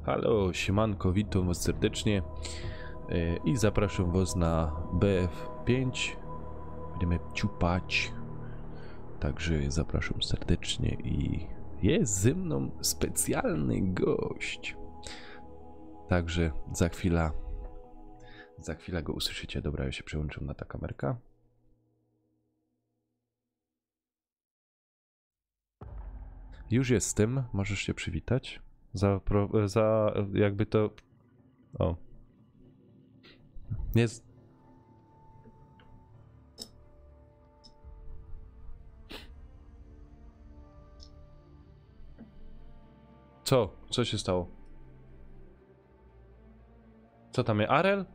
Halo, siemanko, witam was serdecznie i zapraszam was na BF5. Będziemy ciupać, także zapraszam serdecznie i jest ze mną specjalny gość. Także za chwilę go usłyszycie. Dobra, ja się przełączę na ta kamerka. Już jestem, możesz się przywitać. Za jakby to... O. Jest... Co? Co się stało? Co tam jest? Arel?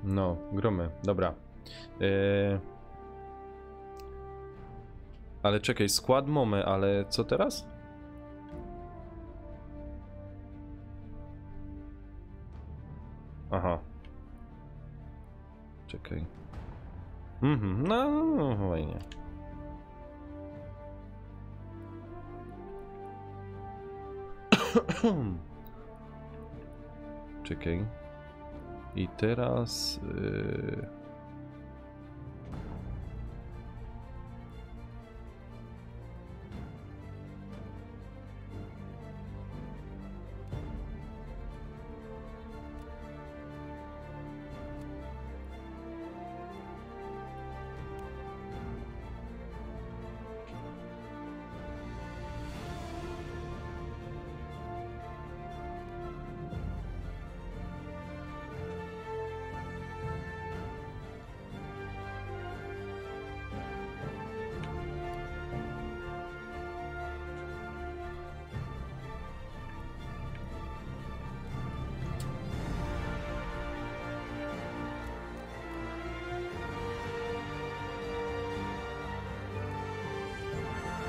No, gromy, dobra. Ale czekaj, skład mamy, ale co teraz? Aha. Czekaj. No, fajnie. Czekaj. I teraz...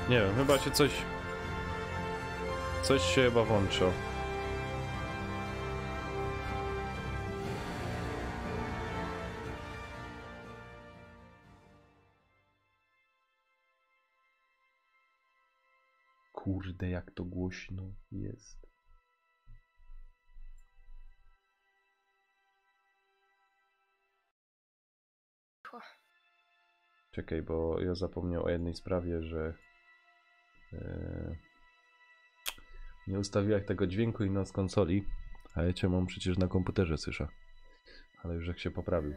Nie wiem, chyba się coś... Coś się chyba włączyło. Kurde, jak to głośno jest. Czekaj, bo ja zapomniałem o jednej sprawie, że... nie ustawiłem tego dźwięku i z konsoli, a ja cię mam przecież na komputerze, słyszę. Ale już jak się poprawił.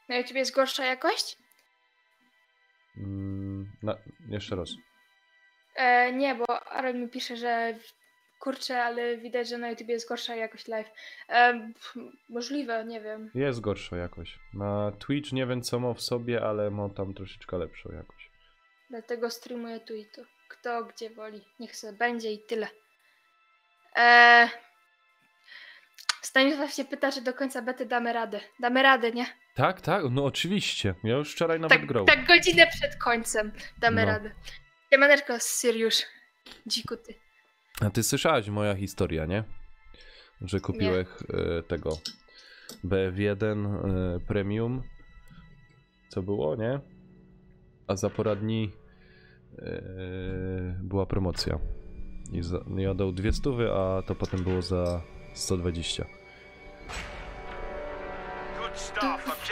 Na YouTube jest gorsza jakość? Jeszcze raz. Nie, bo Aaron mi pisze, że kurczę, ale widać, że na YouTube jest gorsza jakość live. Możliwe, nie wiem. Jest gorsza jakość. Na Twitch nie wiem co ma w sobie, ale ma tam troszeczkę lepszą jakość. Dlatego streamuję tu i tu. Kto gdzie woli. Niech sobie będzie i tyle. Stanisław się pyta, czy do końca bety damy radę. Damy radę, nie? Tak, tak, no oczywiście. Ja już wczoraj nawet grał. Tak godzinę przed końcem damy radę. Siemaneczko, Syriusz. Dziku ty. A ty słyszałeś moja historia, nie? Że kupiłeś tego BF1 Premium. Co było, nie? A za pora dni była promocja. I ja dał 200, a to potem było za 120.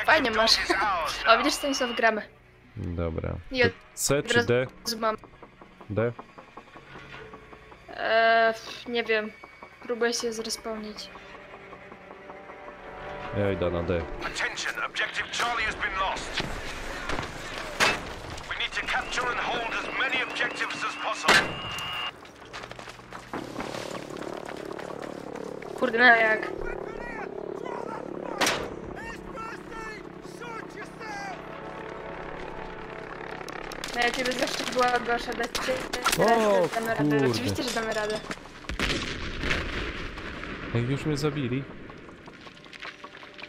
Fajnie masz. O, widzisz, Stanisław, gramy. Dobra. C czy D? D? Nie wiem. Próbuję się zrespawnić. Ja idę na D. Attention, objective Charlie has been lost. We need to capture and hold as many objectives as possible. Kurde, no jak? Na YouTube zawsze była gorsza, O, damy radę. kurde. Oczywiście, że damy radę. Ej, już mnie zabili.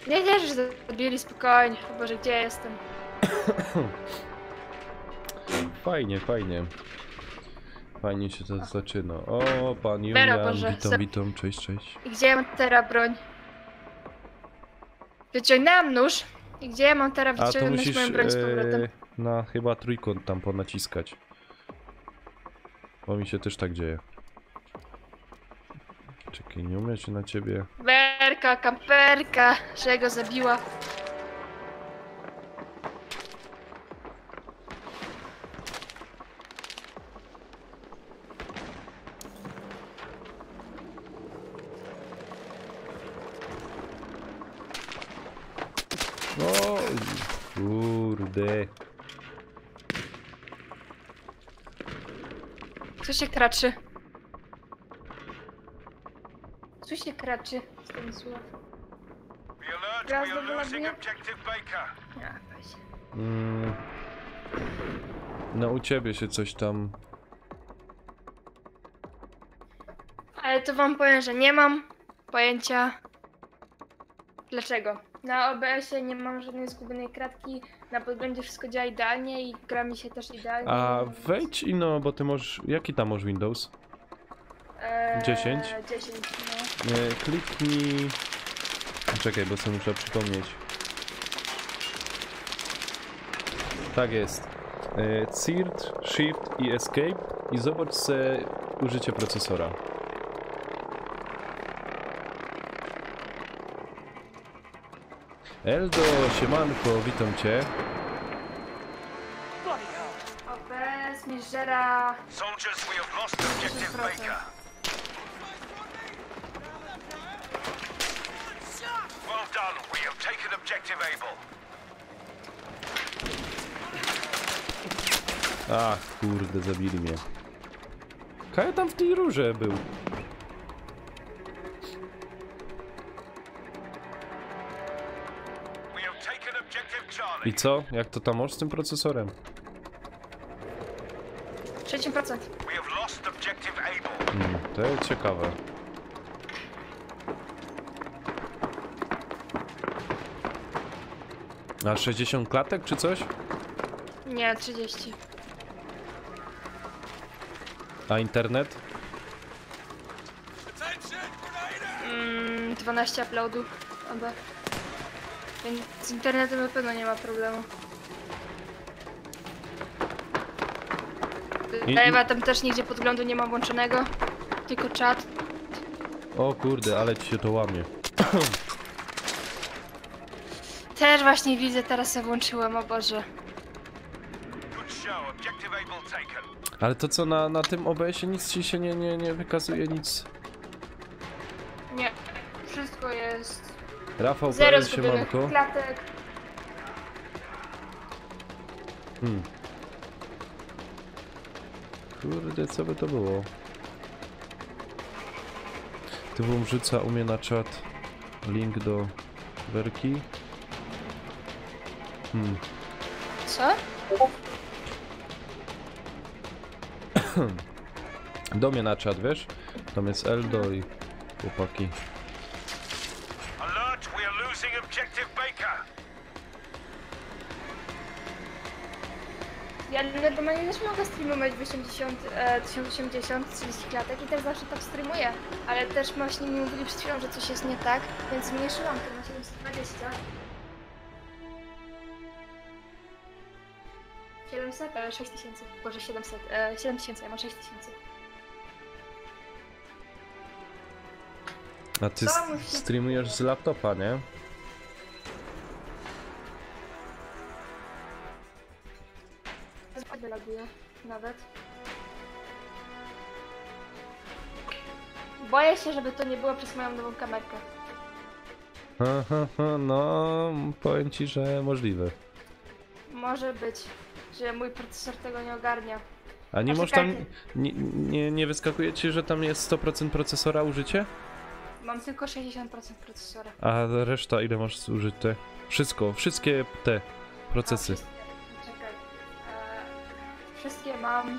Nie, że zabili, spokojnie. O Boże, gdzie ja jestem? Fajnie, fajnie. Fajnie się to zaczyna. O, pan Wero, Julian, Boże, witam, cześć. I gdzie ja mam teraz broń? Wyciągnęłam nóż. I gdzie ja mam teraz A to wyciągnąć musisz moją broń z powrotem? na chyba trójkąt tam ponaciskać. Bo mi się też tak dzieje. Czekaj, nie umiem się na ciebie. Werka, kamperka, że go zabiła. O, kurde. Co się kraczy? Co się kraczy? Stanisław. Be alert, Raz we are do losing wyląduje? objective Baker. Ja, weź. No u ciebie się coś tam... Ale to wam powiem, że nie mam pojęcia dlaczego. Na OBS-ie nie mam żadnej zgubionej kratki, na podglądzie wszystko działa idealnie i gra mi się też idealnie. A więc- wejdź i no, bo ty możesz... Jaki tam masz Windows? 10? 10, no. Kliknij... Czekaj, bo sobie muszę przypomnieć. Tak jest. Cirt, Shift i Escape i zobacz se użycie procesora. Eldo, siemanko, witam cię. OBS mi żera... Soldiers, we have lost objective 10%. Baker. Well done, we have taken objective Able. Ach, kurde, zabili mnie. Kaja tam w tej rurze był. We have taken objective I Charlie. co? Jak to tam masz z tym procesorem? 60%. We have lost objective Able. To jest ciekawe. A 60 klatek czy coś? Nie, 30. A internet? 12 uploadów. Oba. Więc z internetem na pewno nie ma problemu. Ewa tam też nigdzie podglądu nie ma włączonego. Tylko czat. O kurde, ale ci się to łamie. Też właśnie widzę, teraz się włączyłem, o Boże. Good show, objective Able taken. Ale to co, na tym OBS-ie nic ci się nie wykazuje, nic. Nie, wszystko jest. Rafał, Zero powiedz zgubionych siemanko. klatek. Kurde, co by to było? Tybum rzuca u mnie na czat link do werki. Co? Do mnie na czat, wiesz? Tam jest Eldo i chłopaki. Alert, we are losing objective Baker. Ja normalnie też mogę streamować w 1080 30 klatek i też zawsze tak streamuję. Ale też właśnie mi mówili przed chwilą, że coś jest nie tak, więc zmniejszyłam to na 720. 700? 6000. Boże, 700. 7000, ja mam 6000. A ty Co musi- streamujesz z laptopa, nie? Wylaguję nawet. Boję się, żeby to nie było przez moją nową kamerkę. No, powiem ci, że możliwe. Może być, że mój procesor tego nie ogarnia. A nie A możesz tam... czekajcie. Nie wyskakuje ci, że tam jest 100% procesora użycie? Mam tylko 60% procesora. A reszta ile masz zużyte? Wszystko, wszystkie te procesy. Czekaj. Wszystkie mam. Eee,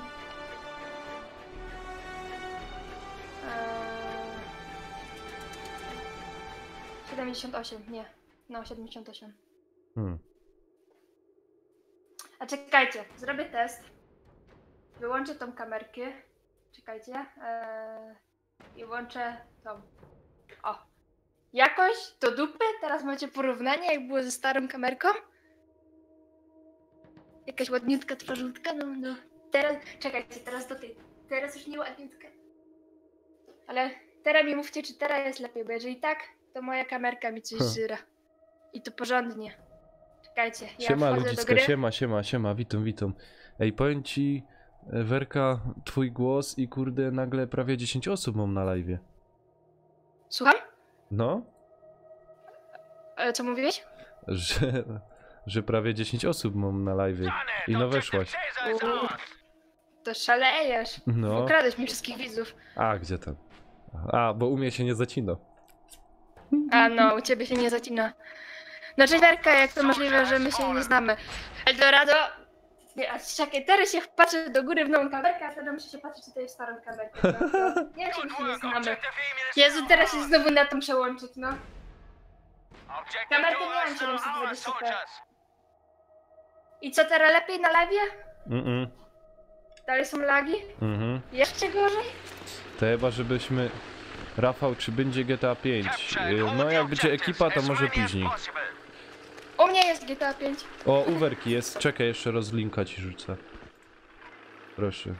78, nie. No, 78. A czekajcie, zrobię test. Wyłączę tą kamerkę Czekajcie. I włączę tą. O. Jakość do dupy. Teraz macie porównanie, jak było ze starą kamerką. Jakaś ładniutka twarzutka, no. Teraz, czekajcie, teraz do tej. Teraz już nie ładniutka. Ale teraz mi mówcie, czy teraz jest lepiej, bo jeżeli tak, to moja kamerka mi coś żyra. I to porządnie. Czekajcie, ja Siema wchodzę do ludziska, gry. siema, witam. Ej, powiem ci, Werka, twój głos i kurde, nagle prawie 10 osób mam na live'ie. Słucham? No, Co mówiłeś? że prawie 10 osób mam na live'ie i no weszłaś. To szalejesz. No, Ukradłeś mi wszystkich widzów. a gdzie tam? A, bo u mnie się nie zacina. A no, u ciebie się nie zacina. Znaczy Werka, jak to możliwe, że my się nie znamy. Eldorado... Nie, a czekaj, teraz się patrzę do góry w nową kamerkę, a wtedy muszę się patrzeć tutaj w starą kamerkę. No, nie wiem, czy my się nie znamy. Jezu, teraz się znowu na tym przełączyć, no. Kamerkę miałem 720p. I co teraz, lepiej na live'ie? Dalej są lagi? Jeszcze gorzej? To chyba, żebyśmy... Rafał, czy będzie GTA 5? No jak będzie ekipa, to może później. U mnie jest GTA 5. O, u Werki jest. Czekaj, jeszcze raz linka ci rzucę. Proszę.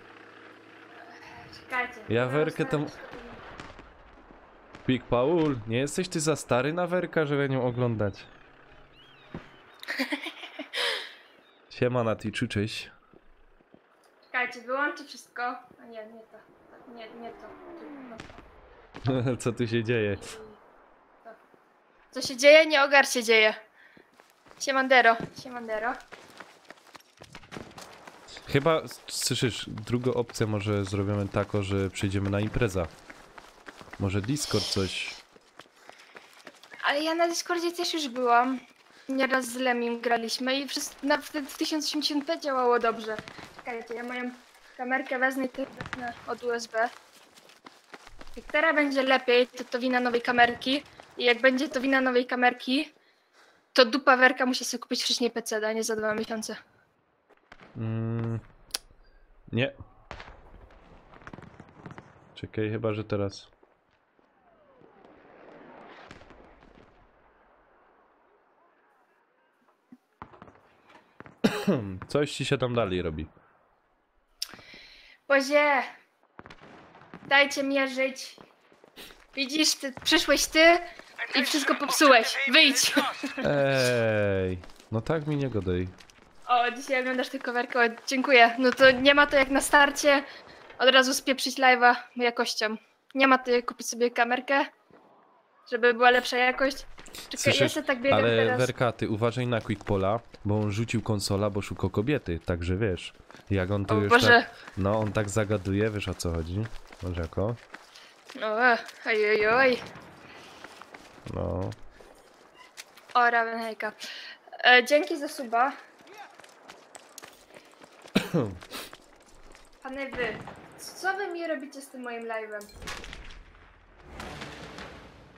Czekajcie. Ja Werkę tam... Quick Paul, nie jesteś ty za stary na Werka, żeby nią oglądać? Siema na Twitchu, cześć. Czekajcie, wyłączę wszystko. A nie, nie to. Nie to. No. Co tu się dzieje? Co się dzieje? Nie ogar się dzieje. Siemandero. Chyba, słyszysz, drugą opcję może zrobimy tako, że przejdziemy na impreza. Może Discord coś. Ale ja na Discordzie też już byłam. Nieraz z Lemim graliśmy i wtedy w 1080p działało dobrze. Czekajcie, ja moją kamerkę wezmę i od USB. Jak teraz będzie lepiej, to wina nowej kamerki. I jak będzie to wina nowej kamerki, to dupa Werka musi sobie kupić wcześniej PC, a nie za 2 miesiące. Nie. Czekaj, chyba, że teraz. Coś ci się tam dalej robi. Bozie! Dajcie mnie żyć. Widzisz, przyszłeś ty i wszystko popsułeś. Wyjdź! Ej, no tak mi nie godaj. O, dzisiaj oglądasz tylko Werkę, o, dziękuję. No to nie ma to jak na starcie od razu spieprzyć live'a jakością. Nie ma to jak kupić sobie kamerkę, żeby była lepsza jakość. Czekaj, Słyszysz, ja się tak biegam ale teraz. Werka, ty uważaj na Quickpola, bo on rzucił konsola, bo szukał kobiety, także wiesz. Jak on tu O już Boże. tak, no on tak zagaduje, wiesz o co chodzi? Może jako? Ojojoj. No. O, Ravenhejka. Dzięki za suba. Panie wy, co wy mi robicie z tym moim live'em?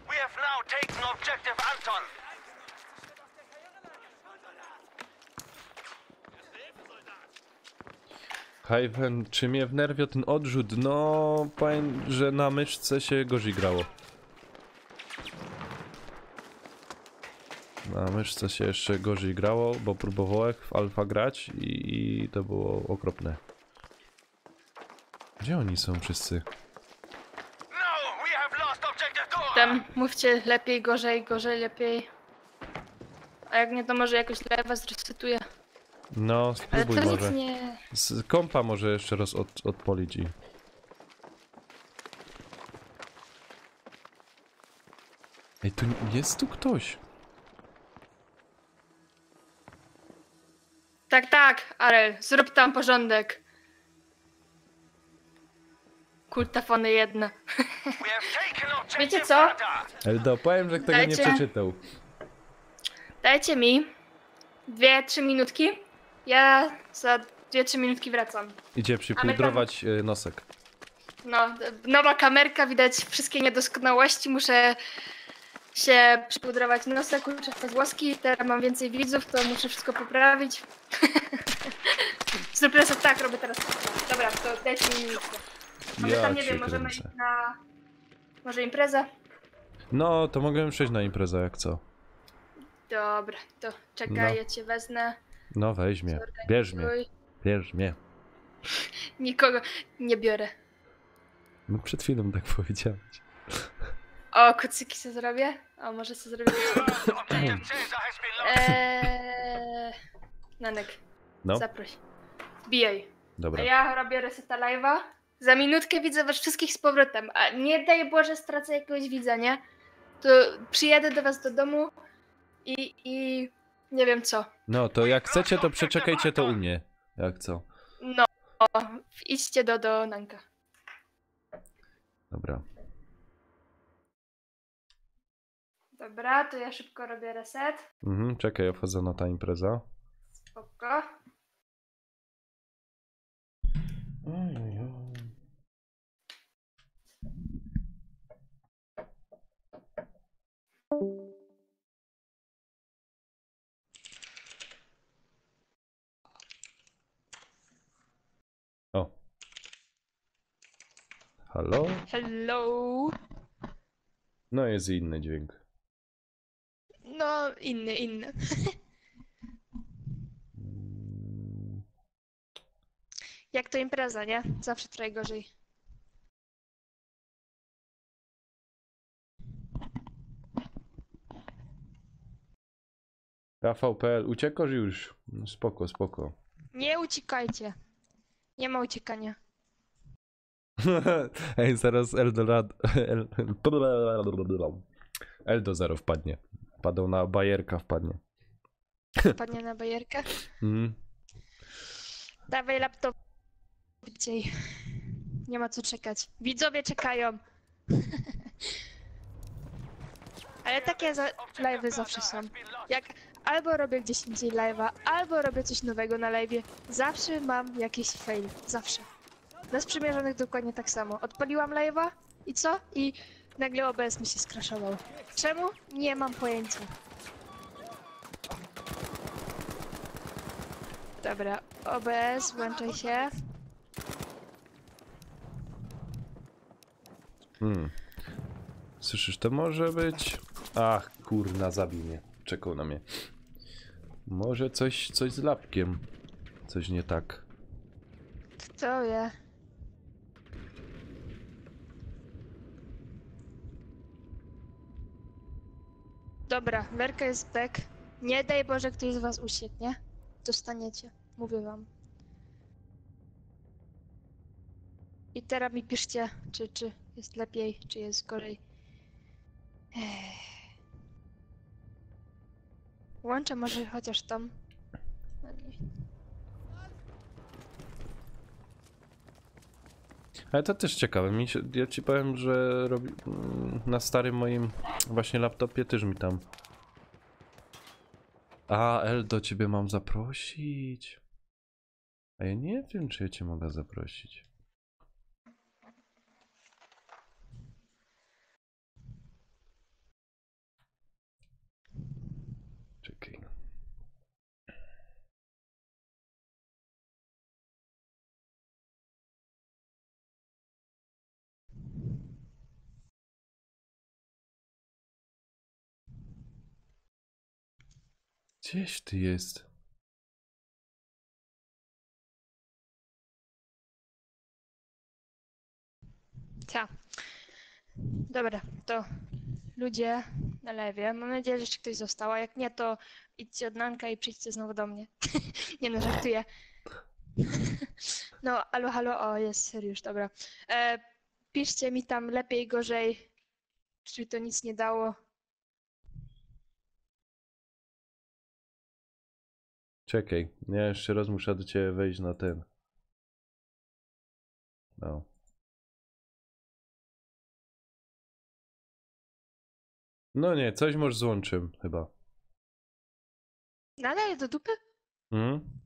We have now taken objective Anton. Hyven, czy mnie wnerwia ten odrzut? No, powiem, że na myszce się gorzej grało. Na myszce się jeszcze gorzej grało, bo próbowałem w alfa grać i to było okropne. Gdzie oni są wszyscy? No, we have lost objective Dora. Tam mówcie lepiej, gorzej, lepiej. A jak nie, to może jakoś live'a zresetuję. No, Ale spróbuj to może. nic nie... Z kompa może jeszcze raz odpolić i... Ej, tu jest tu ktoś. Tak, Arel, zrób tam porządek. Kultafony jedne. We have taken objective Wiecie co? Brother. Eldo, powiem, że tego nie Dajcie. przeczytał. Dajcie mi 2-3 minutki. Ja za 2-3 minutki wracam. Idzie przypudrować nosek. No, nowa kamerka, widać wszystkie niedoskonałości. Muszę się przypudrować nosek, uczesać włoski. Teraz mam więcej widzów, to muszę wszystko poprawić. Zrób tak, robię teraz. Dobra, to dajcie mi minutkę. Może Ja tam, nie cię wiem, możemy kręcę. iść na... Może imprezę? No, to mogę przejść na imprezę, jak co. Dobra, to czekaj, No. ja cię wezmę. No, weź mnie. Bierz mnie. Zorganizuj. Bierz mnie. Nikogo nie biorę. No przed chwilą tak powiedziałeś. O, kucyki sobie zrobię? O, może sobie zrobię... Objective Caesar has been lost. Nanek, No, zaproś. Wbijaj. A dobra. ja robię reseta live'a. Za minutkę widzę was wszystkich z powrotem. A nie daj Boże stracę jakiegoś widza, nie? To przyjadę do was do domu i nie wiem co. No, to jak chcecie, to przeczekajcie to u mnie. Jak co. No, idźcie do Nanka. Dobra. Dobra, to ja szybko robię reset. Czekaj, ja wchodzę na ta impreza. Spoko. O. Halo? Hello. No, jest inny dźwięk. No, inny. Mm, Jak to impreza, nie? Zawsze trochę gorzej. Rafał.pl, uciekasz już? No, spoko, spoko. Nie uciekajcie. Nie ma uciekania. Ej, zaraz Eldo zero wpadnie. Padał na bajerka, wpadnie. Padnie na bajerkę. Mhm. Dawaj laptop. Szybciej. Nie ma co czekać. Widzowie czekają. Ale takie live'y zawsze są. Jak albo robię gdzieś indziej live'a, albo robię coś nowego na live'ie. Zawsze mam jakiś fail. Zawsze. Bez przymierzonych dokładnie tak samo. Odpaliłam live'a i co? I nagle OBS mi się skraszował. Czemu? Nie mam pojęcia. Dobra, OBS, włączaj się. Słyszysz, to może być... Ach, kurna, zabił mnie. Czekał na mnie. Może coś z lapkiem. Coś nie tak. Co wie? Dobra, Werka jest back. Nie daj Boże, ktoś z was usiadł, nie? Dostaniecie, mówię wam. I teraz mi piszcie, czy jest lepiej, czy jest gorzej. Łączę może chociaż tam. No nie. Ale to też ciekawe. Ja ci powiem, że na starym moim właśnie laptopie też mi tam... A, Eldo, ciebie mam zaprosić. A ja nie wiem, czy ja cię mogę zaprosić. Czekaj. Gdzieś ty jest? Ta. Dobra, to ludzie na lewie. Mam nadzieję, że jeszcze ktoś został, a jak nie, to idźcie od Nanka i przyjdźcie znowu do mnie. Nie no, żartuję. No, halo, o, jest Seriusz, dobra. Piszcie mi tam lepiej, gorzej, czy to nic nie dało. Czekaj, ja jeszcze raz muszę do ciebie wejść na ten. No. No nie, coś może z łączem chyba. Nadaję do dupy? Mhm.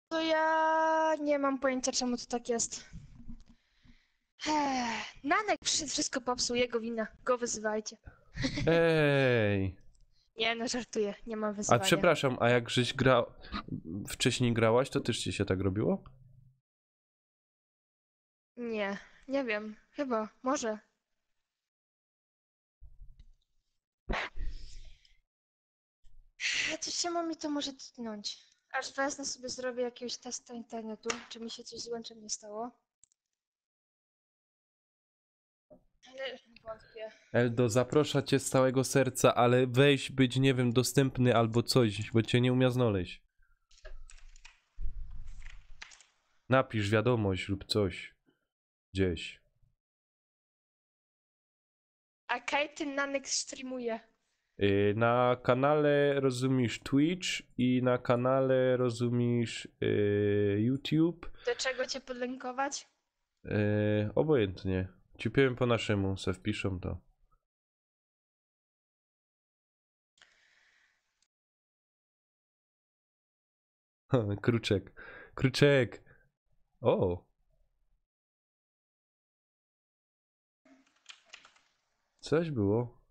To ja nie mam pojęcia, czemu to tak jest. Nanek wszystko popsuł, jego wina. Go wyzywajcie. Ej! Nie, no żartuję, nie mam A wyzwania. przepraszam, a jak żeś wcześniej grałaś, to też ci się tak robiło? Nie, nie wiem, chyba, może. To się mi to może tknąć. Aż wezmę sobie, zrobię jakiegoś testa internetu, czy mi się coś z łączem nie stało. Ale wątpię. Eldo, zaprasza cię z całego serca, ale weź być, nie wiem, dostępny albo coś, bo cię nie umie znaleźć. Napisz wiadomość lub coś. Gdzieś. A Kajtyn Nanek streamuje. Na kanale rozumiesz Twitch i na kanale rozumiesz YouTube. Do czego cię podlinkować? Obojętnie. Ci powiem po naszemu, se wpiszą to. Kruczek. Kruczek. O. Coś było.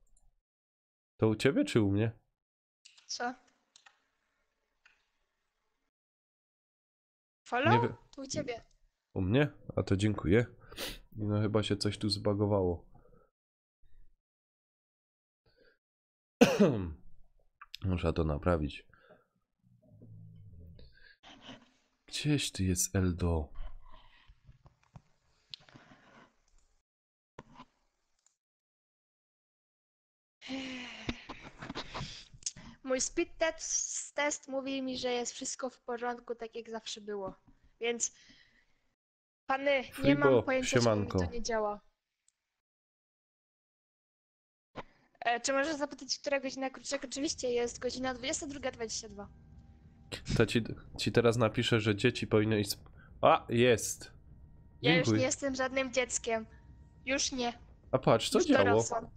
To u ciebie czy u mnie? Co? Nie Follow? wiem. U ciebie. U mnie? A to dziękuję. No chyba się coś tu zbagowało. Muszę to naprawić. Gdzieś ty jest Eldo? Mój speed test mówi mi, że jest wszystko w porządku, tak jak zawsze było. Więc, pany, nie Fribo, mam pojęcia, czemu mi siemanko. to nie działa. Czy możesz zapytać, która godzina krótszego? Oczywiście jest godzina 22:22. To ci teraz napiszę, że dzieci powinny iść. A, jest. Ja już nie Dziękuję. jestem żadnym dzieckiem. Już nie. A patrz, co Już działo? dorosłam.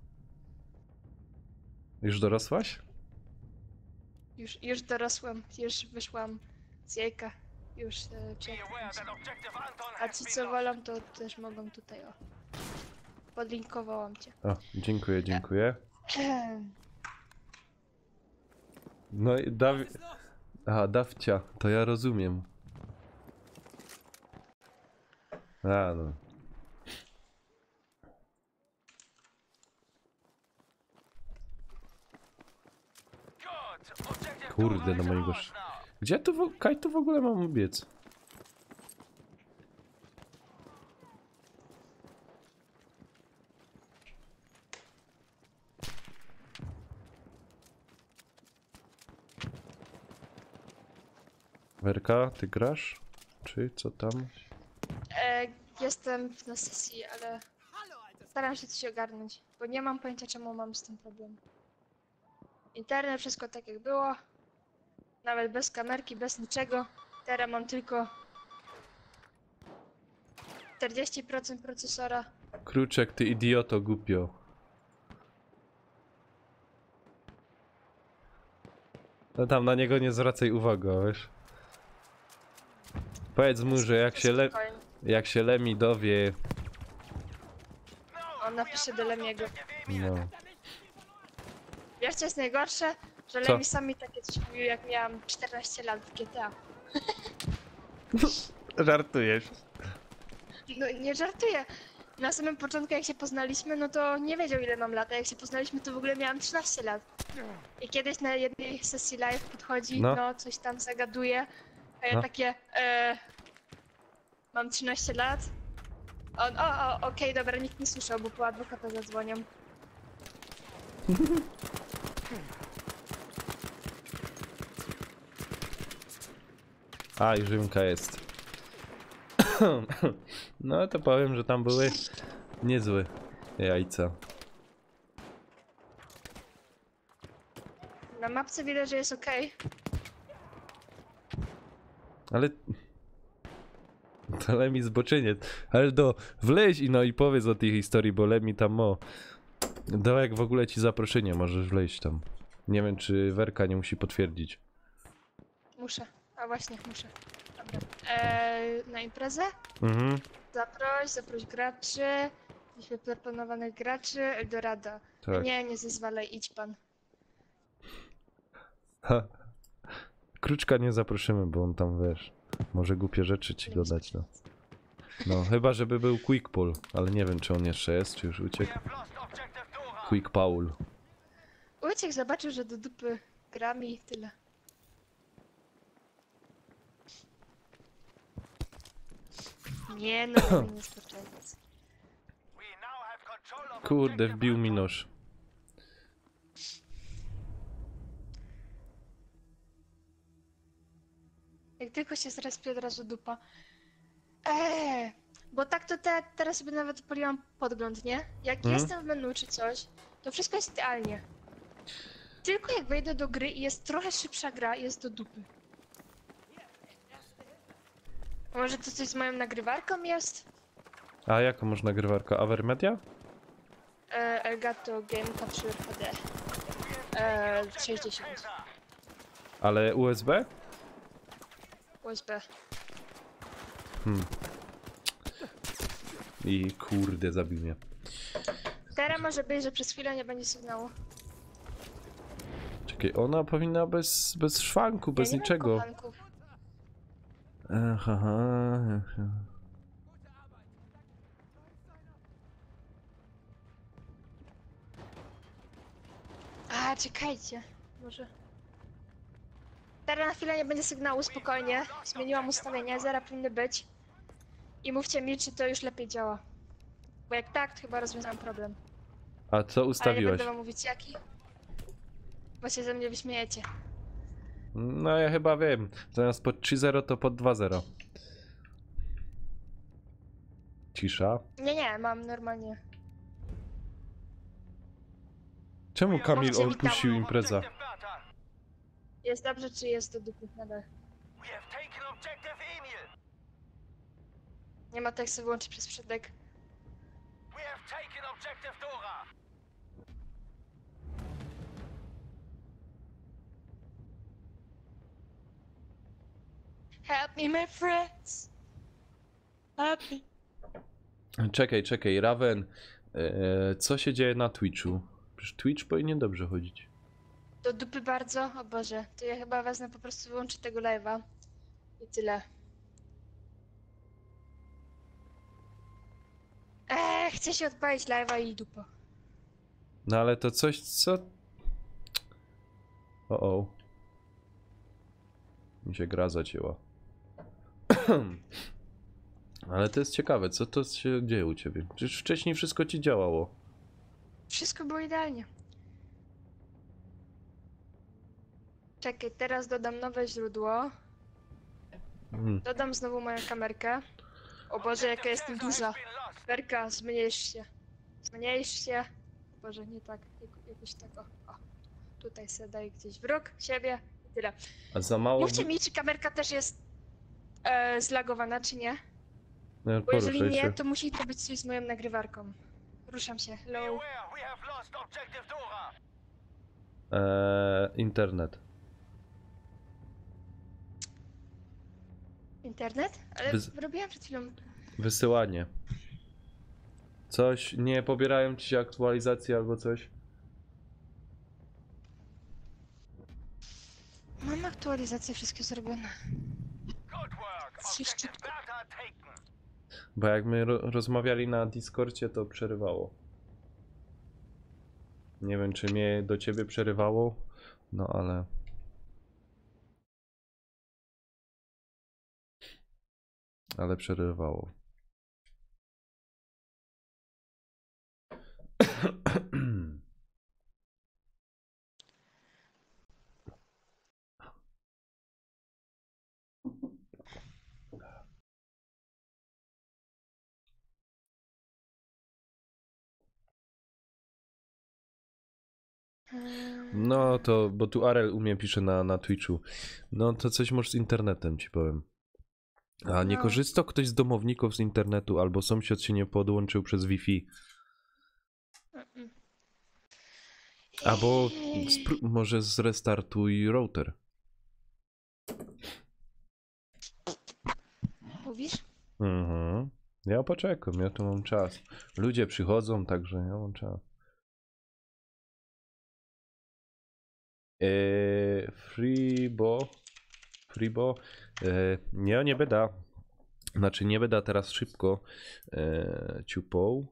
Już dorosłaś? Już dorosłam. Już wyszłam z jajka. Już czekam. A ci co wolą, to też mogą tutaj, o. Podlinkowałam cię. O, dziękuję, dziękuję. No i Aha, Dawcia, to ja rozumiem. A, no. Kurde, no mojego... Gdzie tu Kaj tu w ogóle mam biec? Werka, ty grasz? Czy co tam? Jestem na sesji, ale staram się coś ogarnąć, bo nie mam pojęcia, czemu mam z tym problem. Internet, wszystko tak jak było. Nawet bez kamerki, bez niczego. Teraz mam tylko 40% procesora. Kruczek, ty idioto, głupio. No tam na niego nie zwracaj uwagi, wiesz? Powiedz mu, że Spokojnie. jak się Lemi dowie, On napisze do Lemiego. no. Wiesz co jest najgorsze? Że Co? Lemi sami takie coś mówił, jak miałam 14 lat w GTA. Żartujesz. No nie żartuję. Na samym początku jak się poznaliśmy, no to nie wiedział ile mam lat, a jak się poznaliśmy to w ogóle miałam 13 lat. I kiedyś na jednej sesji live podchodzi, No. no coś tam zagaduje, a ja No. takie mam 13 lat. On, okej, dobra, nikt nie słyszał, bo po adwokata zadzwonią. A, i Rzymka jest. No to powiem, że tam były niezłe jajca. Na mapce widać, że jest okej. Ale... To Lemi zboczyniec. Ale wleź i no i powiedz o tej historii, bo Lemi tam jak w ogóle ci zaproszenie, możesz wleźć tam. Nie wiem, czy Werka nie musi potwierdzić. Muszę, a właśnie muszę. Dobra. Na imprezę? Mhm, Zaproś graczy, liczbę proponowanych graczy, Eldorado. tak. Nie zezwalaj, idź pan. Ha. Kruczka nie zaproszymy, bo on tam, wiesz, może głupie rzeczy ci dodać, no. No, chyba żeby był Quick Paul, ale nie wiem, czy on jeszcze jest, czy już We uciekł. have lost objective Dora. Quick Paul. Uciek zobaczył, że do dupy grami i tyle. Nie no, nie spoczęć. We now have control of Kurde, objective wbił mi Alpha. nóż. Jak tylko się zrespie, od razu dupa. Bo tak to teraz sobie nawet odpaliłam podgląd, nie? Jak jestem w menu czy coś, to wszystko jest idealnie. Tylko jak wejdę do gry i jest trochę szybsza gra, jest do dupy. A może to coś z moją nagrywarką jest? A jaką masz nagrywarkę? Avermedia? Elgato Game Capture HD. 60 Ale USB? USB. I kurde, zabił mnie. Teraz może być, że przez chwilę nie będzie sygnału. Czekaj, ona powinna bez szwanku, bez ja nie niczego. Mam kochanków. Aha. A, czekajcie. Może. Teraz na chwilę nie będzie sygnału, spokojnie. Zmieniłam ustawienia, zera powinny być. I mówcie mi, czy to już lepiej działa. Bo jak tak, to chyba rozwiązałam problem. A co Ale nie ustawiłeś? będę wam mówić jaki. Bo się ze mnie wyśmiejecie. No ja chyba wiem. Zamiast pod 3.0 to pod 2.0. Cisza. Nie, mam normalnie. Czemu Kamil Mówcie mi opuścił tam. impreza? Objective Bertha. Jest dobrze, czy jest do dupy nadal? We have taken objective Emil. Nie ma tekstu, wyłączyć przez przodek. We have taken objective Dora. Help me, my friends! Help me. Czekaj, Raven. Co się dzieje na Twitchu? Przecież Twitch powinien dobrze chodzić. Do dupy bardzo? O Boże, to ja chyba wezmę po prostu wyłączyć tego live'a. I tyle. Chcę się odpalić live'a i dupa. No ale to coś, co... O. Mi się gra zacięła. Ale to jest ciekawe, co to się dzieje u ciebie? Przecież wcześniej wszystko ci działało. Wszystko było idealnie. Czekaj, teraz dodam nowe źródło. Dodam znowu moją kamerkę. O Boże, jaka jestem duża. Kamerka, zmniejsz się. Zmniejsz się. Boże, nie tak. Jakoś tak, o. Tutaj sobie daję gdzieś w róg siebie i tyle. A za mało... Mówcie mi, czy kamerka też jest zlagowana, czy nie? No, Bo jeżeli poruszaj nie, się. to musi to być coś z moją nagrywarką. Ruszam się. Hello. Beware, we have lost objective Dora. Internet. Internet? Ale robiłam przed chwilą. Wysyłanie. Coś, nie pobierają ci się aktualizacje albo coś? Mam aktualizacje wszystkie zrobione. Good work. Objective Bertha taken. Bo jak my rozmawiali na Discordzie, to przerywało. Nie wiem, czy mnie do ciebie przerywało, no ale... Ale przerywało. No to, bo tu Arel u mnie pisze na Twitchu. No to coś może z internetem ci powiem. A nie No. korzysta ktoś z domowników z internetu, albo sąsiad się nie podłączył przez Wi-Fi. Albo może zrestartuj router. Mówisz? Mhm. Ja poczekam, ja tu mam czas. Ludzie przychodzą, także ja mam czas. Freebo. Nie będę. Znaczy nie będę teraz szybko ciupał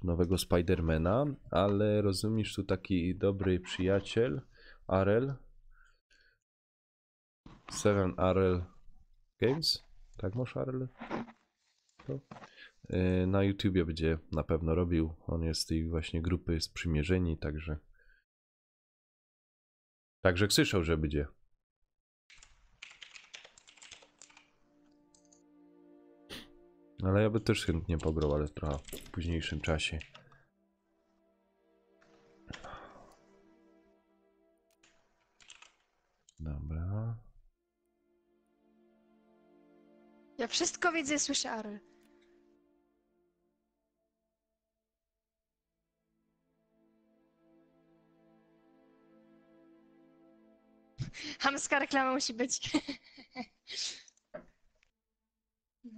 nowego Spidermana, ale rozumiesz, tu taki dobry przyjaciel Arel. 7 Arel Games? Tak masz Arel? To? Na YouTubie będzie na pewno robił. On jest z tej właśnie grupy Sprzymierzeni, także słyszał, że będzie. Ale ja by też chętnie pograł, ale trochę w późniejszym czasie. Dobra. Ja wszystko widzę i słyszę, Arel. Chamska reklama musi być.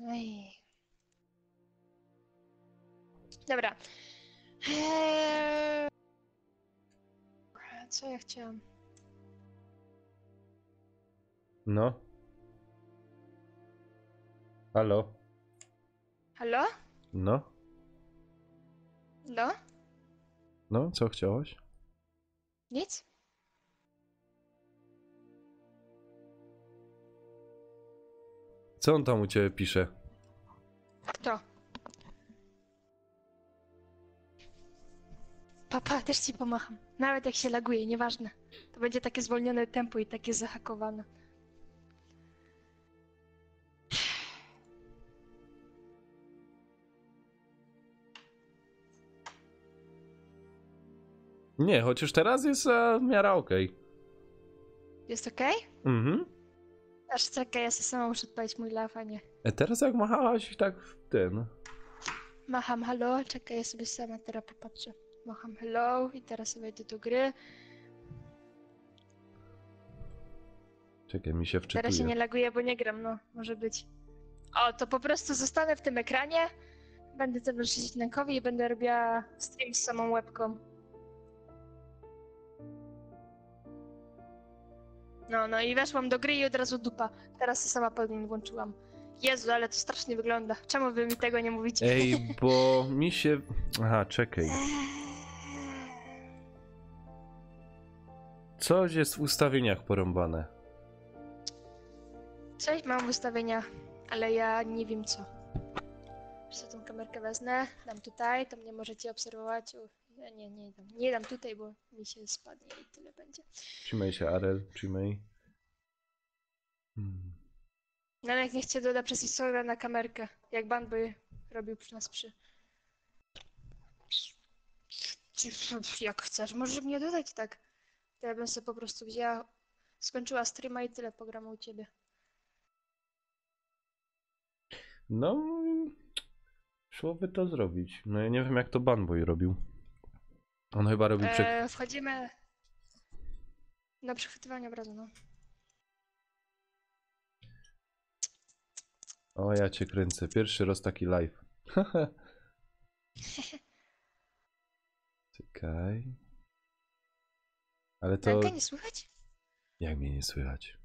Ej. Dobra. Co ja chciałam? No. Halo? Halo? No? No? No, co chciałaś? Nic? Co on tam u ciebie pisze? Kto? Papa, też ci pomacham. Nawet jak się laguje, nieważne. To będzie takie zwolnione tempo i takie zahakowane. Nie, chociaż teraz jest w miarę okej. Jest okej? Mhm. Aż czekaj, ja sobie sama muszę odpalić mój live, a nie. Teraz jak machałaś tak w ten... Macham hello, czekaj, ja sobie sama teraz popatrzę. Macham hello i teraz sobie idę do gry. Czekaj, mi się wczytuje. Teraz się nie laguje, bo nie gram, no, może być. O, to po prostu zostanę w tym ekranie, będę towarzyszyć Nankowi i będę robiła stream z samą webką. No i weszłam do gry i od razu dupa. Teraz się sama plugin włączyłam. Jezu, ale to strasznie wygląda. Czemu wy mi tego nie mówicie? Ej, bo mi się... Aha, czekaj. Coś jest w ustawieniach porąbane. Coś mam w ustawieniach, ale ja nie wiem co. Jeszcze tą kamerkę wezmę, dam tutaj, to mnie możecie obserwować. Ja nie dam tutaj, bo mi się spadnie i tyle będzie. Trzymaj się, Arel, trzymaj. No ale jak niech cię doda przez Instagram na kamerkę, jak ban by robił przy nas przy. Jak chcesz, możesz mnie dodać tak. To ja bym sobie po prostu wzięła, skończyła streama i tyle pogram u ciebie. No, szłoby to zrobić. No ja nie wiem, jak to Banboy robił. On chyba robił Wchodzimy na przechwytywanie obrazu, no. O, ja cię kręcę. Pierwszy raz taki live. Czekaj. Ale to... Nanka nie słychać? Jak mnie nie słychać?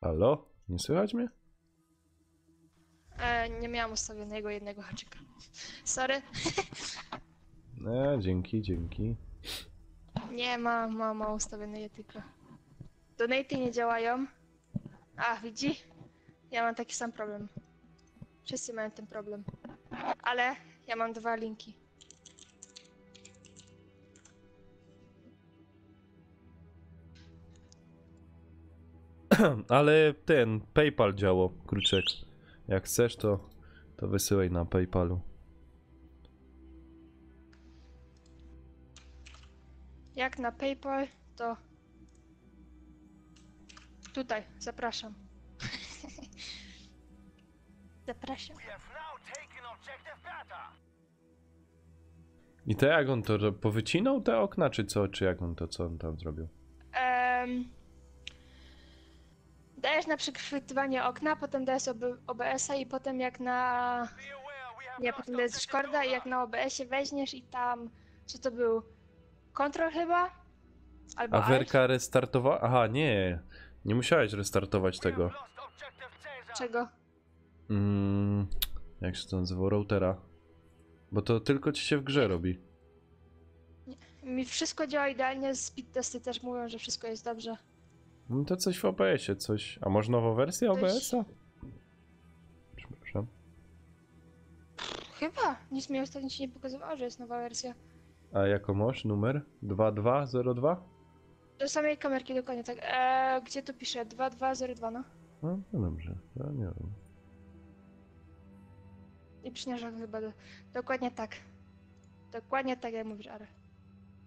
Halo? Nie słychać mnie? Nie miałam ustawionego jednego haczyka. Sorry. Dzięki. Nie, mam ustawione je tylko. Donaty nie działają. A, widzi? Ja mam taki sam problem. Wszyscy mają ten problem. Ale ja mam 2 linki. Ale ten PayPal działał, Kruczek. Jak chcesz, to wysyłaj na PayPalu. Jak na PayPal, to tutaj, zapraszam. Zapraszam. We have now taken objective Beta. I to jak on to powycinał te okna, czy co? Czy jak on to, co on tam zrobił? Dajesz na przechwytywanie okna, potem dajesz OBS-a i potem jak na... Be aware, Nie, potem jest Discorda i jak na OBS-ie weźmiesz i tam... Co to był? Control chyba? Albo A Alt? Werka restartowała? Aha, nie. Nie musiałeś restartować tego. Czego? Jak się to nazywa? Routera. Bo to tylko ci się w grze robi. Mi wszystko działa idealnie, speed testy też mówią, że wszystko jest dobrze. No to coś w OBS-ie, coś. A może nowa wersja Coś- OBS-a? Przepraszam. Chyba. Nic mi ostatnio się nie pokazywało, że jest nowa wersja. A jako masz numer? 2202? Do samej kamerki dokładnie tak. Gdzie to pisze? 2202, no. No dobrze, ja nie wiem. I przyniosłem chyba dokładnie tak. Dokładnie tak jak mówisz, ale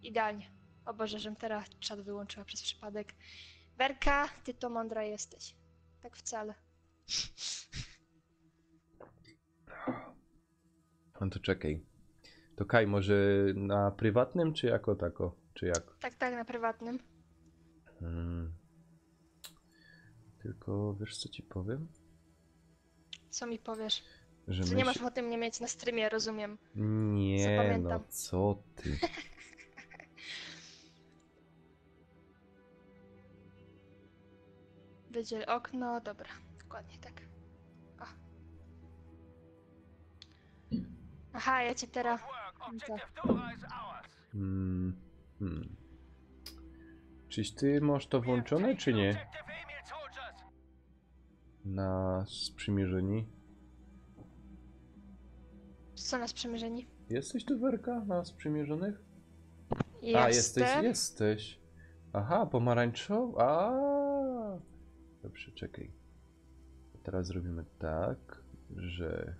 idealnie. O Boże, żem teraz czat wyłączyła przez przypadek. Werka, ty to mądra jesteś. Tak wcale. No to czekaj. To Kaj, może na prywatnym, czy jako tako? Czy jak? Tak, na prywatnym. Tylko wiesz co ci powiem? Co mi powiesz? Że Ty nie masz ochoty mnie mieć na streamie, rozumiem. Nie, Zapamiętam. no co ty? Wydziel okno, dobra. Dokładnie tak. O. Aha, ja cię teraz... Czyś ty masz to włączone, czy nie? Na sprzymierzeni? Co nas przymierzeni? Jesteś tu, Werka, na sprzymierzonych? Jestem. Jesteś. Aha, pomarańczowy. A. Dobrze, czekaj. Teraz zrobimy tak, że...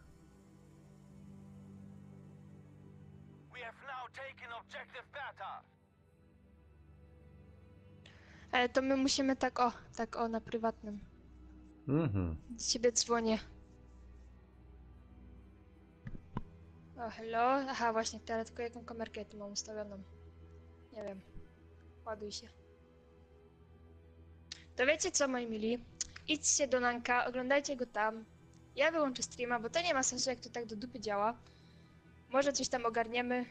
Ale to my musimy tak o, na prywatnym. Do ciebie dzwonię. O, hello? Aha, właśnie, teraz tylko jaką kamerkę tu mam ustawioną. Nie wiem. Ładuj się. To wiecie co, moi mili? Idźcie do Nanka, oglądajcie go tam. Ja wyłączę streama, bo to nie ma sensu, jak to tak do dupy działa. Może coś tam ogarniemy.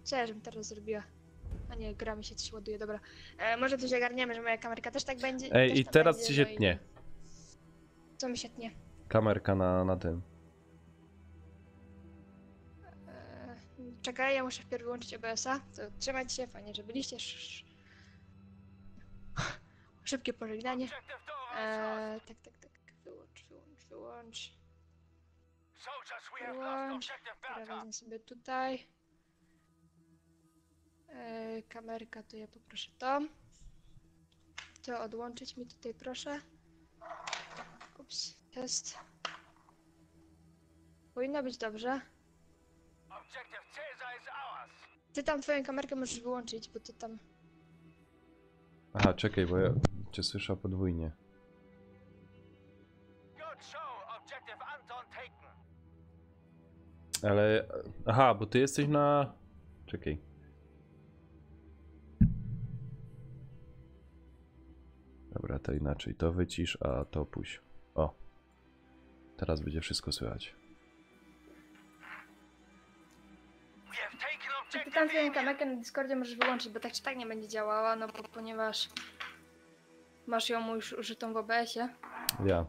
Co ja żebym teraz zrobiła? A nie, gra mi się coś ładuje, dobra. Może coś ogarniemy, że moja kamerka też tak będzie. Ej, też i tam teraz będzie, ci się no i- tnie. Co mi się tnie? Kamerka na tym. Czekaj, ja muszę wpierw wyłączyć OBS-a. To trzymajcie się, fajnie, że byliście. Szybkie pożegnanie. Tak. Wyłącz. Wyłącz. Teraz wezmę sobie tutaj. Kamerka, to ja poproszę to. To odłączyć mi tutaj, proszę. Ups, test. Powinno być dobrze. Ty tam twoją kamerkę możesz wyłączyć, bo ty tam... Aha, czekaj, bo ja cię słyszę podwójnie. Ale... Aha, bo ty jesteś na... Czekaj. Dobra, to inaczej. To wycisz, a to puść. O. Teraz będzie wszystko słychać. Ty tam twoją kamerkę na Discordzie możesz wyłączyć, bo tak czy tak nie będzie działała, no bo ponieważ masz ją już użytą w OBS-ie. Ja.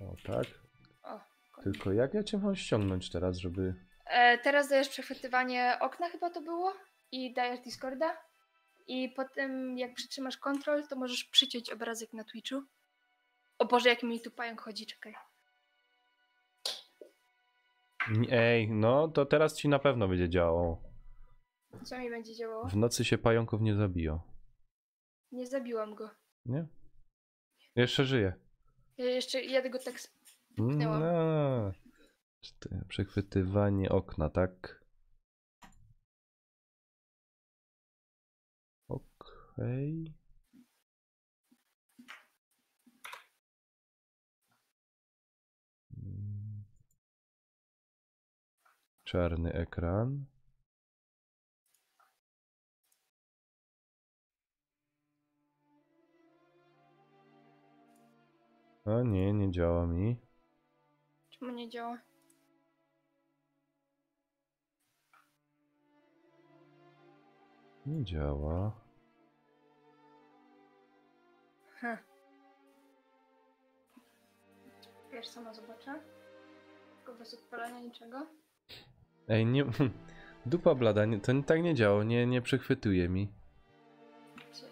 O, tak. O, Tylko jak ja cię mam ściągnąć teraz, żeby... teraz dajesz przechwytywanie okna, chyba to było, i dajesz Discorda. I potem jak przytrzymasz Ctrl, to możesz przyciąć obrazek na Twitchu. O Boże, jak mi tu pająk chodzi, czekaj. Ej, no to teraz ci na pewno będzie działało. Co mi będzie działało? W nocy się pająków nie zabiją. Nie zabiłam go. Nie? Jeszcze żyje. Ja tego tak spnęłam. No. Przechwytywanie okna, tak? Okej. Czarny ekran. O nie, nie działa mi. Czemu nie działa? Nie działa. Wiesz, sama zobaczę. Tylko bez odpalania niczego. Ej, nie... Dupa blada, to tak nie działa, nie przechwytuje mi. Cyk.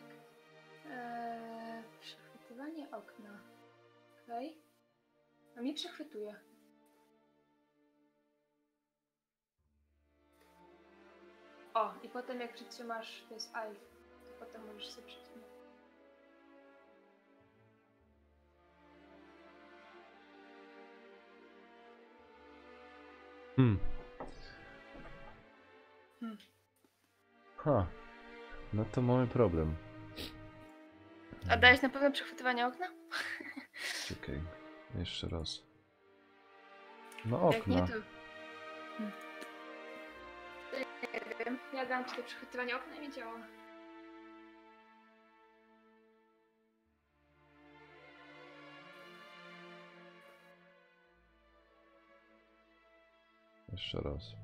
Przechwytywanie okna. Okej. A mi przechwytuje. O, i potem jak przytrzymasz, to jest I, to potem możesz sobie przytrzymać. Ha. No to mamy problem. A dałeś na pewno przechwytywanie okna? Czekaj, jeszcze raz. No Jak nie, okna. to... Nie wiem, ja dałam tutaj przechwytywanie okna i nie działa. Jeszcze raz.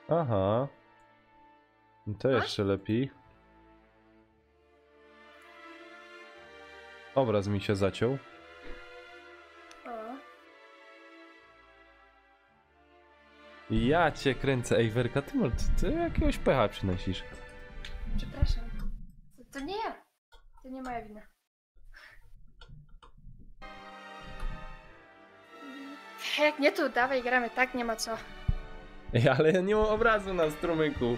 Aha. No to jeszcze lepiej. Obraz mi się zaciął. O, Ja cię kręcę, ej Werka, ty jakiegoś pecha przynosisz. przepraszam. To nie ja. To nie moja wina. Jak nie, to dawaj, gramy, tak? Nie ma co. Ej, ale ja nie mam obrazu na strumyku.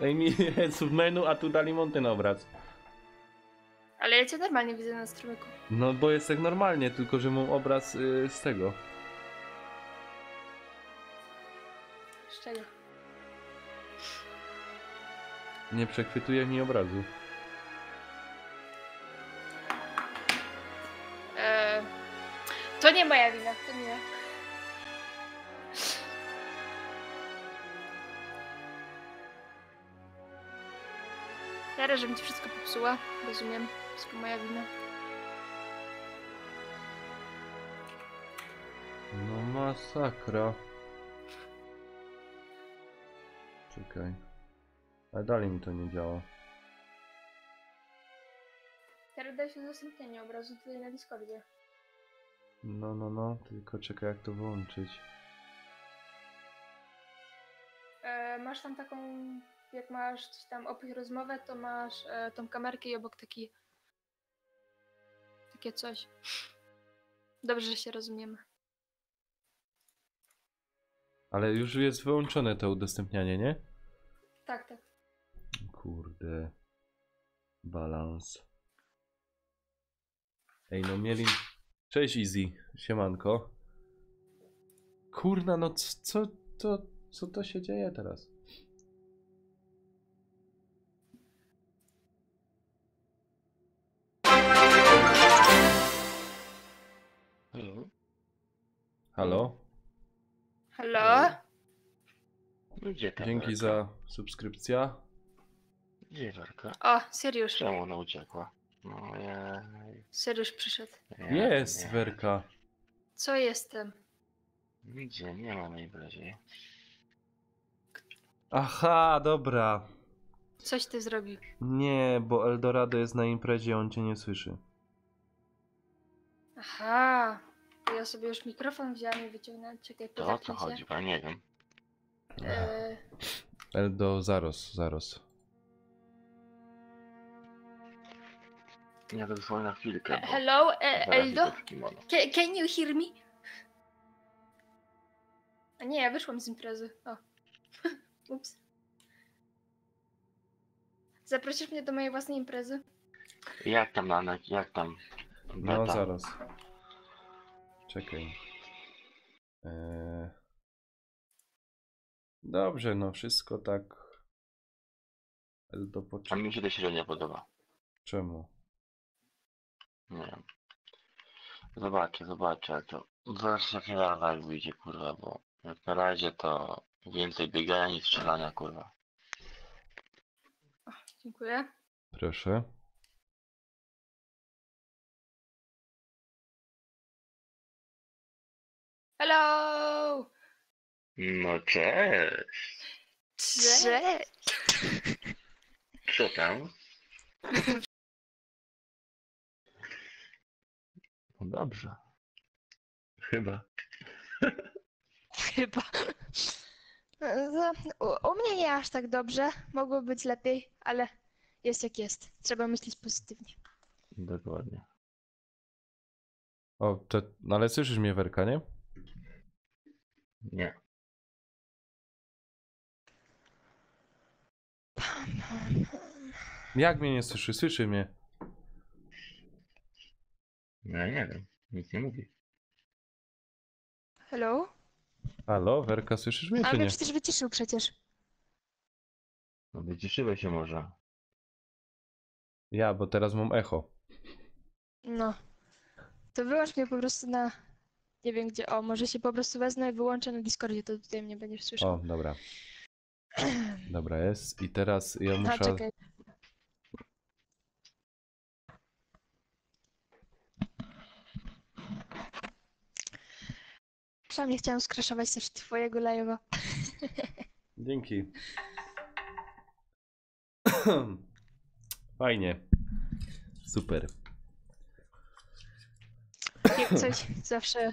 Ej, mi jest w menu, a tu dali Mountain obraz. Ale ja cię normalnie widzę na strumyku. No bo jest tak normalnie, tylko że mam obraz z tego. Z czego? Nie przechwytuje mi obrazu. To nie moja wina, to nie ja. Teraz, żebym ci wszystko popsuła, rozumiem. Wszystko moja wina. No masakra. Czekaj. Ale dalej mi to nie działa. Teraz daj się udostępnienie obrazu tutaj na Discordzie. No, tylko czekaj jak to wyłączyć. Masz tam taką, jak masz coś tam opisz rozmowę, to masz tą kamerkę i obok takie coś. Dobrze, że się rozumiemy. Ale już jest wyłączone to udostępnianie, nie? Tak, tak. Kurde. Balans. Ej, no mieli... Cześć Easy, siemanko. Kurna, no co to się dzieje teraz? Halo? Halo? Halo? No gdzie ta Dzięki Werka? za subskrypcja. Gdzie Werka? O, Siriusz. Czemu ona uciekła? No Siriusz przyszedł. Jest nie. Werka. Co jestem? Nigdzie nie ma najwyraźniej. Aha, dobra. Coś ty zrobił. Nie, bo Eldorado jest na imprezie, on cię nie słyszy. Aha. To ja sobie już mikrofon wziąłem i wyciągnąłem. Czekaj, To o co pozacznę chodzi? się. Bo ja nie wiem. Eldo, zaraz. Ja to dosłownie na chwilkę. bo Hello, zaraz Eldo? idę w kimono. Can you hear me? A nie, ja wyszłam z imprezy. O. Ups. Zaprosisz mnie do mojej własnej imprezy? Jak tam Nanek? Jak tam? No Beta? zaraz. Czekaj. Dobrze, no wszystko tak do A początku. mi się to średnio podoba. Czemu? Nie wiem. Zobaczę, to zaraz jak rana jak wyjdzie, kurwa, bo jak na razie to więcej biegania niż strzelania, kurwa. Dziękuję. Proszę. Hello! No cześć! Cześć! Co tam? No dobrze. Chyba. Chyba. U mnie nie aż tak dobrze. Mogło być lepiej, ale jest jak jest. Trzeba myśleć pozytywnie. Dokładnie. O, to, no ale słyszysz mnie, Werka, nie? Nie. Jak mnie nie słyszy? Słyszy mnie. Ja nie wiem. Nic nie mówi. Hello? Halo, Werka, słyszysz mnie, A czy mnie nie? przecież wyciszył przecież. No wyciszyłeś się może. Ja, bo teraz mam echo. No. To wyłącz mnie po prostu na... Nie wiem gdzie. O, może się po prostu wezmę i wyłączę na Discordzie, to tutaj mnie będziesz O, słyszał. dobra. Dobra jest. I teraz ja A, muszę... czekaj. Przynajmniej chciałem skraszować też twojego live'a. Dzięki. Fajnie. Super. Jak coś, zawsze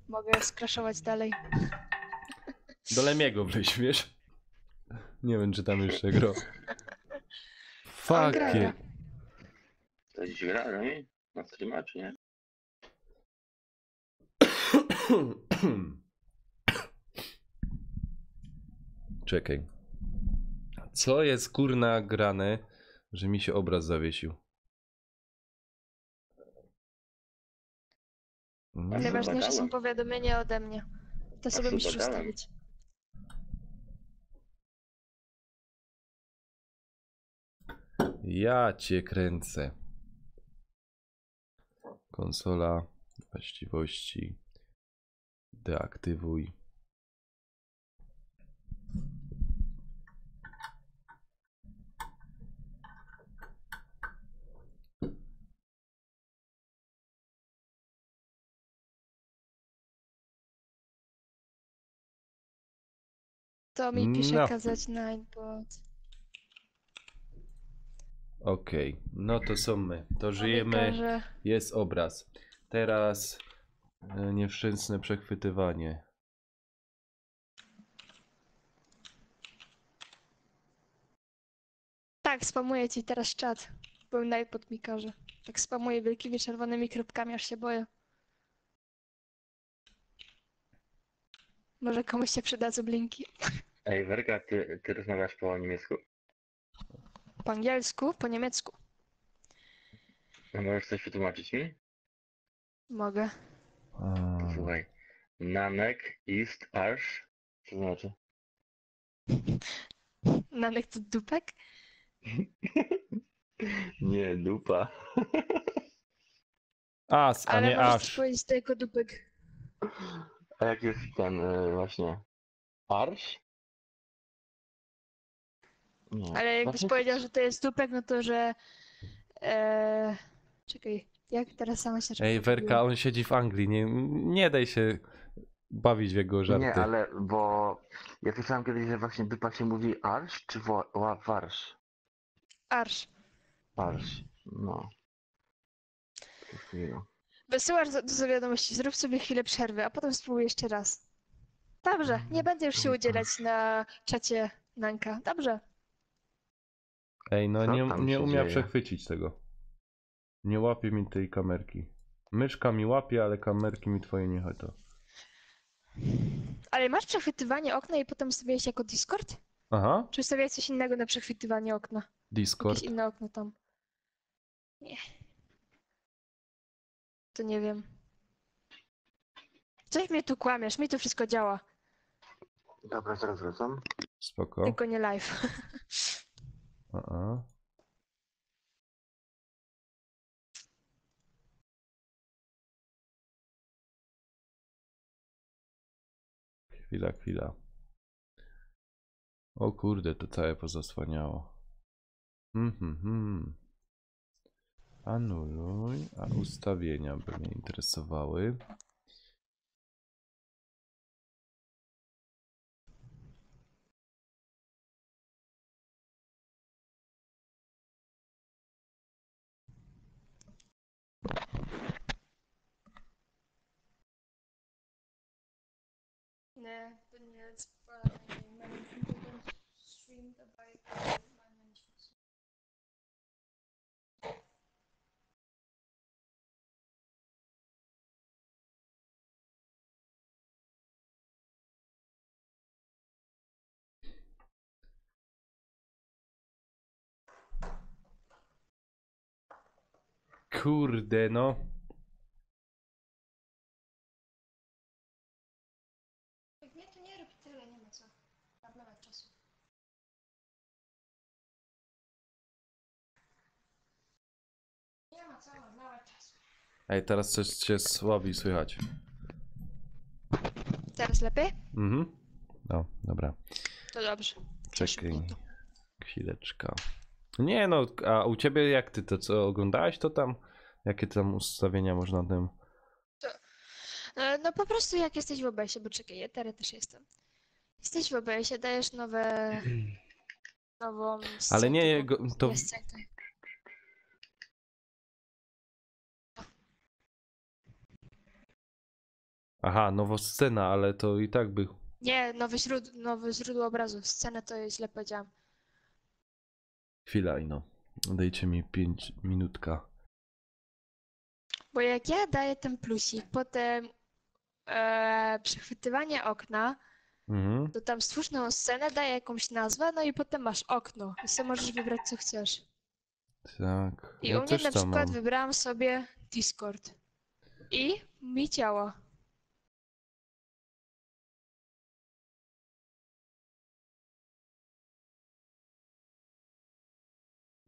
mogę skraszować dalej. Do Lemiego weźmiesz. Nie wiem, czy tam jeszcze gro. On gra. Fuck. To dziś gra, no i? Na streama, czy nie? Czekaj. Co jest kurna grane, że mi się obraz zawiesił? Najważniejsze są powiadomienia ode mnie. To sobie musisz badałem. ustawić. Ja cię kręcę. Konsola, właściwości, deaktywuj. To mi pisze No. kazać na iPod. Okej, no to są my. To On mi żyjemy, każe- jest obraz. Teraz nieszczęsne przechwytywanie. Tak, spamuję ci teraz czat. Był na iPod mi każe. Tak spamuję wielkimi czerwonymi kropkami, aż się boję. Może komuś się przydadzą linki. Ej, Werka, ty rozmawiasz po niemiecku? Po angielsku, po niemiecku. A możesz coś wytłumaczyć mi? Mogę. A, Słuchaj. Nanek ist Arsch. Co to znaczy? Nanek to dupek? Nie, dupa. As, a Ale nie możesz aż. powiedzieć tylko dupek. A jak jest ten właśnie? Arsch? Nie. Ale jakbyś Właśnie- powiedział, że to jest dupek, no to że... Czekaj, jak teraz sama się Ej, Werka, on siedzi w Anglii, nie daj się bawić w jego żarty. Nie, ale bo ja słyszałem kiedyś, że właśnie dupa się mówi arsz czy warsz? Arsz. Arsz, no. To chwila. Wysyłasz do wiadomości, zrób sobie chwilę przerwy, a potem spróbuj jeszcze raz. Dobrze, nie będę już się udzielać na czacie Nanka. Dobrze. Ej, no Co nie, tam nie się umiem dzieje? przechwycić tego. Nie łapie mi tej kamerki. Myszka mi łapie, ale kamerki mi twoje nie chodzi. Ale masz przechwytywanie okna i potem ustawiałeś jako Discord? Aha, Czy ustawiałeś coś innego na przechwytywanie okna? Discord. Jakieś inne okno tam? Nie. To nie wiem. Coś mnie tu kłamiesz, mi tu wszystko działa. Dobra, zaraz wracam. Spoko. Tylko nie live. A. Chwila. O kurde, to całe pozasłaniało. Anuluj, a ustawienia by mnie interesowały. Nie, to nie jest stream dabei. Kurde, no. Nie, to nie rób tyle, nie ma co marnować czasu. Nie ma co marnować czasu. Ej, teraz coś cię słabiej słychać. Teraz lepiej? No, dobra. To dobrze. Czekaj. Chwileczka. Nie no, a u ciebie jak ty to co oglądałeś to tam? Jakie tam ustawienia można tym? No po prostu jak jesteś w OBS-ie, bo czekaj, ja teraz też jestem. Jesteś w OBS-ie, dajesz nową scenkę. Ale nie, to... Nie scenkę. Aha, nowoscena, ale to i tak by... Nie, nowe źródło obrazu. Scenę to źle powiedziałam. Chwila, no. Dajcie mi 5 minutka. Bo jak ja daję ten plusik, potem przechwytywanie okna, to tam stwórz nową scenę, daje jakąś nazwę, no i potem masz okno. I sobie możesz wybrać co chcesz. Tak. I Ja u mnie też na to przykład mam. wybrałam sobie Discord. I mi działa.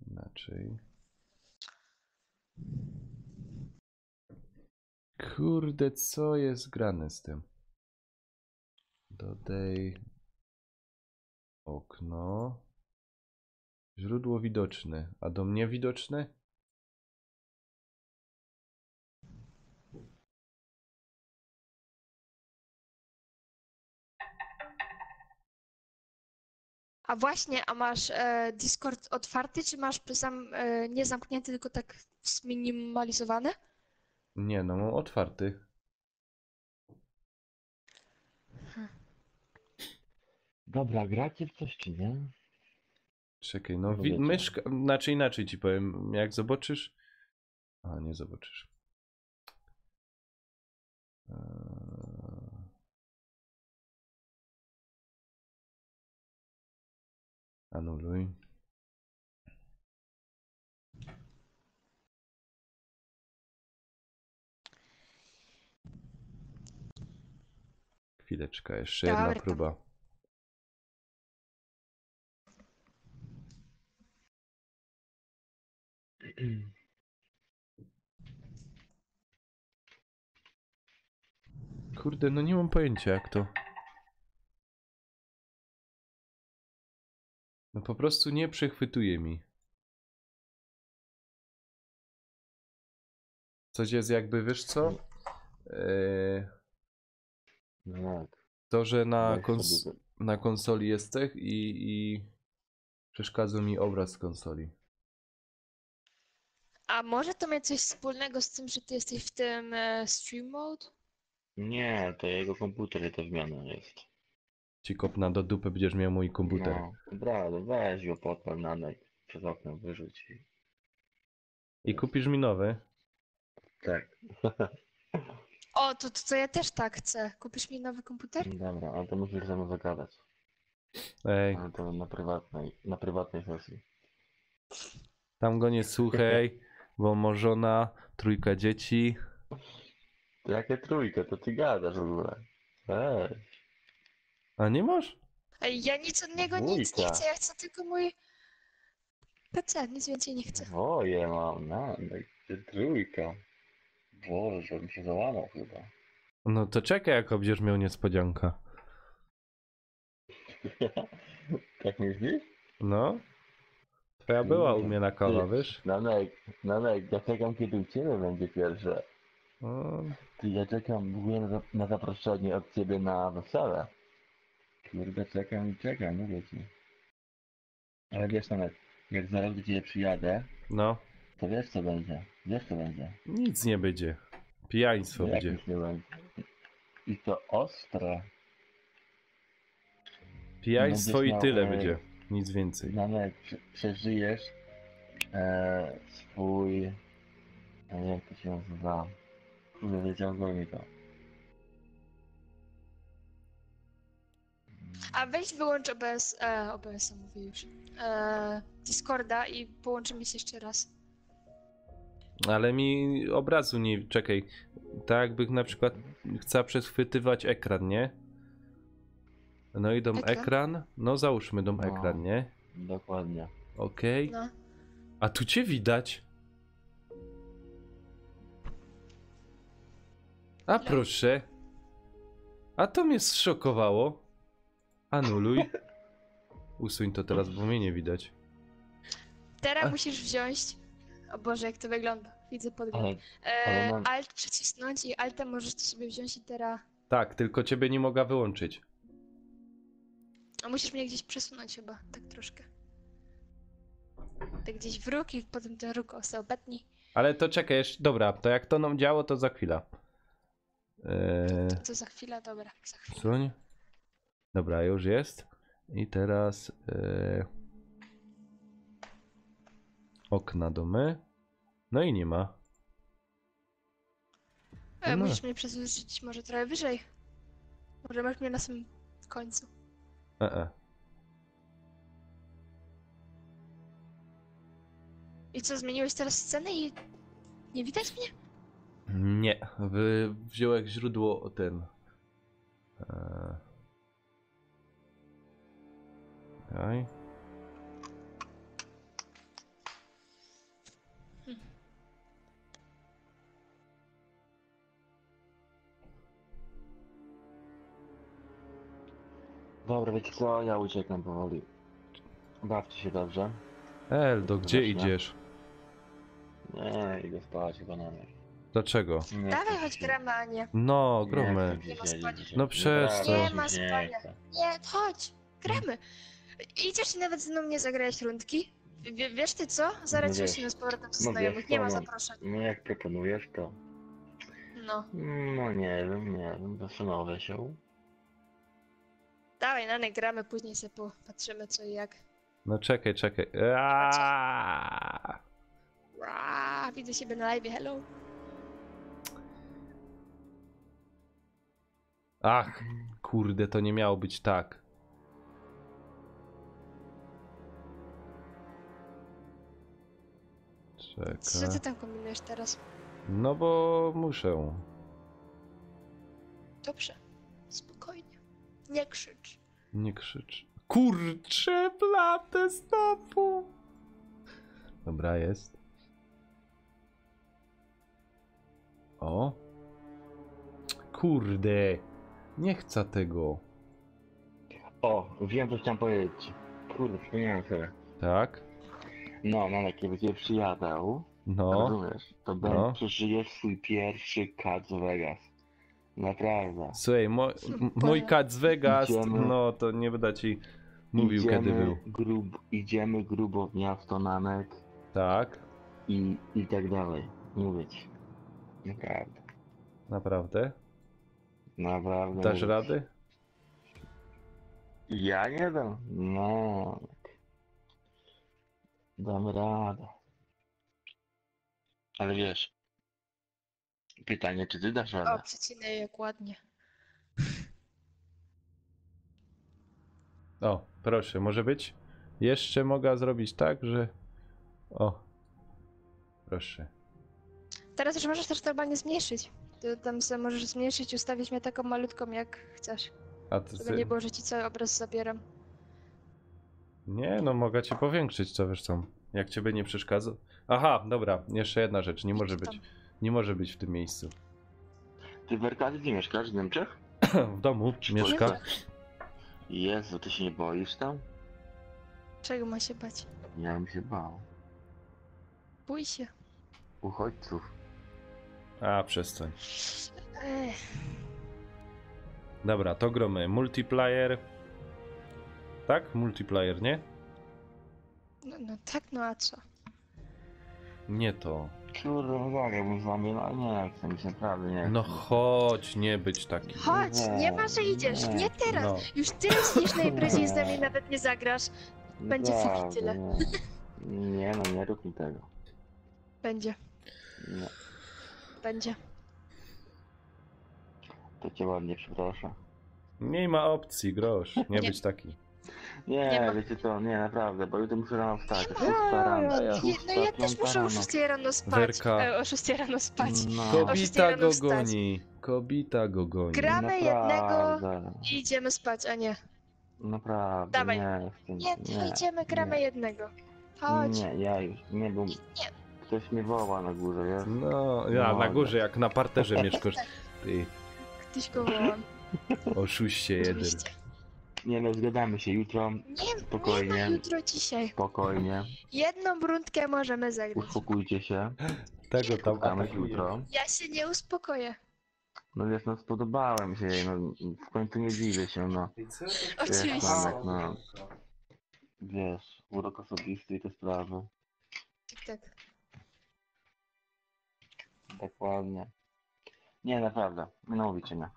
Inaczej. Kurde, co jest grane z tym? Dodaj okno. Źródło widoczne. A do mnie widoczne? A właśnie, a masz Discord otwarty, czy masz nie zamknięty, tylko tak zminimalizowany? Nie, no mam otwarty. Dobra, gracie w coś czy nie? Czekaj, no No wiecie. myszka, znaczy inaczej ci powiem, jak zobaczysz... A, nie zobaczysz. Anuluj. Chwileczka, jeszcze jedna Dobra. próba. Kurde, no nie mam pojęcia jak to. No po prostu nie przechwytuje mi. Coś jest jakby, wiesz co? No tak. To, że Weź sobie na konsoli jest tech i przeszkadza mi obraz z konsoli. A może to mieć coś wspólnego z tym, że ty jesteś w tym stream mode? Nie, to jego komputer to zmiana jest. Ci kopna do dupy, będziesz miał mój komputer. No, dobra, weź go podpal na net, przez okno wyrzuć. I kupisz mi nowy? Tak. O, to ja też tak chcę. Kupisz mi nowy komputer? Dobra, ale to musisz ze mną zagadać. Ej, Ale to na prywatnej sesji. tam go nie słuchaj, bo ma żona, 3 dzieci. To jakie trójkę, to ty gadasz w ogóle. Weź. A nie masz? Ej, ja nic od niego nic nie Dwójka. chcę, ja chcę tylko mój PC, nic więcej nie chcę. Dwoje mam, no, ty trójka. Boże, mi się załamał chyba. No to czekaj, jak będziesz miał niespodzianka. Tak myślisz? No. Twoja była u mnie na kawa, Ty, wiesz? Nanek, ja czekam kiedy u ciebie będzie pierwsze. No, Ty, ja czekam w ogóle na zaproszenie od ciebie na wesele. Kurde, czekam, mówię ci. Ale wiesz, Nanek, jak zaraz do ciebie przyjadę, no, to wiesz co będzie. Wiesz co będzie. nic nie będzie. Pijaństwo Jak będzie. nic nie będzie. I to ostre. Pijaństwo Będziesz i miał, tyle będzie. Nic więcej. Nanek, przeżyjesz swój... Jak to się nazywa? Kurde, wyciągnął mi to. A weź wyłącz OBS, OBS-a mówię już, Discorda i połączymy się jeszcze raz. Ale mi obrazu nie... Czekaj. Tak jakby na przykład chcę przechwytywać ekran, nie? No i dom Ekran? ekran. No załóżmy dom No. ekran, nie? Dokładnie. Okej. No. A tu cię widać. A proszę. A to mnie zszokowało. Anuluj. Usuń to teraz, bo mnie nie widać. Teraz A. musisz wziąć... O Boże, jak to wygląda. Widzę podgląd. ale mam- Alt przycisnąć i Altem możesz to sobie wziąć i teraz... Tak, tylko ciebie nie mogę wyłączyć. A musisz mnie gdzieś przesunąć chyba, tak troszkę. Tak gdzieś w róg i potem ten róg obetnij. Ale to czekaj, jeszcze... dobra, to jak to nam działo, to za chwilę. To za chwilę, dobra, za chwilę. Suń. Dobra, już jest. I teraz okna domy. No i nie ma. No. Musisz mnie przesunąć może trochę wyżej. Może masz mnie na samym końcu. I co, zmieniłeś teraz scenę i nie widać mnie? Nie, wziąłeś źródło ten. Okej. Dobra, wiecie co? Ja uciekam powoli. Bawcie się dobrze. Eldo, gdzie Zacznę. idziesz? Nie, idę spać chyba na mnie. Dlaczego? Nie Dawaj, chcę chodź się- gramy, a nie. No, nie gromy. chcę Nie ma dzisiaj spania. dzisiaj. No przestań. Naprawdę Nie ma mi się nie spania. chce. Nie, chodź, gramy. Idziesz i nawet ze mną nie zagrałeś rundki? Wiesz ty co? Zaraz No się wiesz. z powrotem ze No znajomych, wiesz nie co, ma no. zaproszeń. No jak proponujesz to? No. No nie wiem, zastanowię się. Dawaj, Nanek, gramy, później sobie popatrzymy co i jak. No czekaj. Widzę siebie na live, hello. Ach, kurde, to nie miało być tak. Co Czekaj. ty tam kombinujesz teraz? No bo muszę. Dobrze, spokojnie. Nie krzycz. Nie krzycz. Kurczę, blatę znowu. Dobra, jest. O. Kurde. Nie chcę tego. O, wiem co chciałem powiedzieć. Kurde, przypomniałem sobie. Tak? No, Nanek, jakby cię przyjadę, No. rozumiesz, to No. przeżyjesz swój pierwszy cut z Vegas. Naprawdę. Słuchaj, mój kat z Vegas, Idziemy. no to nie będę ci mówił kiedy był. Idziemy grubo w miasto, Nanek, Tak, i tak dalej. Mówię ci. Naprawdę. naprawdę. Naprawdę. Dasz mówię ci. rady? Ja nie dam. No. Damy radę. Ale wiesz. Pytanie, czy ty dasz O, radę? przecinaj jak ładnie. O, proszę, może być? Jeszcze mogę zrobić tak, że... O. Proszę. Teraz już możesz też normalnie zmniejszyć. Ty tam sobie możesz zmniejszyć, ustawić mnie taką malutką jak chcesz. A ty, Żeby nie było, że ci cały obraz zabieram. Nie, no mogę cię powiększyć, co wiesz co. Jak ciebie nie przeszkadza. Aha, dobra, jeszcze jedna rzecz, nie może być. Nie może być w tym miejscu. Ty w Erkadzie gdzie mieszkasz? W Niemczech? W domu mieszka. Jezu, ty się nie boisz tam? Czego ma się bać? Ja bym się bał. Bój się. Uchodźców. A, przestań. Ech, Dobra, to gromy. Multiplayer. Tak? Multiplayer, nie? no tak, no a co? Nie to. Kurde, zagrałbym z wami, no ale nie chcę mi się, naprawdę nie chcę. No chodź, nie być taki. Chodź, nie ma, że idziesz. Nie teraz. No. Już tyle śnisz na imprezie i z nami nawet nie zagrasz. będzie Naprawdę, fuki tyle. Nie, no nie rób mi tego. Będzie, Nie, będzie. to cię ładnie przeproszę. Nie ma opcji, grosz. Nie Nie. być taki. Nie Nie, ma. wiecie co, nie, naprawdę, bo jutro muszę rano wstać. Nie O 6 rano, ja. 6, No ja też 5 muszę o rano. 6 rano spać. Werka. O 6 rano spać. No, O 6 Kobita rano go wstać. goni. Kobita go goni. Gramy jednego naprawdę, i idziemy spać, a nie. naprawdę, Dawaj. nie, z tym, Nie, to idziemy, gramy nie. jednego. Chodź. Nie, ja już, nie, bo Nie. ktoś mnie woła na górze, wiesz? No, ja No, na górze, jak na parterze mieszkasz. Ty, Ktoś go wołam. oszuście jeden. Oczywiście. Nie no, zgadamy się jutro, Nie Spokojnie. ma jutro, dzisiaj. spokojnie, Jedną rundkę możemy zagrać. uspokójcie się, Tego tam spotkamy się atakuje. jutro. Ja się nie uspokoję. No wiesz, no spodobałem się jej, no w końcu nie dziwię się, no. Oczywiście. Wiesz, Manek, no. Wiesz, urok osobisty i te sprawy. Tak, tak. Dokładnie. Nie, naprawdę, nie mówicie mnie.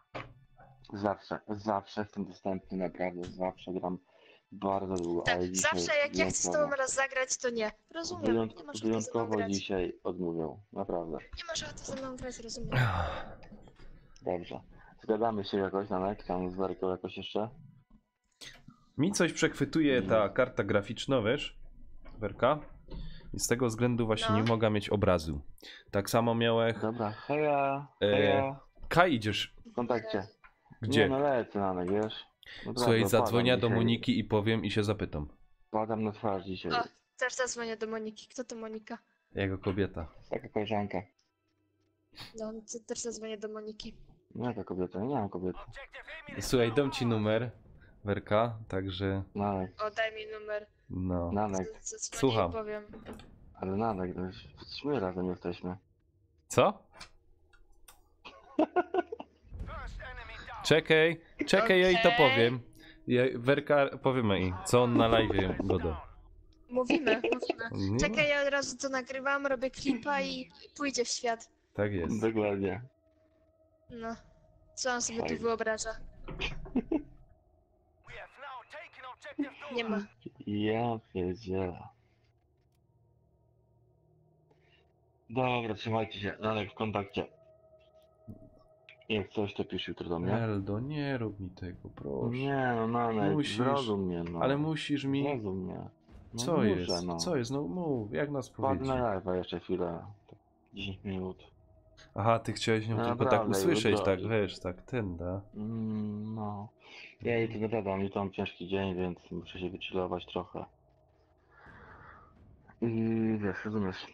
Zawsze jestem dostępny, naprawdę, zawsze gram bardzo długo, Tak, ale dzisiaj zawsze jak ja chcę z tobą wyjątkowo. raz zagrać, to nie. Rozumiem, nie masz ochoty ze mną Wyjątkowo grać. dzisiaj odmówią, naprawdę. Nie masz ochoty ze mną grać, rozumiem. Dobrze. Zgadamy się jakoś, Nanek, tam z Werką jakoś jeszcze? Mi coś przechwytuje ta karta graficzna, wiesz? Werka. I z tego względu właśnie No. nie mogę mieć obrazu. Tak samo miałem. Dobra, heja, heja, Kaj, idziesz. w kontakcie. Gdzie? Nie no, lecę, Nanek, wiesz? Naprawdę, Słuchaj, zadzwonię padam do dzisiaj- Moniki i powiem i się zapytam. Padam na twarz dzisiaj. O, też zadzwonię do Moniki. Kto to Monika? Jego kobieta. Taka koleżanka. No, to też zadzwonię do Moniki. Nie jaka kobieta, nie mam kobiety. Słuchaj, dam ci numer, Werka, także Nanek, O, daj mi numer. no. Nanek, Zadzwonię Słucham. i powiem. ale Nanek, no już my razem jesteśmy. Co? Czekaj, ja jej to Okej. powiem. Werka, powiemy jej, co on na live goda. Mówimy. Nie? Czekaj, ja od razu to nagrywam, robię klipa i pójdzie w świat. Tak jest. Dokładnie. No. Co on sobie tu Fajnie. wyobraża? Nie ma. Ja pierdzielę. Dobra, trzymajcie się. Nanek w kontakcie. Jak coś, to pisz jutro do mnie. Eldo, nie rób mi tego, proszę. Nie no, Nanek, Musisz. zrozum mnie, no. Ale musisz mi... Zrozum mnie. No, Co muszę, jest? No. Co jest? No mów, jak nas Padnę powiedzieć? na live'a jeszcze chwilę. Tak 10 minut. Aha, ty chciałeś ją No tylko tak naprawdę, usłyszeć, jutro- tak wiesz, tak ten, da. No. Ja jej to naprawdę mam jutro mam ciężki dzień, więc muszę się wychillować trochę. I wiesz, rozumiesz.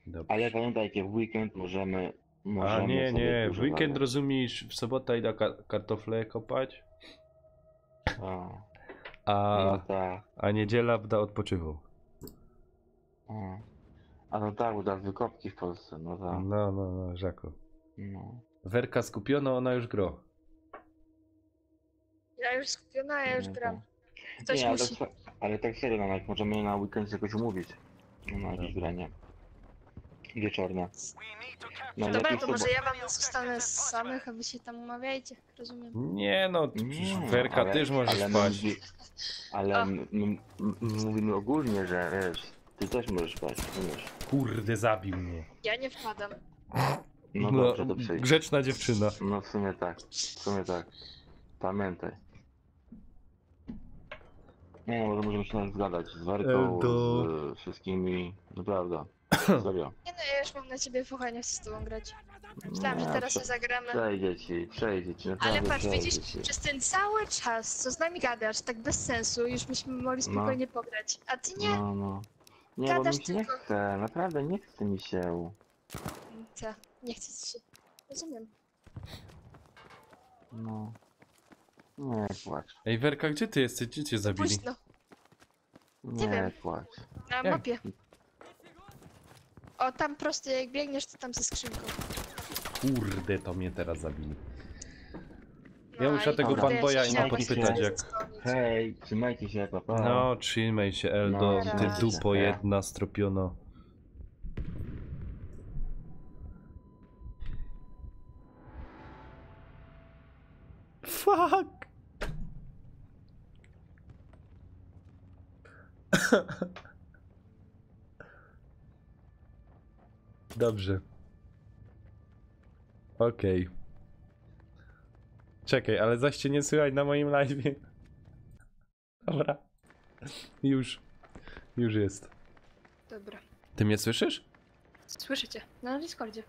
Dobrze. Ale pamiętajcie, w weekend możemy A nie, sobie nie, w dużo weekend zagrać. rozumiesz, w sobotę idę kartofle kopać, A, a, no tak. a niedziela będę odpoczywał. A no tak, bo teraz wykopki w Polsce, no tak. No, Żako. No. Werka skupiona, ona już gro. Ja już skupiona, a ja już No gram. tak. Ktoś Nie, musi. ale tak serio, no, jak możemy na weekend jakoś umówić. Na jakieś granie. Wieczorne. No, Dobra, lepiej to w może sobotę. ja wam zostanę z samych, a wy się tam umawiajcie. Rozumiem. Nie no, Nie, Werka ale- też możesz ale spać. Ale O. my mówimy ogólnie, że wiesz, ty też możesz spać, rozumiesz? Kurde, zabił mnie. Ja nie wpadam. No dobrze, to przyjdź. Grzeczna dziewczyna. No w sumie tak, Pamiętaj. Nie no, może możemy się nawet zgadać z Werką, To- z wszystkimi, naprawdę. Serio. Nie no, ja już mam na ciebie fucha, nie chcę z tobą grać. Myślałam, że Nie, teraz się zagramy. Przejdzie ci, Ale naprawdę patrz, przejdzie widzisz, ci. przez ten cały czas, co z nami gadasz, tak bez sensu, już byśmy mogli spokojnie pograć. A ty nie? No, no. Nie, bo Gadasz mi się nie tylko. chce, naprawdę nie chce mi się. Co? Nie chcę ci się. Rozumiem. No. Nie płacz. Ej, Werka, gdzie ty jesteś? Gdzie cię zabili? Późno, Nie wiem. płacz. na Jak? mapie. O, tam prosto, jak biegniesz, to tam ze skrzynką. Kurde, to mnie teraz zabili. No, Ja muszę i tego kurde, fanboya ja ino siedziałam podpytać, właśnie jak... dzwonić. Hej, trzymajcie się, papa. No, trzymaj się, Eldo, No, ty raz. dupo jedna stropiono. Fuck! Dobrze. Okej. Czekaj, ale zaś cię nie słychać na moim live'ie. Dobra. Już. Już jest. Dobra. Ty mnie słyszysz? Słyszycie? Na Discordzie.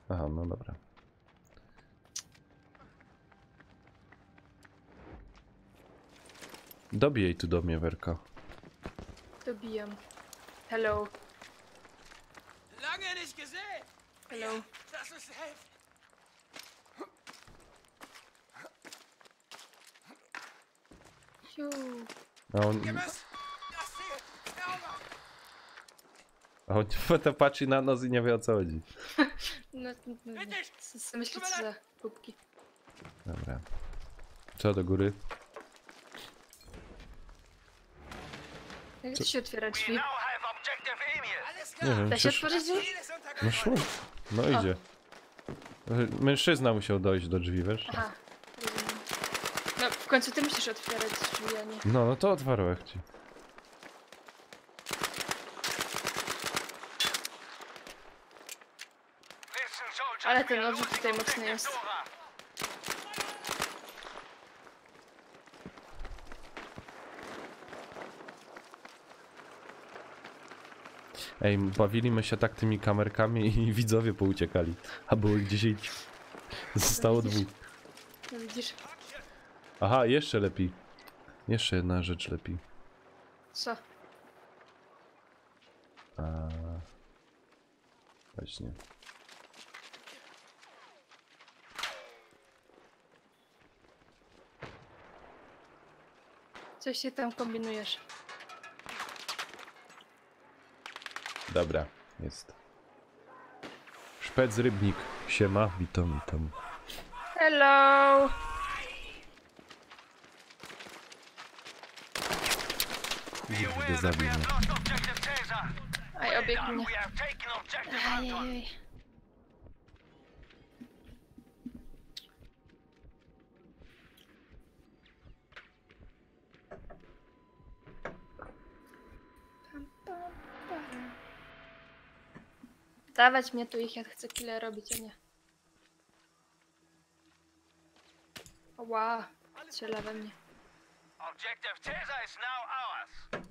Aha, no dobra. Dobijaj tu do mnie, Werka. Dobijam. Hello. Lange nicht gesehen. Hello. Das ist helfen. Siu. A on, Ihr müsst das Ziel erobern. a on to patrzy na nos i nie wie, o co chodzi. No, myślę, co za kubki. Dobra. Co do góry? Jak to się otwiera We drzwi? now have objective Emil. Alles Nie klar. wiem, Da się przecież... otworzyć drzwi? Ziel ist unter No Kontrolle. szło. No idzie. Mężczyzna musiał dojść do drzwi, wiesz? Aha. Rozumiem. No, w końcu ty musisz otwierać drzwi, a nie... No, no to otwarłem ci. Listen, soldiers, Ale we ten are odrzut losing tutaj mocny objective jest. Dora. Ej, bawiliśmy się tak tymi kamerkami i widzowie pouciekali. A było ich 10. Zostało dwóch. No widzisz? Aha, jeszcze lepiej. Jeszcze jedna rzecz lepiej. Co? A... Właśnie. Coś się tam kombinujesz. Dobra, jest. Szpec Rybnik. Siema, witam, witam. Hello! Kurde, zabił mnie. Lost objective Caesar. Aj, obiegł mnie. We have taken objective Anton. Ajajaj. Dawać mnie tu ich, ja chcę kile robić, a nie. Ła, strzela we mnie. Objective Caesar is now ours.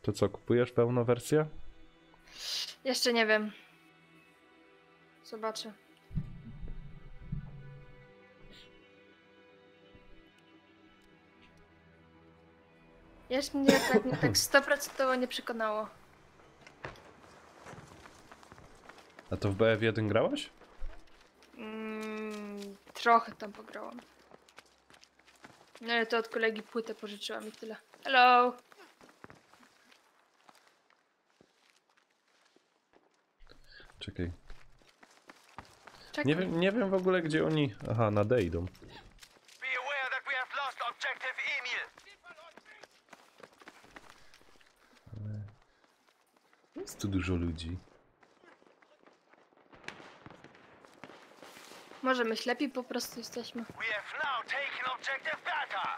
To co, kupujesz pełną wersję? Jeszcze nie wiem. Zobaczę. Jeszcze mnie tak 100% nie przekonało. A to w BF1 grałaś? Trochę tam pograłam. No ale to od kolegi płytę pożyczyłam i tyle. Hello! Czekaj. Czekaj. Nie wiem w ogóle gdzie oni... Aha, na D idą. Be aware that we have lost objective Emil. Jest tu dużo ludzi. Może my ślepi po prostu jesteśmy. We have now taken objective Beta.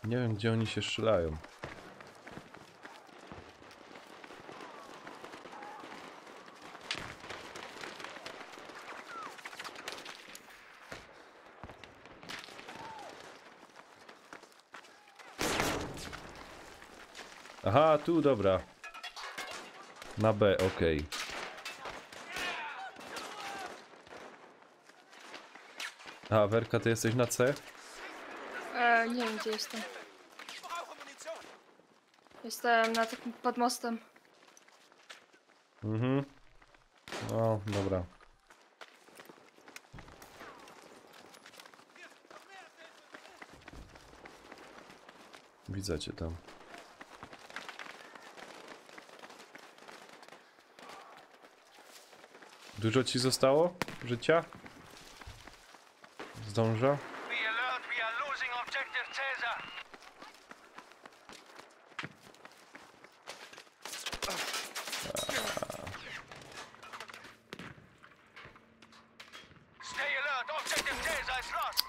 Nie wiem gdzie oni się strzelają. Aha, tu, dobra. Na B, okej. A, Werka, ty jesteś na C? Nie wiem gdzie jestem. Ich brauche Munition. Jestem na takim pod mostem. Mhm. No, dobra. Widzę cię tam. Dużo ci zostało życia? Zdąża? Be alert, we are losing objective Caesar. Stay alert, objective Caesar is lost.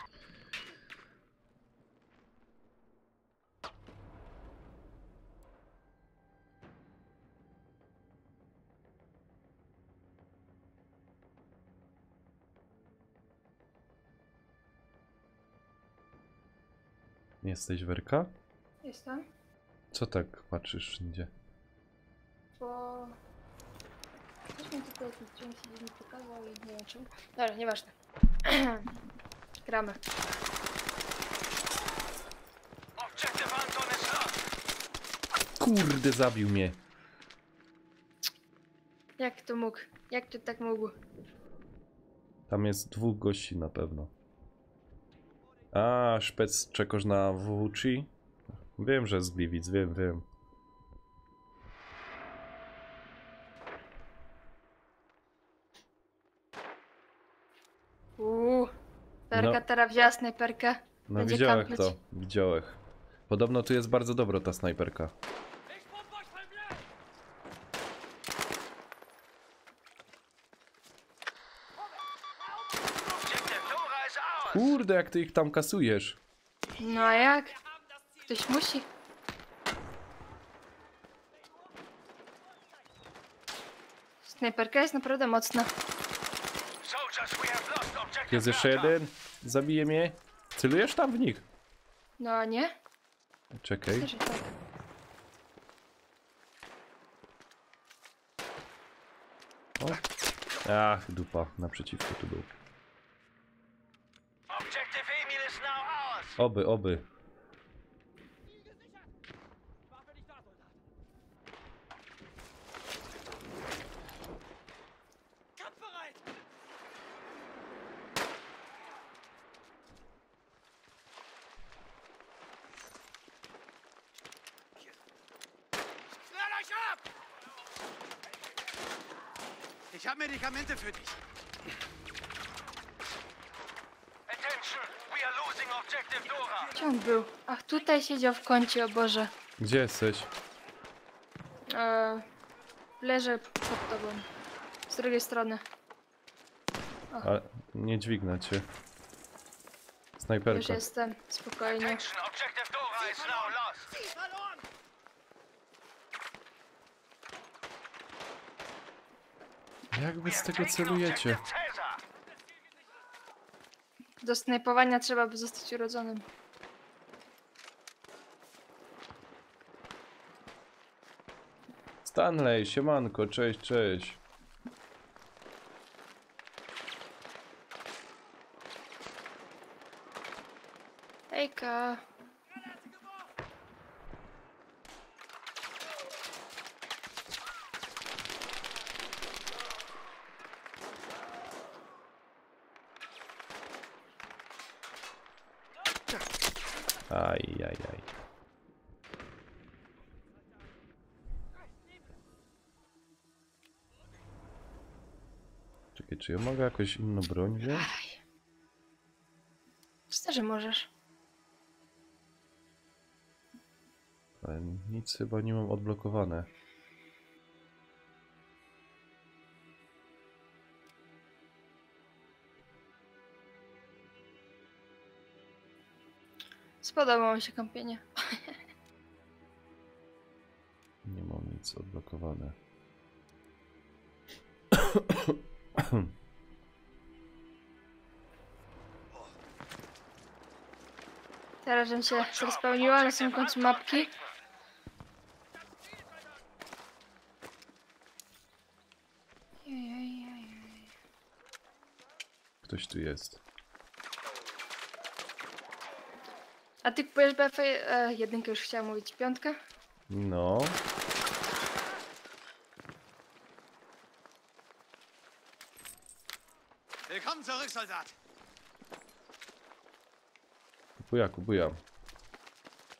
Jesteś, Werka? Jestem. Co tak patrzysz wszędzie? Bo... Ktoś mi tutaj jakiś dźwięk się nie pokazał i nie wiem czemu. Dobra, nieważne. Gramy. Objective Anton is lost. Kurde, zabił mnie. Jak to mógł? Jak to tak mógł? Tam jest 2 gości na pewno. A, szpec czekasz na WWC? Wiem, że z Gliwic, wiem. Perka No. teraz wzięła snajperkę. No Będzie widziałem kampić. to, widziałem. Podobno tu jest bardzo dobra ta snajperka. Ich bombe euch voll Blei. Objective Dora is ours. Kurde, jak ty ich tam kasujesz. No a jak? Ktoś musi. Snajperka jest naprawdę mocna. Soldiers, we have lost objective Jest jeszcze Delta. jeden. Zabije mnie. Celujesz tam w nich? No a nie? Czekaj. Myślę, że tak. Ach, dupa. Naprzeciwko tu był. Objective Emil is now ours. Oby. Waffe nicht da, Soldat. Kampfbereit. Klärt euch ab! Ich habe Medikamente für dich. Attention, we are losing objective Dora. Gdzie on był? Ach, tutaj siedział w kącie, o Boże. Gdzie jesteś? Leżę pod tobą. Z drugiej strony. A, nie dźwignę cię. Już Snajperka. jestem. Spokojnie. Attention, objective Dora is now lost. Sie verloren! Jak wy z tego Taken celujecie? objective Caesar. Do snajpowania trzeba by zostać urodzonym. Stanley, siemanko, cześć. Hejka. Aj. Czekaj, czy ja mogę jakoś inną broń wziąć? Myślę, że możesz. Ale nic chyba nie mam odblokowane. Spodobało mi się kąpienie. Nie mam nic odblokowane. Teraz, żebym się spełniła na samym końcu mapki. Ktoś tu jest. A ty kupujesz BF jedynkę, już chciałam mówić, piątkę? No. Willkommen zurück, Soldat. Kupuja, kupuja.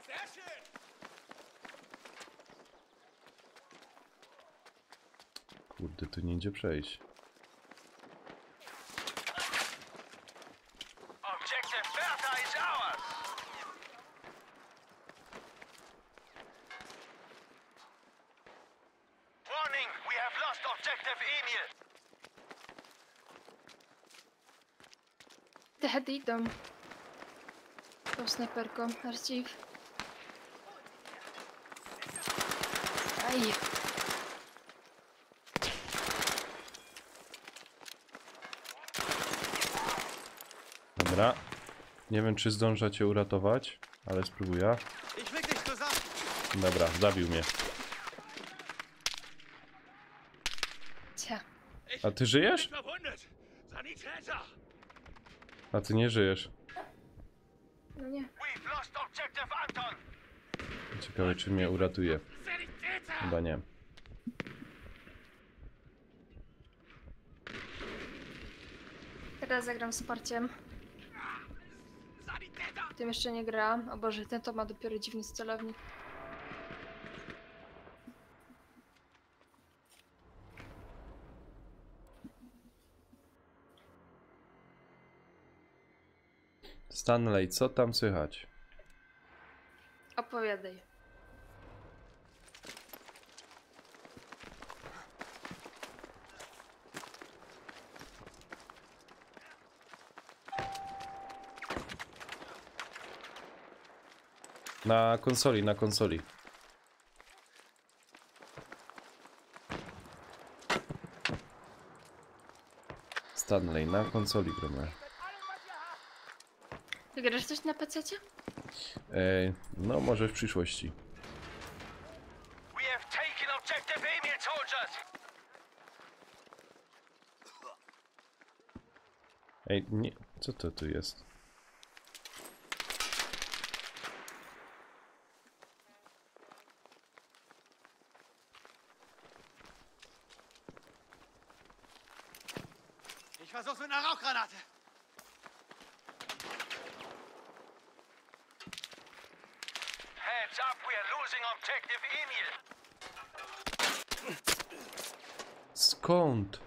Sehr schön. Kurde, tu nie idzie przejść. Objective Bertha is ours. Warning, we have lost objective Emil. Te heady idą. Tą snajperką, archiw. Aj. Dobra. Nie wiem, czy zdążę cię uratować, ale spróbuję. Ich leg dich zusammen. Dobra, zabił mnie. Cia. A ty żyjesz? Verwundet. Sanitäter. A ty nie żyjesz. No nie. We've lost objective Anton. Ciekawe, czy mnie uratuje. Sanitäter. Chyba nie. Teraz zagram wsparciem. Sanitäter. Tym jeszcze nie grałam. O Boże, ten to ma dopiero dziwny celownik. Stanley, co tam słychać? Opowiadaj. Na konsoli, na konsoli. Stanley, na konsoli gramy. Ty grasz coś na PC-cie? No, może w przyszłości. We have taken objective Emil, soldiers. Ej, nie. Co to tu jest? Ich versuch's mit einer Rauchgranate. Heads up, we are losing objective Emil. Skąd?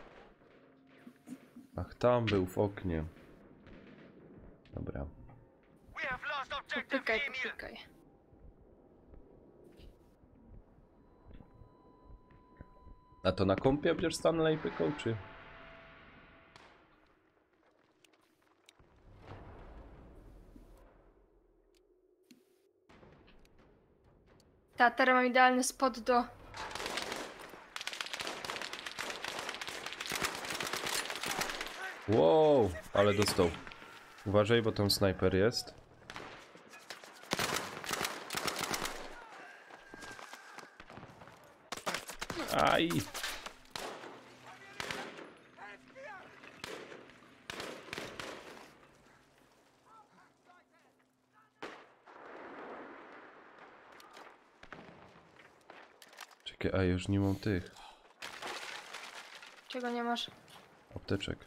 Ach, tam był w oknie. Dobra. We have lost objective Popykaj, Emil. popykaj. A to na kompie będziesz Stanley pykał, czy? Ta, teraz mam idealny spot do... Wow, ale dostał. Uważaj, bo tam snajper jest. Aj! Czekaj, a już nie mam tych Czego nie masz? apteczek.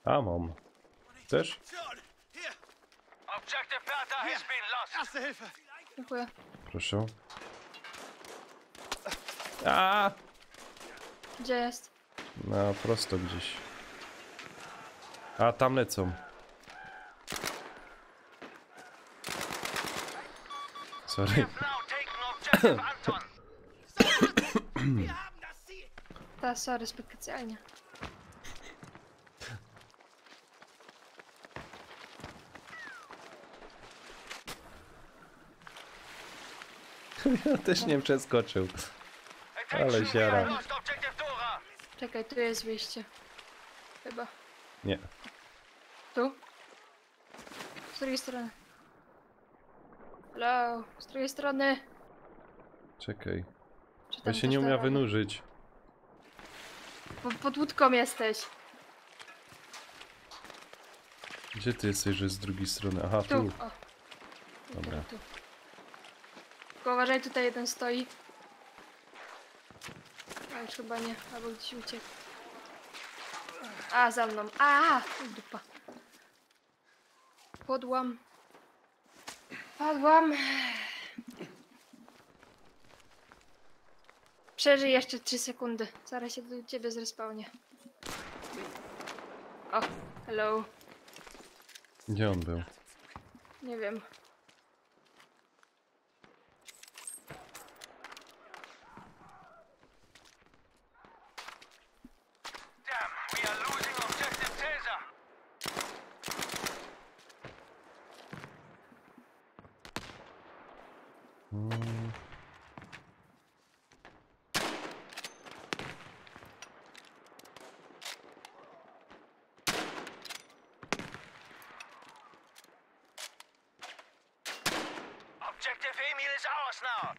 A, mam. Chcesz? Schon. Hier. Objective Bertha has been lost. Erste Hilfe. Dziękuję. Proszę. A! Gdzie jest? No, prosto gdzieś. A, tam lecą. Sorry. We have now taken objective Anton. Wir haben das Ziel. Ta, sorry, specjalnie. Ja też nie przeskoczył. Attention, we ziara. have lost objective Dora. Czekaj, tu jest wyjście. Chyba. Nie. Tu? Z drugiej strony. Hello, z drugiej strony. Czekaj. Czy Ja tam się też nie umiem dalej? wynurzyć. Pod łódką jesteś. Gdzie ty jesteś, że z drugiej strony? Aha, Tu. tu. O. Dobra. Tu. Tylko uważaj, tutaj jeden stoi. A już chyba nie, albo gdzieś uciekł. A, za mną. A, dupa. Podłam. Padłam. Przeżyj jeszcze 3 sekundy. Zaraz się do ciebie zrespawnię. O, hello. Gdzie on był? Nie wiem. Damn, we are losing objective Caesar. Hmm. Objective Emil is ours now.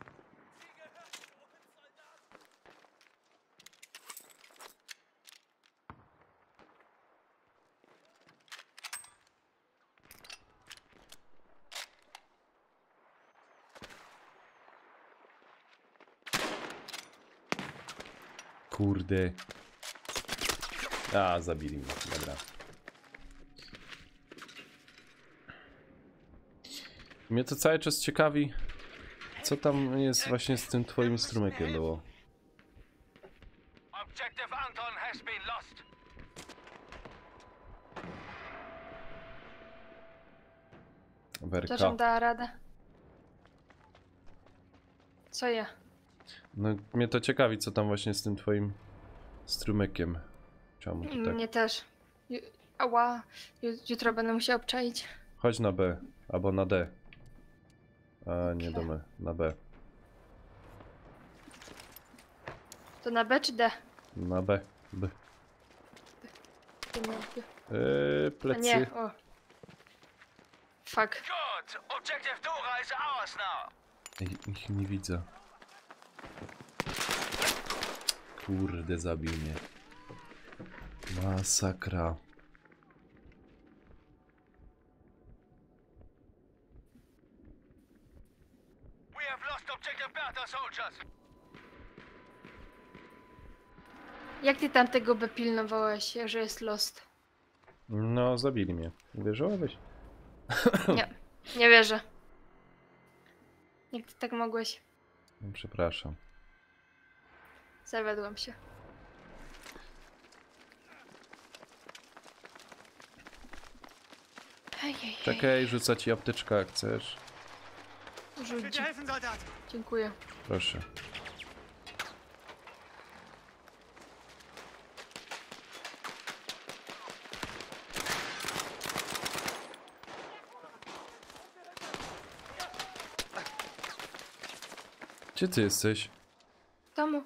Kurde. A, zabili mnie. Dobra. Mnie to cały czas ciekawi, co tam jest właśnie z tym twoim strumykiem było. Objective Anton has been lost. Werka. Przepraszam, dała radę. Co ja? No, mnie to ciekawi, co tam właśnie z tym twoim strumykiem. Czemu to tak? Mnie też. Ała. Jutro będę musiała obczaić. Chodź na B, albo na D. A, nie do M, na B. To na B czy D? Na B. B. To na B. A Plecy. nie, o. Fuck. Good. Objective Dora is ours now. Ej, ich nie widzę. Kurde, zabił mnie. Masakra. We have lost objective Bertha, soldiers. Jak ty tam tego B pilnowałeś, że jest lost? No, zabili mnie. Uwierzyłeś? Nie, nie wierzę. Jak ty tak mogłeś? No, przepraszam. Zawiodłam się. Ejej, Czekaj, rzucę ci apteczkę jak chcesz. rzuć. Bitte helfen, Soldat. Dziękuję. Proszę. Gdzie ty jesteś? W domu.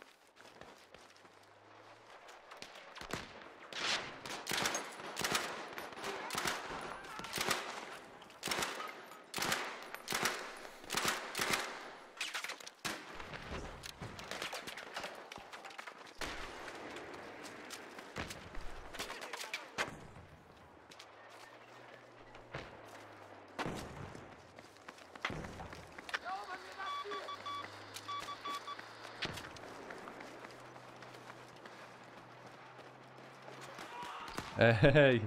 Ej!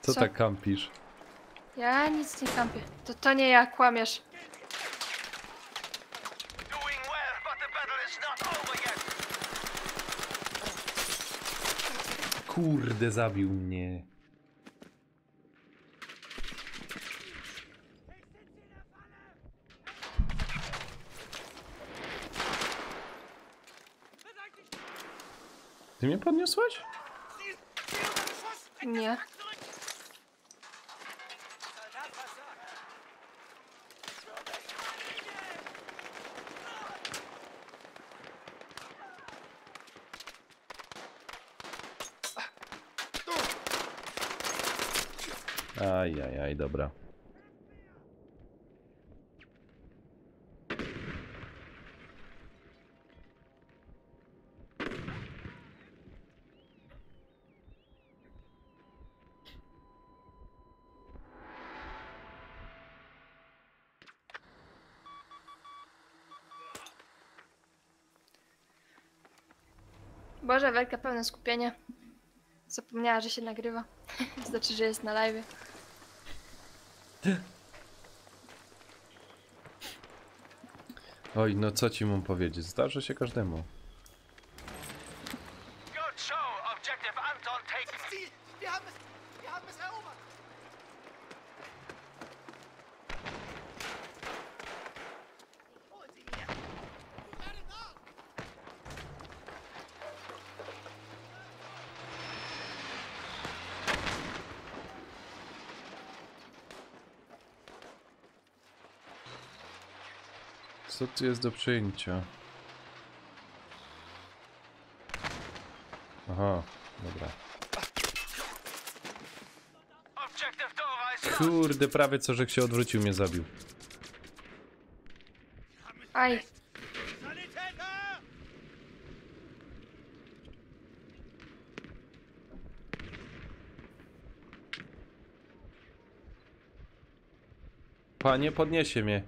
Co Co? tak kampisz? Ja nic nie kampię. To nie ja, kłamiesz. Doing well, but the battle is not over yet. Kurde, zabił mnie. Ty mnie podniosłeś? Nie. Soldat versagt. Ajajaj, dobra. Boże, Werka pełne skupienie. Zapomniała, że się nagrywa. Znaczy, że jest na live. Oj, no co ci mam powiedzieć? Zdarzy się każdemu. Good show. Objective Anton taken. Ziel! Wir haben es erobert! Hol sie hier! Wir werden nach! Co tu jest do przyjęcia? Aha, dobra. Objective Dora is lost. Kurde, prawie co, że się odwrócił, mnie zabił. Aj, Sanitäter! Panie, podniesie mnie.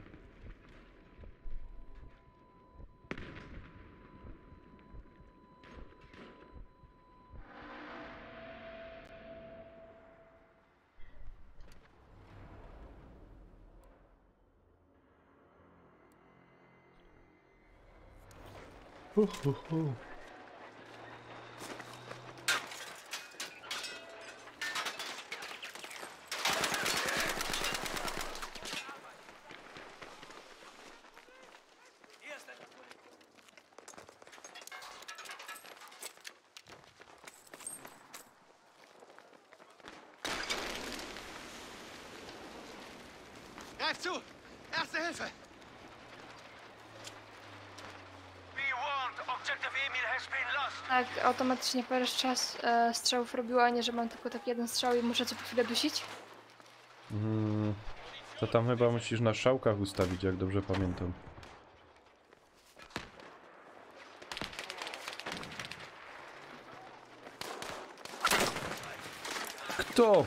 Greif zu! Erste Hilfe! Be warned. Objective Emil has been lost. tak automatycznie po raz czas strzałów robiło, a nie, że mam tylko taki jeden strzał i muszę co po chwilę dusić. To tam chyba musisz na strzałkach ustawić, jak dobrze pamiętam. Kto?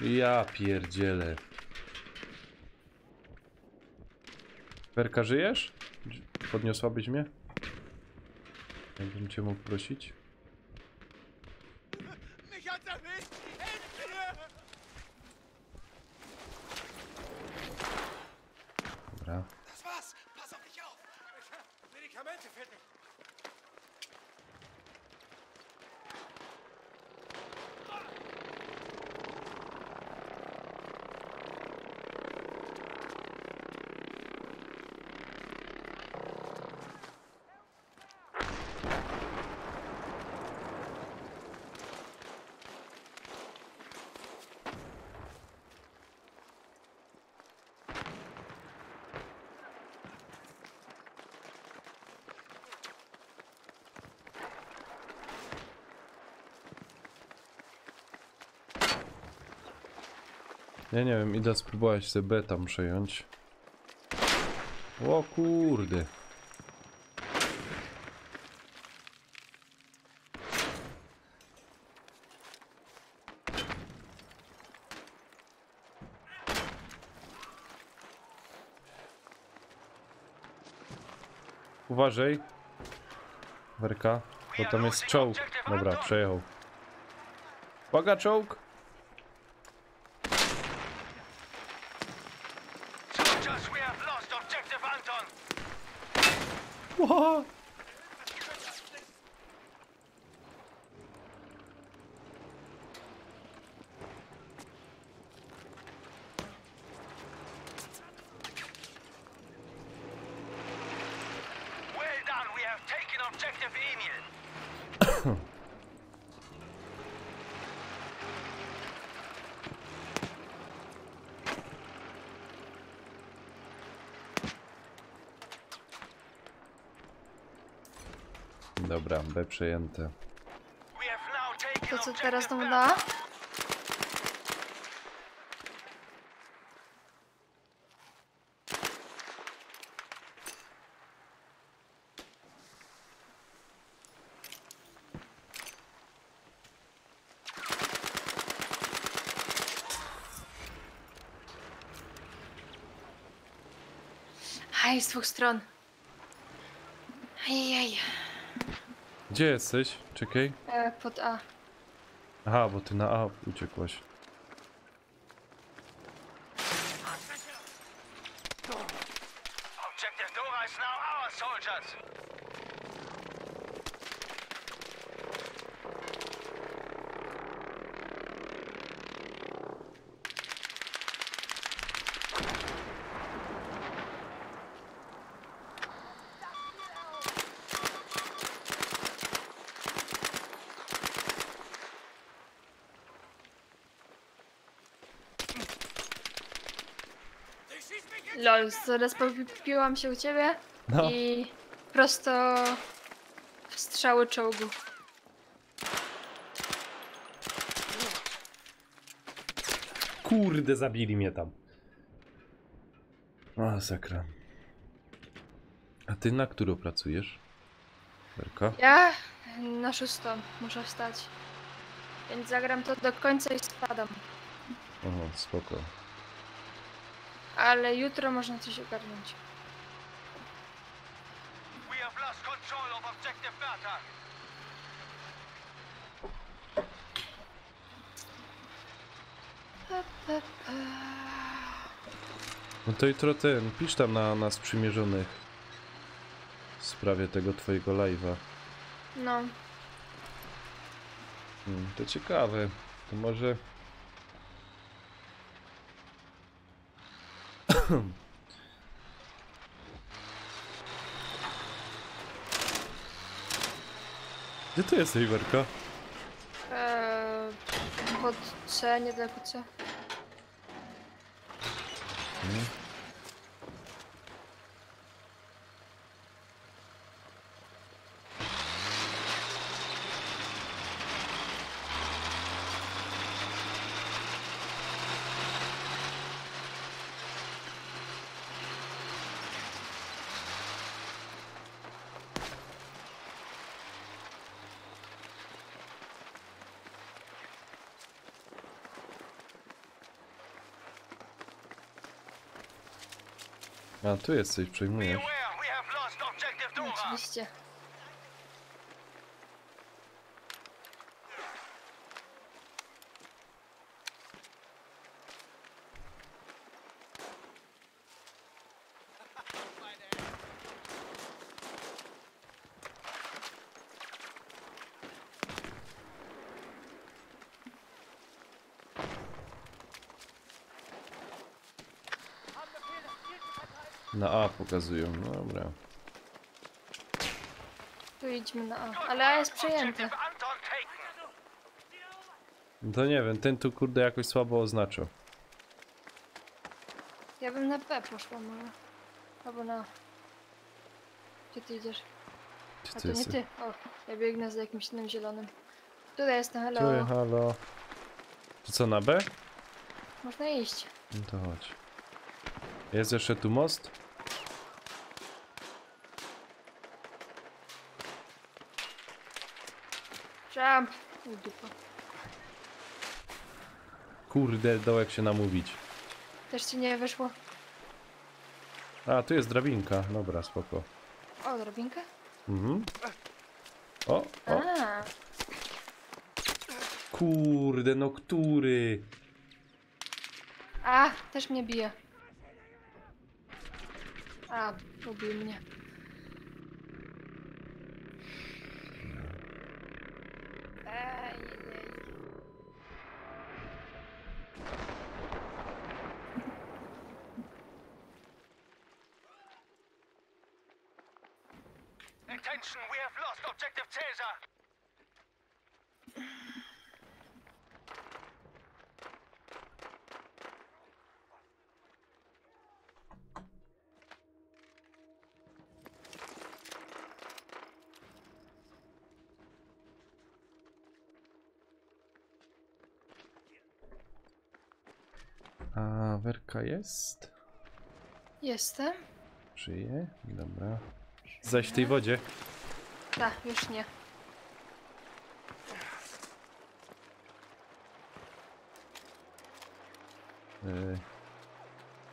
Ja pierdzielę. Werka, żyjesz? Podniosłabyś mnie? Jakbym cię mógł prosić? Mich hat's erwischt! Hilf mir! Dobra. Das war's! Pass auf dich auf! Medikamente fertig! Ja nie wiem, idę spróbować sobie B tam przejąć. O kurde. Uważaj. Werka, bo tam jest czołg. Dobra, przejechał. Uwaga, czołg! Soldiers, we have lost Objective Anton. Ła! Well done. We have taken Objective Emil. Dobra, B przejęte. We have now taken To co Objective teraz znowu Bella. da? Aj, z dwóch stron. Ajajaj. Gdzie jesteś? Czekaj. Pod A. Aha, bo ty na A uciekłaś. Objective Dora is now ours, soldiers. Lol, zaraz popiłam się u ciebie No. i prosto w strzały czołgu. Kurde, zabili mnie tam. Masakra. A ty na którą pracujesz? Werka? Ja na 6 muszę wstać. Więc zagram to do końca i spadam. Oho, spoko. Ale jutro można coś ogarnąć. We have lost control of objective Bertha. No to jutro pisz tam na sprzymierzonych w sprawie tego twojego live'a. No, To ciekawe. To może... Gdzie ty jesteś, Werka? pod C, niedaleko C. A, tu jesteś, przejmujesz. Beware, we have lost objective Dora. Oczywiście. Na A pokazują, no dobra. Tu idźmy na A. Ale A jest przejęte. Objective Anton taken. No to nie wiem, ten tu kurde jakoś słabo oznaczył. Ja bym na B poszła może. Albo na A. Gdzie ty idziesz? Gdzie A ty to nie jesteś? ty. O, ja biegnę za jakimś innym zielonym. Tutaj jestem, hello. Czuję, halo. To co, na B? Można iść. No to chodź. Jest jeszcze tu most? Jump. I dupa. Kurde, dołek się namówić. Też ci nie wyszło? A, tu jest drabinka. Dobra, spoko. O, drabinkę? Mhm. O, o. A, Kurde, no który? a, też mnie bije. A, ubił mnie. Ej. Attention, we have lost objective Caesar. A, Werka jest? Jestem? Żyje? Dobra. Zaś w tej wodzie. Tak, już nie. Yy,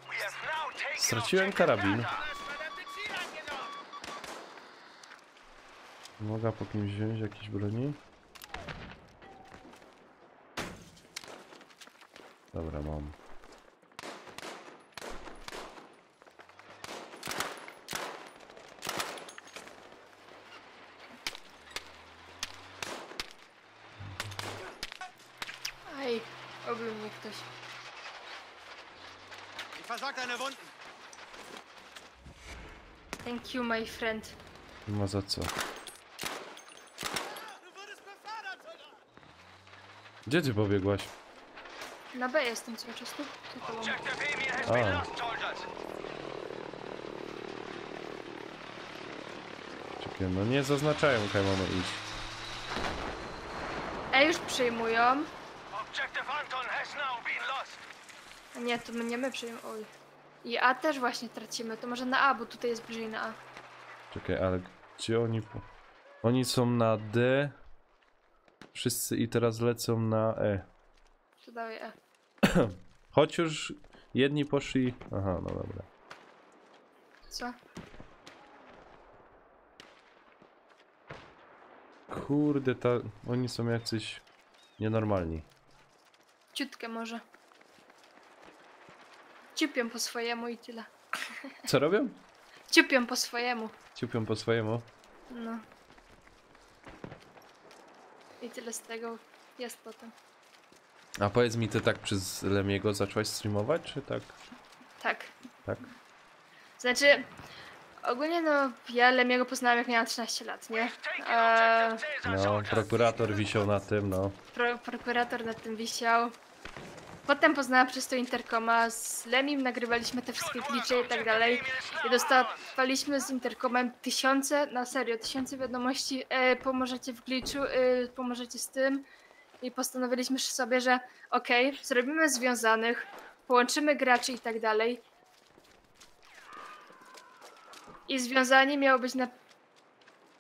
We have now taken Straciłem objective karabin. Bertha. Mogę po kimś wziąć jakieś broni? Dobra, mam. Aj, obił mnie ktoś. Ich versorge deine Wunden. Thank you, my friend. Nie ma za co. Du wurdest befördert, Soldat! Gdzie ty pobiegłaś? Na B jestem cały czas tu. Co to było? Objective Amy has been Ah. lost, soldiers. Czekaj, no nie zaznaczają, jak mamy iść. E już przyjmują. Objective Anton has now been lost. A nie, to nie my przyjmujemy. Oj. I A też właśnie tracimy. To może na A, bo tutaj jest bliżej na A. Czekaj, ale gdzie oni... Oni są na D. Wszyscy i teraz lecą na E. To dawaj E. Choć już jedni poszli... Aha, no dobra. Co? Kurde, oni są jacyś nienormalni. Ciutkę może. Ciupią po swojemu i tyle. Co robią? Ciupią po swojemu. Ciupią po swojemu. No. I tyle z tego jest potem. A powiedz mi, ty tak przez Lemiego zaczęłaś streamować, czy tak? Tak. Tak? Znaczy, ogólnie no, ja Lemiego poznałam jak miałam 13 lat, nie? Taking objective Caesar, No, soldiers. prokurator wisiał na tym, no. Prokurator nad tym wisiał. Potem poznałam przez to Interkoma, z Lemim nagrywaliśmy te wszystkie klicze i tak dalej. I dostawaliśmy z Interkomem tysiące, na serio, tysiące wiadomości, pomożecie w glitchu, pomożecie z tym. I postanowiliśmy sobie, że okej, zrobimy związanych, połączymy graczy i tak dalej. I związanie miało być na...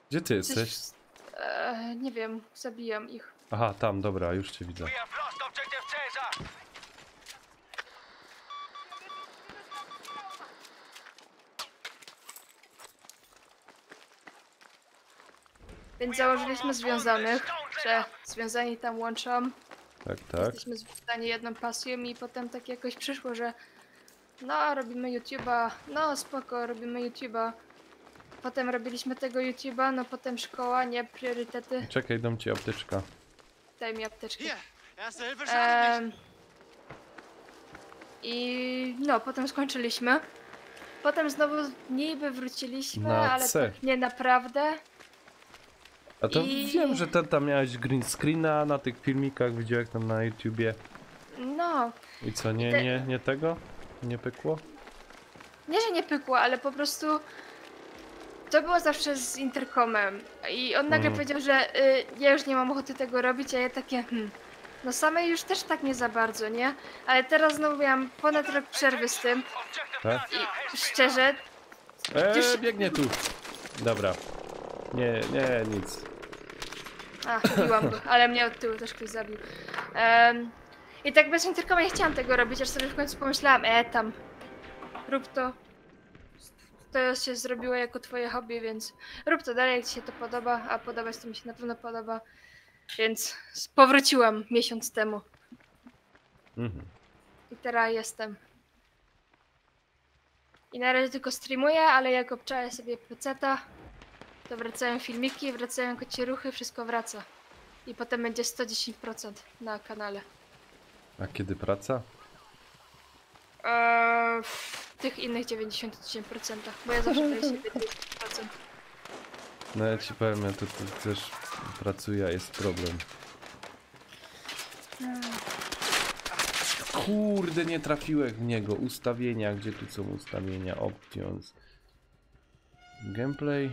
Gdzie ty jesteś? nie wiem, zabijam ich. Aha, tam, dobra, już cię widzę. We have lost objective Caesar. Więc założyliśmy związanych, że związani tam łączą. Tak, tak. Jesteśmy związani jedną pasją i potem tak jakoś przyszło, że no robimy YouTube'a, no spoko, robimy YouTube'a. Potem robiliśmy tego YouTube'a, no potem szkoła, nie, priorytety. Czekaj, dam ci apteczka. Daj mi apteczkę. Hier, erste Hilfe schadet nicht. I no, potem skończyliśmy. Potem znowu niby wróciliśmy, Na ale C. tak nie naprawdę. A to I- wiem, że tam miałeś green screena na tych filmikach, widziałem tam na YouTubie. No, I co, nie tego? Nie pykło? nie, że nie pykło, ale po prostu to było zawsze z Interkomem. I on nagle powiedział, że ja już nie mam ochoty tego robić, a ja takie no same już też tak nie za bardzo, nie? Ale teraz znowu miałam ponad rok przerwy z tym Objective Tak? Caesar has been szczerze, Już- Biegnie tu! Dobra. Nie, nic. biłam go, ale mnie od tyłu też ktoś zabił. I tak bez Interkoma nie chciałam tego robić, aż sobie w końcu pomyślałam, tam, rób to. To się zrobiło jako twoje hobby, więc rób to dalej, jak ci się to podoba, a podobać to mi się na pewno podoba. Więc powróciłam miesiąc temu Mhm. i teraz jestem. I na razie tylko streamuję, ale jak obczaję sobie peceta, to wracają filmiki, wracają kocie ruchy, wszystko wraca. I potem będzie 110% na kanale. A kiedy praca? W tych innych 90%, bo ja zawsze daję siebie 90%. No ja ci powiem, ja tu też pracuję, a jest problem. Kurde, nie trafiłem w niego. Ustawienia, gdzie tu są ustawienia? Options. Gameplay.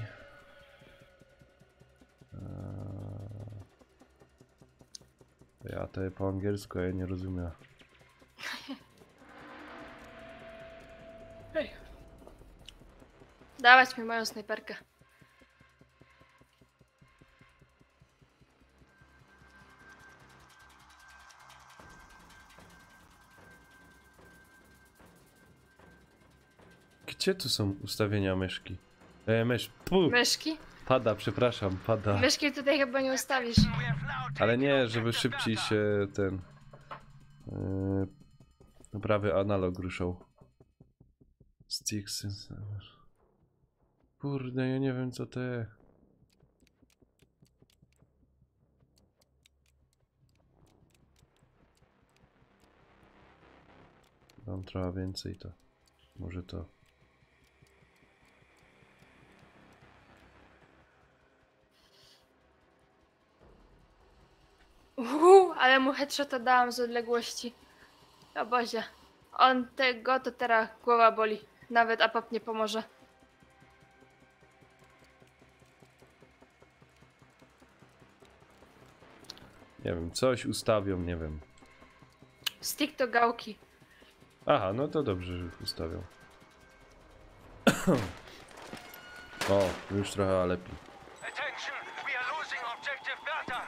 Ja to po angielsku, ja nie rozumiem. Dawać mi moją snajperkę. Gdzie tu są ustawienia myszki? Myszki. Myszki? Pada, przepraszam, pada. Myszki tutaj chyba nie ustawisz. We have now taken Ale nie, żeby szybciej się ten... prawy analog ruszał. Sticks. Kurde, ja nie wiem co te... Mam trochę więcej to. Może to. Ale mu headshota dałam z odległości. O Boże. On tego to teraz głowa boli. Nawet apap nie pomoże. Nie wiem, coś ustawią, nie wiem. Stick to gałki. Aha, no to dobrze, że ustawią. O, już trochę lepiej. attention. We are losing objective Bertha.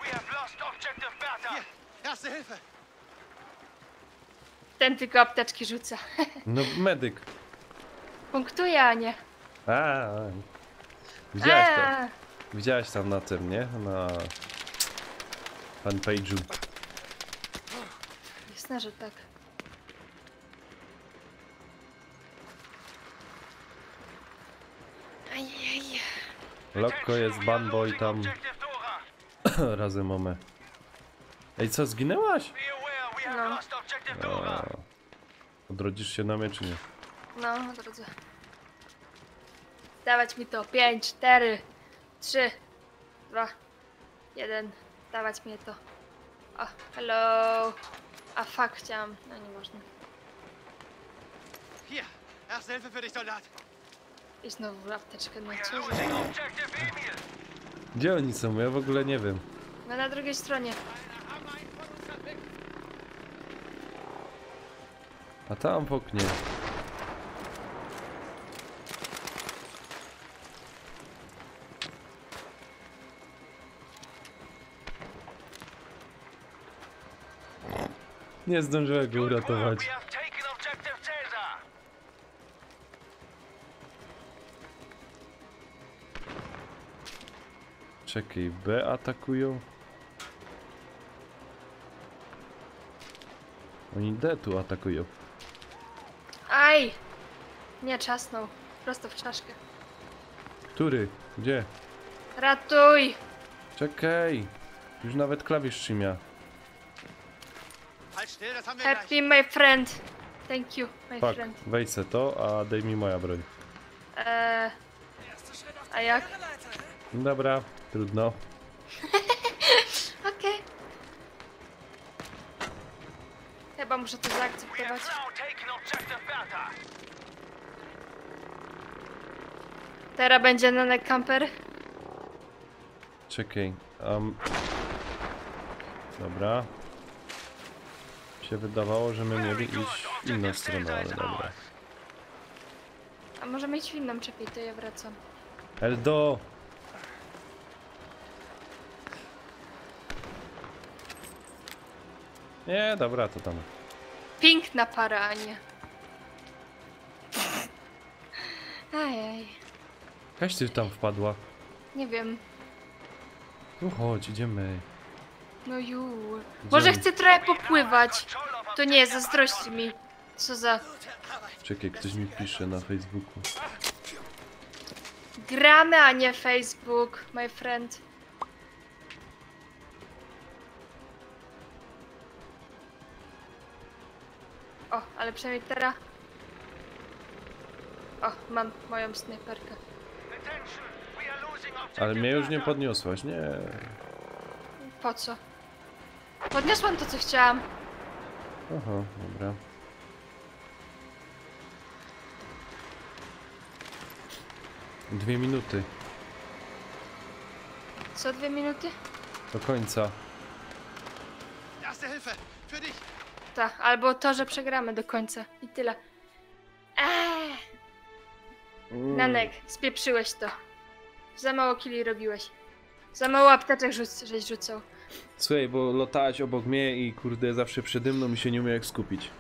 We have lost objective Bertha. Erste Hilfe! Ten tylko apteczki rzuca. No, medyk. Punktuje, a nie. A, widziałaś to? Eee, Widziałaś tam na tym, nie? Na fanpage'u. Jasne, że tak. Ajej. Lokko jest banboy tam Objective Dora. razem mamy. Ej, co, zginęłaś? Be aware, we have No. lost objective Dora. A, odrodzisz się na mnie, czy nie? No, drodzy. Dawać mi to. 5, 4, 3, 2, 1. Dawać mi to. O, hello. A fuck, chciałam. No nie można. Hier! Erste Hilfe für dich, Soldat! I znowu apteczkę. No We co are za... losing objective Emil. Gdzie oni są? Ja w ogóle nie wiem. No na drugiej stronie. A tam w oknie. Nie zdążyłem go Good work. uratować. We have taken objective Caesar. Czekaj, B atakują? Oni D tu atakują. Aj! Nie, czasnął. Prosto w czaszkę. Który? Gdzie? Ratuj! Czekaj! Już nawet klawisz trzymia. Halt still, das haben wir gleich! Happy, my friend. Thank you, my Fuck, friend. wejdź se to, a daj mi moja broń. A jak? Dobra, trudno. Okej. Chyba muszę to We zaakceptować. have now taken objective Bertha. Teraz będzie nanek camper. Czekaj. Dobra. Się wydawało, że my mieli iść w inną stronę, ale dobra. A możemy iść w inną czepiej, to ja wracam. Eldo! Nie, dobra, to tam. Piękna para, a nie. Ajaj. Jakaś ty tam wpadła. Nie wiem. Tu chodź, idziemy. No Może chcę trochę popływać. Control of To nie, zazdrości mi. Co za... Czekaj, ktoś mi pisze na Facebooku. Gramy, a nie Facebook, my friend. O, ale przynajmniej teraz... O, mam moją snajperkę. attention. We are losing objective Ale mnie już nie Bertha. podniosłaś, nie. Po co? Podniosłam to, co chciałam. Aha, dobra. Dwie minuty Co, 2 minuty? do końca. Erste Hilfe für dich! Tak, albo to, że przegramy do końca. I tyle. Nanek, spieprzyłeś to. Za mało killi robiłeś. Za mało apteczek żeś rzucał. Słuchaj, bo latałaś obok mnie i kurde zawsze przede mną mi się nie umie jak skupić.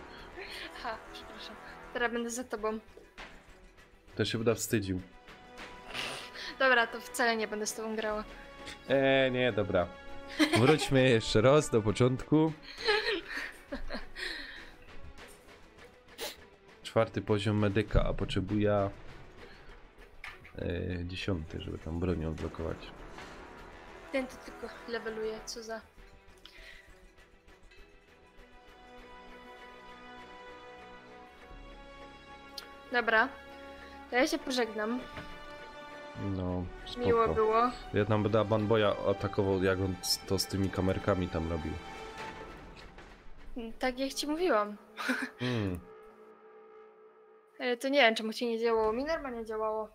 Ha, przepraszam. Teraz będę za tobą. To się będę wstydził. Dobra, to wcale nie będę z tobą grała. Nie, dobra. Wróćmy jeszcze raz do początku. 4. poziom medyka, a potrzebuję 10, żeby tam bronię odblokować. Ten to tylko leveluje, co za... Dobra, to ja się pożegnam. No, spoko. Miło było. Ja tam będę Banboya atakował, jak on to z tymi kamerkami tam robił. Tak jak ci mówiłam. Mm. Ale to nie wiem, czemu ci nie działało. Mi normalnie działało.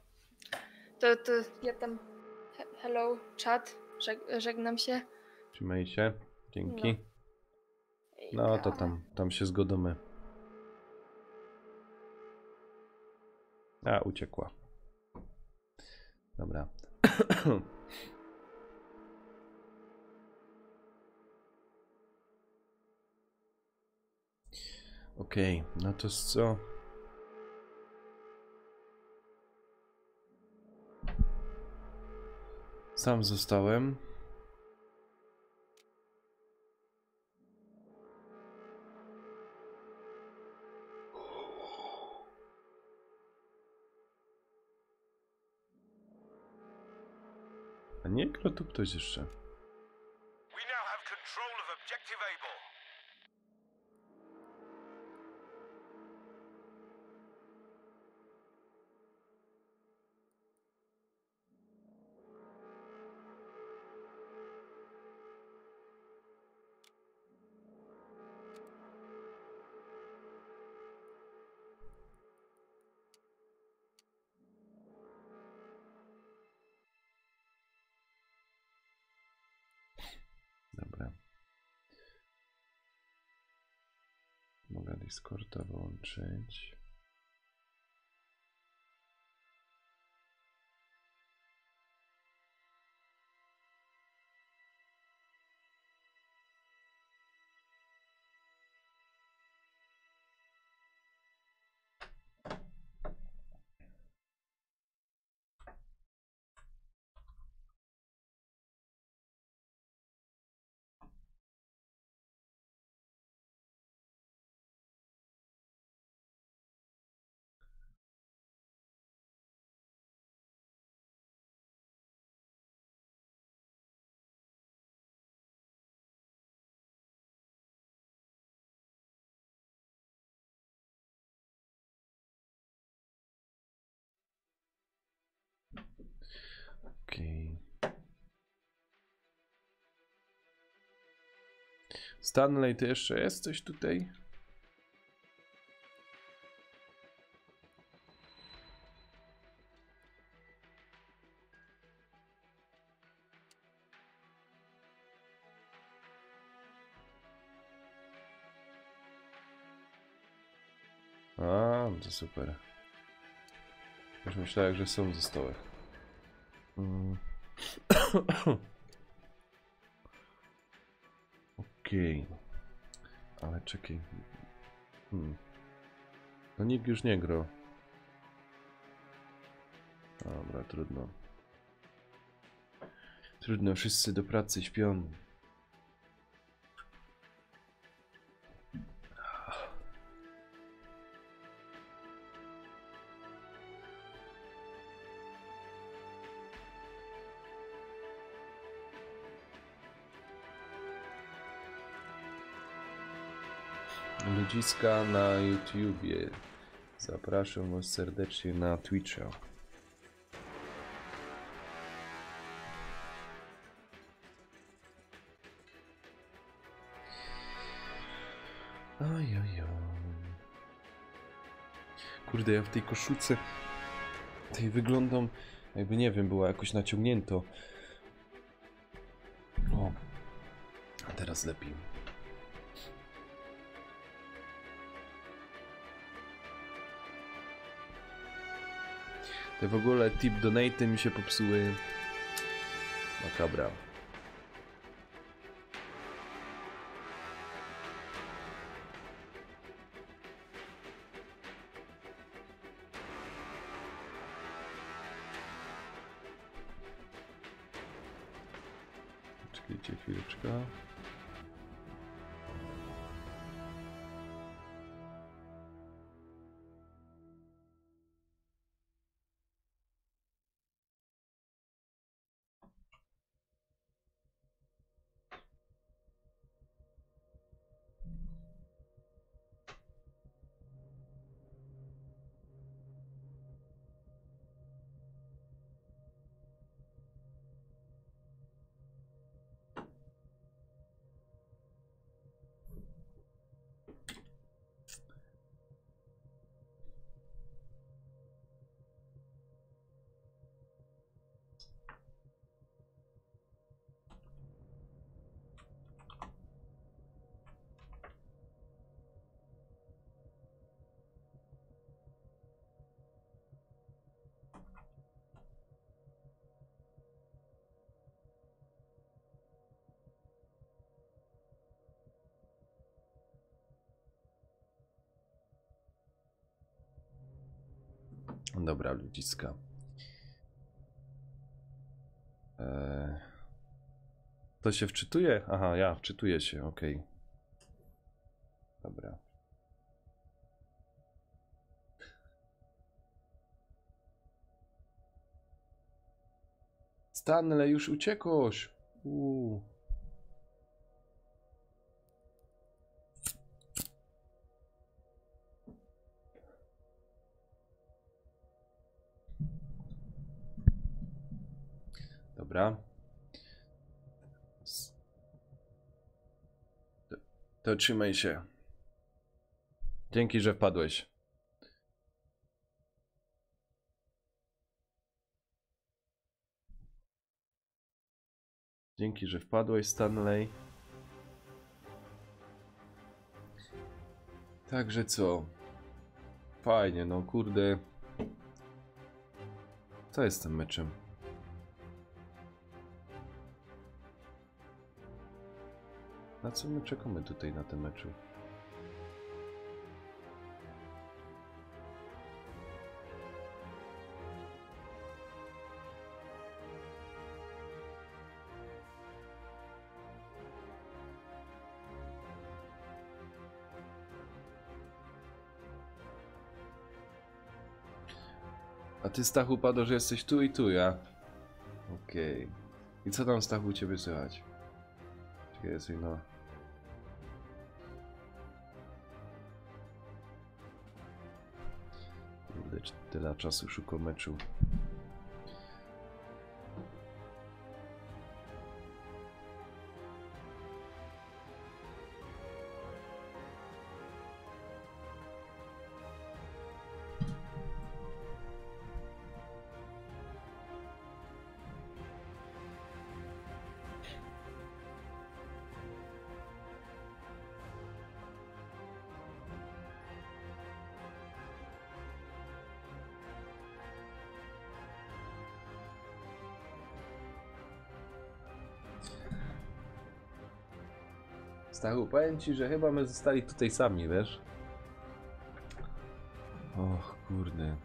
To ja tam... Hello, chat. Żegnam się. Trzymaj się. Dzięki. No. No to tam się zgodzimy. A, uciekła. Dobra. Okej, no to co? Sam zostałem. A nie gra tu ktoś jeszcze. We now have control of objective Able. Dobra. Mogę Discorda włączyć. Okej. Stanley, ty jeszcze jesteś tutaj? A, to super. Już myślałem, że są ze stołek. Okej. Ale czekaj. No nikt już nie grał. Dobra, trudno. Trudno, wszyscy do pracy śpią. Ludziska na YouTubie. Zapraszam was serdecznie na Twitcha. Ojojoj. Kurde, ja w tej koszulce tej wyglądam, jakby nie wiem, była jakoś naciągnięto. O, a teraz lepiej. Te w ogóle tip donate mi się popsuły. Makabra. Czekajcie chwileczkę. Dobra, ludziska. To się wczytuje? Aha, ja wczytuję się, okej. Dobra. Stanley, już uciekłeś. Dobra. To trzymaj się. Dzięki, że wpadłeś. Dzięki, że wpadłeś, Stanley. Także co? Fajnie, no kurde. Co jest z tym meczem? Na co my czekamy tutaj na tym meczu? A ty, Stachu, padło, że jesteś tu i tu, ja? Okej. I co tam, Stachu, u ciebie słychać? Czekaj, jest no. Kurde, tyle czasu szukam meczu. Stachu, powiem ci, że chyba my zostali tutaj sami, wiesz? Och, kurde.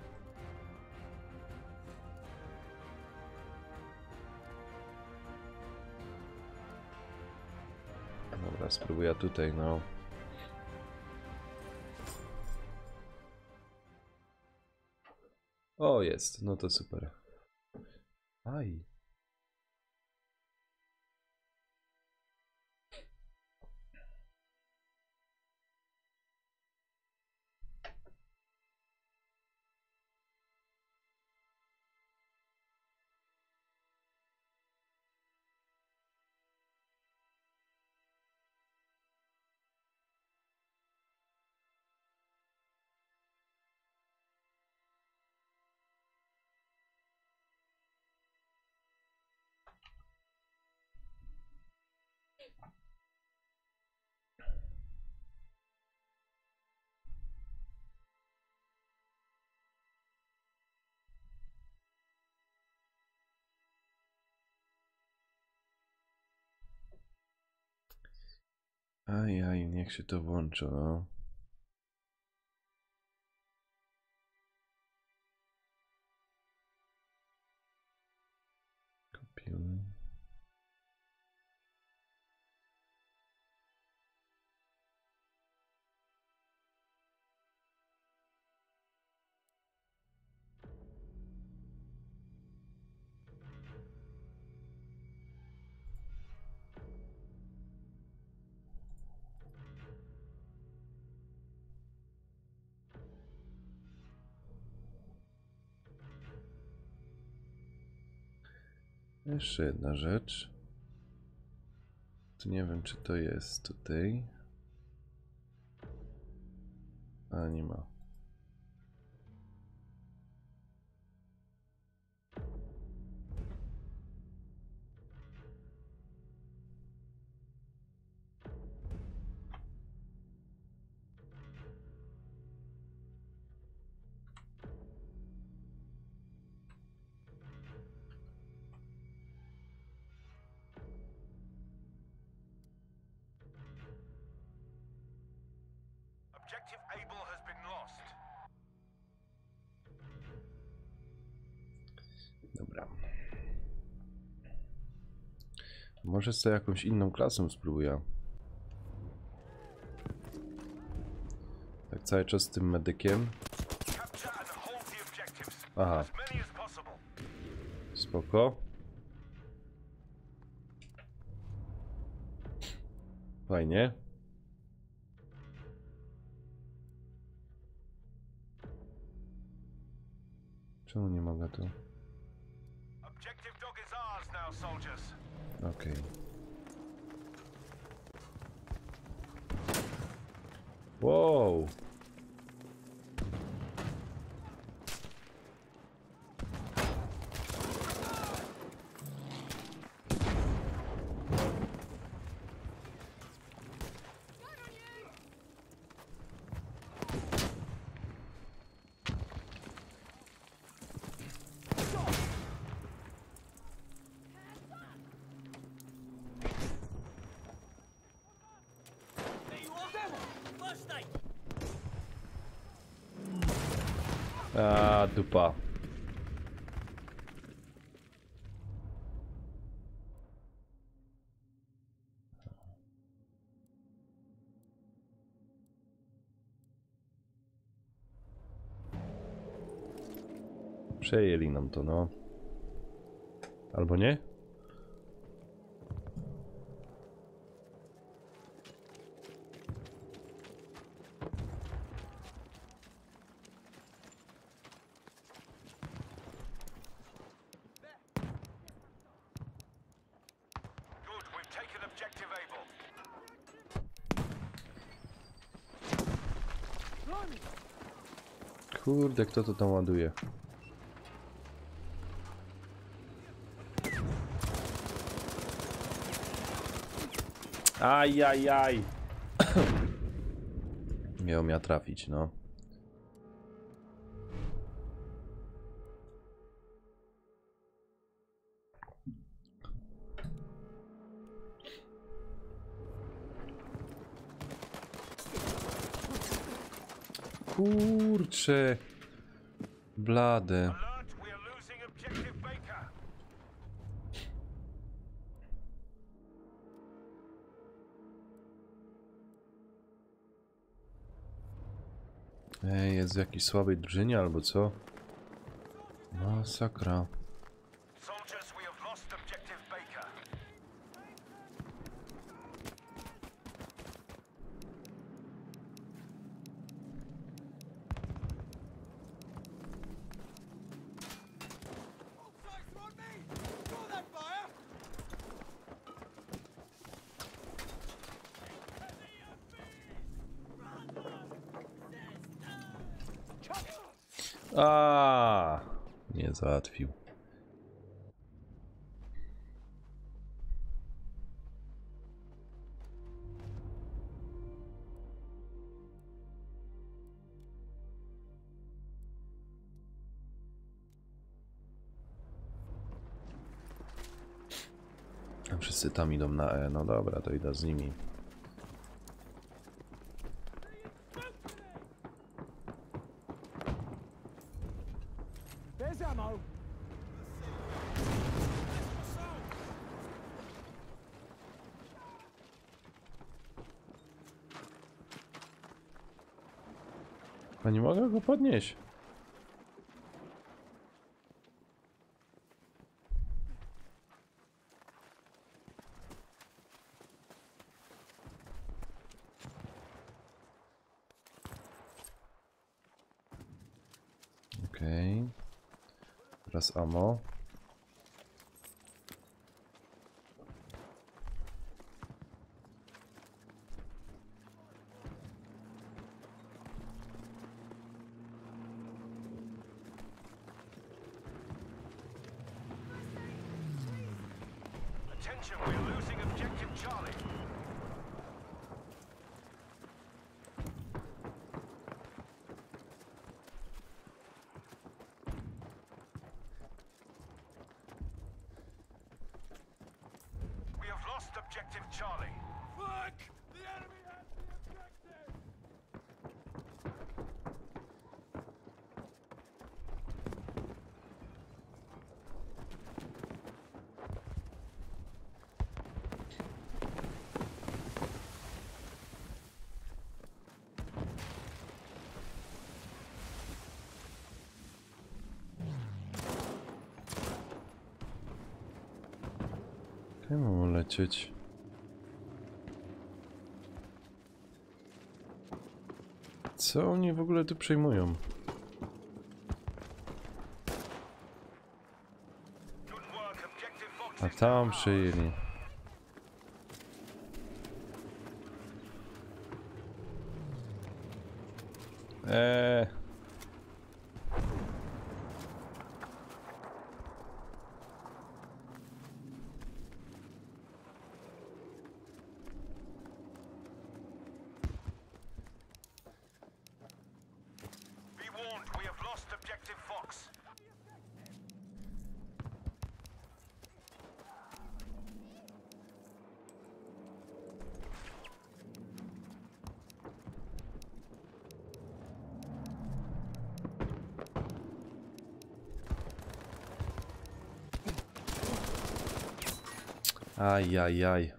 Dobra, spróbuję tutaj, no. O, jest, no to super. Aj. Ajaj, niech się to włączy, no. Kopiuj. Jeszcze jedna rzecz. Tu nie wiem, czy to jest tutaj. A nie ma. Objective Able has been lost. Dobra. Może sobie jakąś inną klasą spróbuję. Tak cały czas z tym medykiem. Capture and hold the objectives. Aha, As many as possible. spoko. Fajnie. Czemu nie mogę tu? Objective dog is ours now, soldiers. Okej. Wow. A, dupa. Przejęli nam to, no. Albo nie? Good, we've taken objective Able. Kurde, kto to tam ładuje? Ajajaj. Miał mnie trafić, no. Kurcze. Blade. Alert, we are losing objective Baker. Ej, jest w jakiejś słabej drużynie albo co? Masakra. Soldiers, we have lost objective Baker. A, nie załatwił. A wszyscy tam idą na E. No dobra, to idę z nimi. There's ammo. A nie mogę go podnieść. Okej. Teraz ammo. attention, we're losing objective Charlie. We have lost objective Charlie. Look! The enemy has the objective! Jak mam lecieć? Co oni w ogóle tu przejmują? Good work, objective Fox A is tam ours. przejęli. Be warned, we have lost objective Fox. Ajajaj.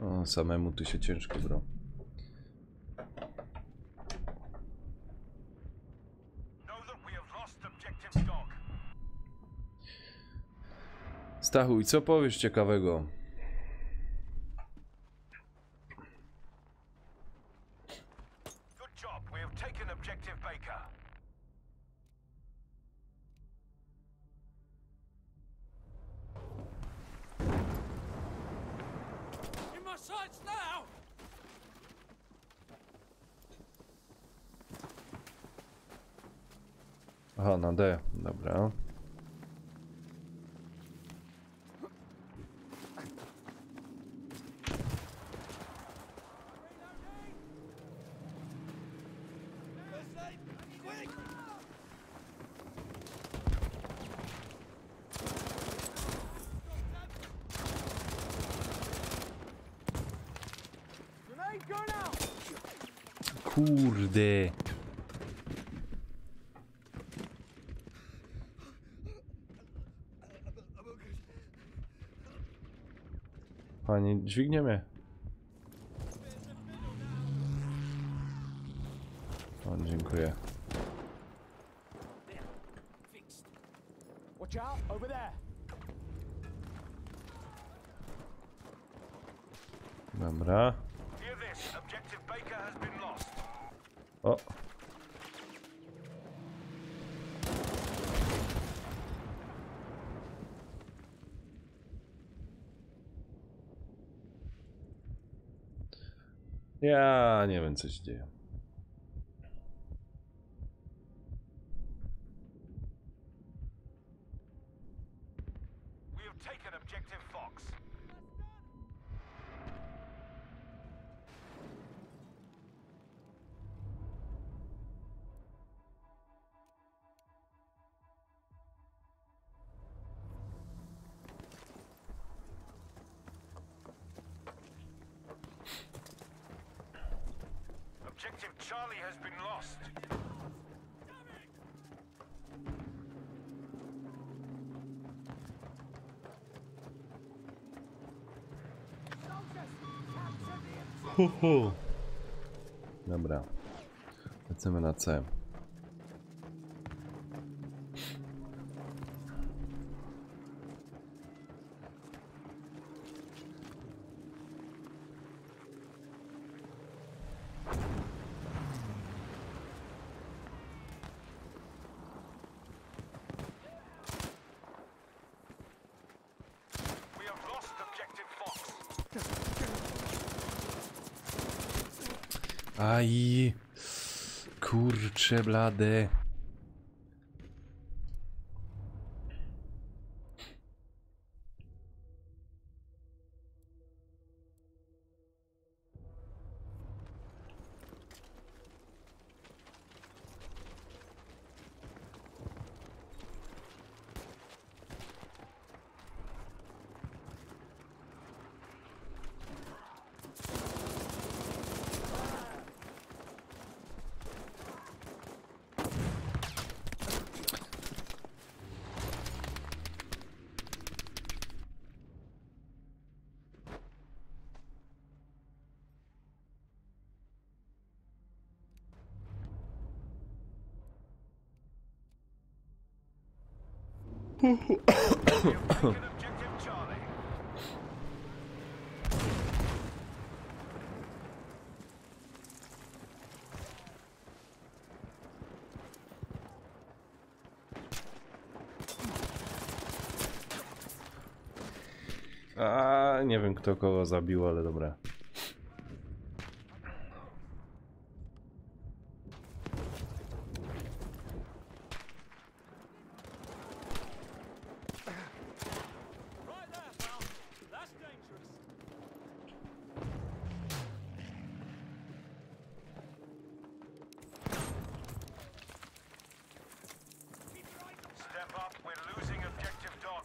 O, samemu tu się ciężko bro. Know that we have lost objective Dog. Stachu, i co powiesz ciekawego? Good job, we have taken objective Baker. In my sights now! Aha, na D, dobra. First aid! Quick! Grenade going out! Kurde. Pani, dźwignie mnie. O, dziękuję. Fixed. Watch out, over there! Dobra. Hear this, objective Baker has been lost. O. Ja nie wiem, co się dzieje. We have taken objective Fox. Objective Charlie has been lost. Dobra. Lecimy na C. We have lost objective Fox. Aj. Kurcze blade. We have taken objective Charlie. A nie wiem kto kogo zabił, ale dobra. Step up, we're losing objective dog.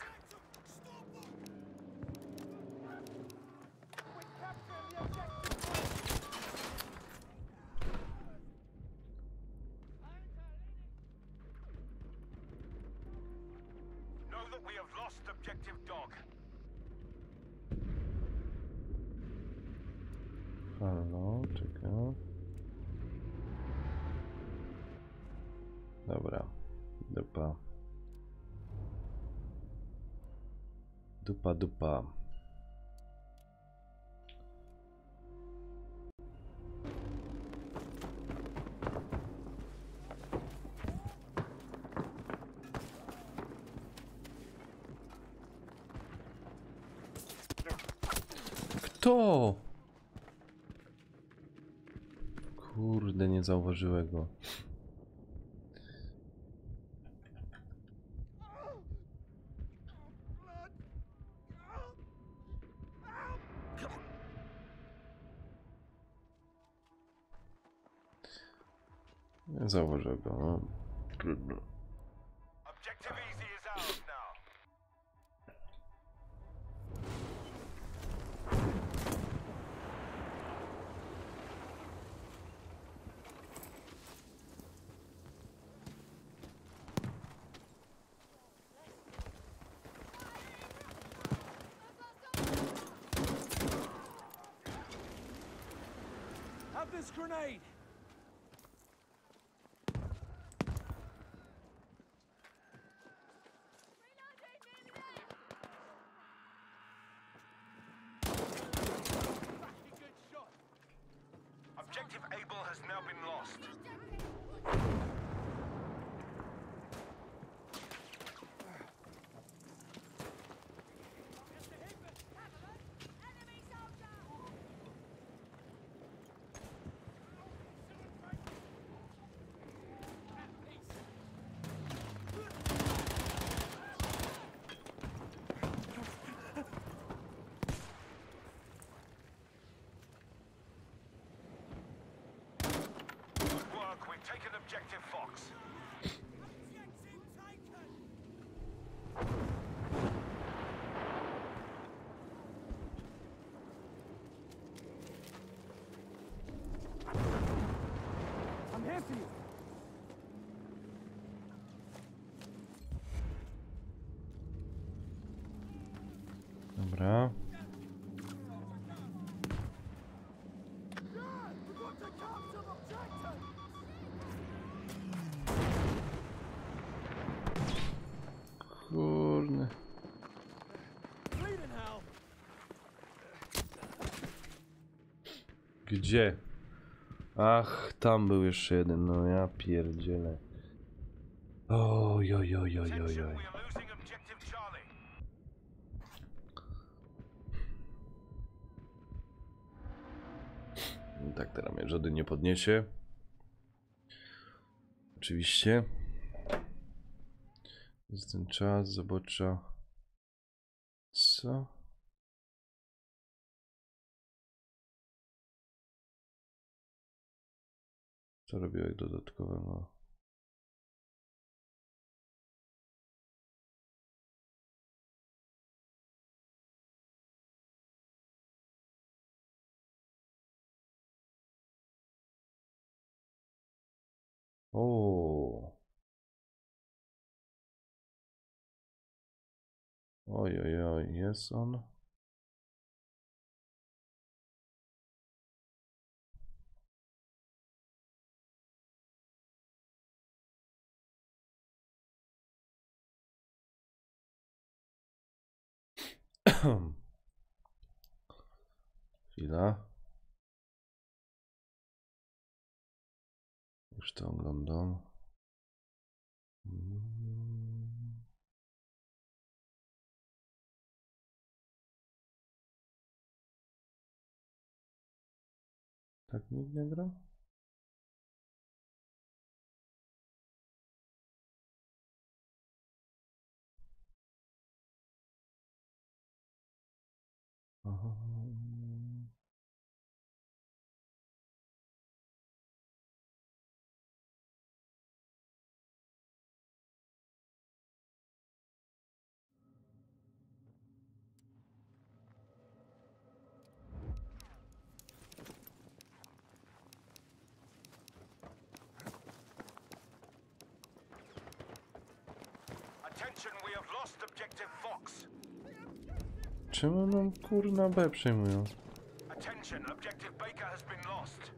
Know that we have lost objective dog. Halo, czekaj. Dobra. Dupa. Dupa, dupa. Kto? Kurde, nie zauważyłem go. Nie zauważyłem go. No. Trudno. Objective easy is ours now. Have this grenade! Objective Able has now been lost. Good work, we've taken objective Fox. I'm here for you! Dobra. Kurde. Bleeding hell! Gdzie? Ach, tam był jeszcze jeden, no ja pierdzielę. Oj, oj, oj, oj, oj, Attention, oj. we are losing objective Charlie. Tak, teraz mnie żaden nie podniesie. Oczywiście. Jest ten czas, zobaczę. Co? Co robiłeś dodatkowego? O. Oj, oj, oj, jest on. Chwila. Już to oglądam. Tak nikt nie gra? Aha. Attention, we have lost objective Fox. Czemu nam kurna B przejmują? Attention, objective Baker has been lost.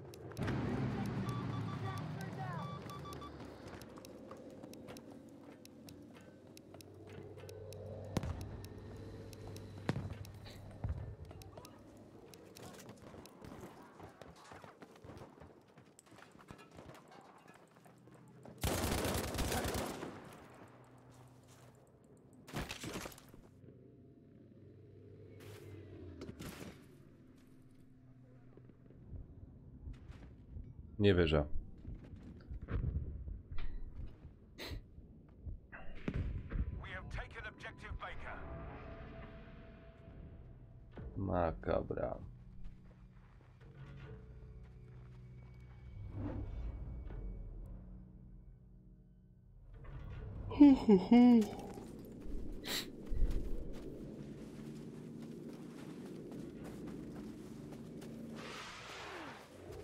Nie wierzę. We have taken objective Baker. Makabra.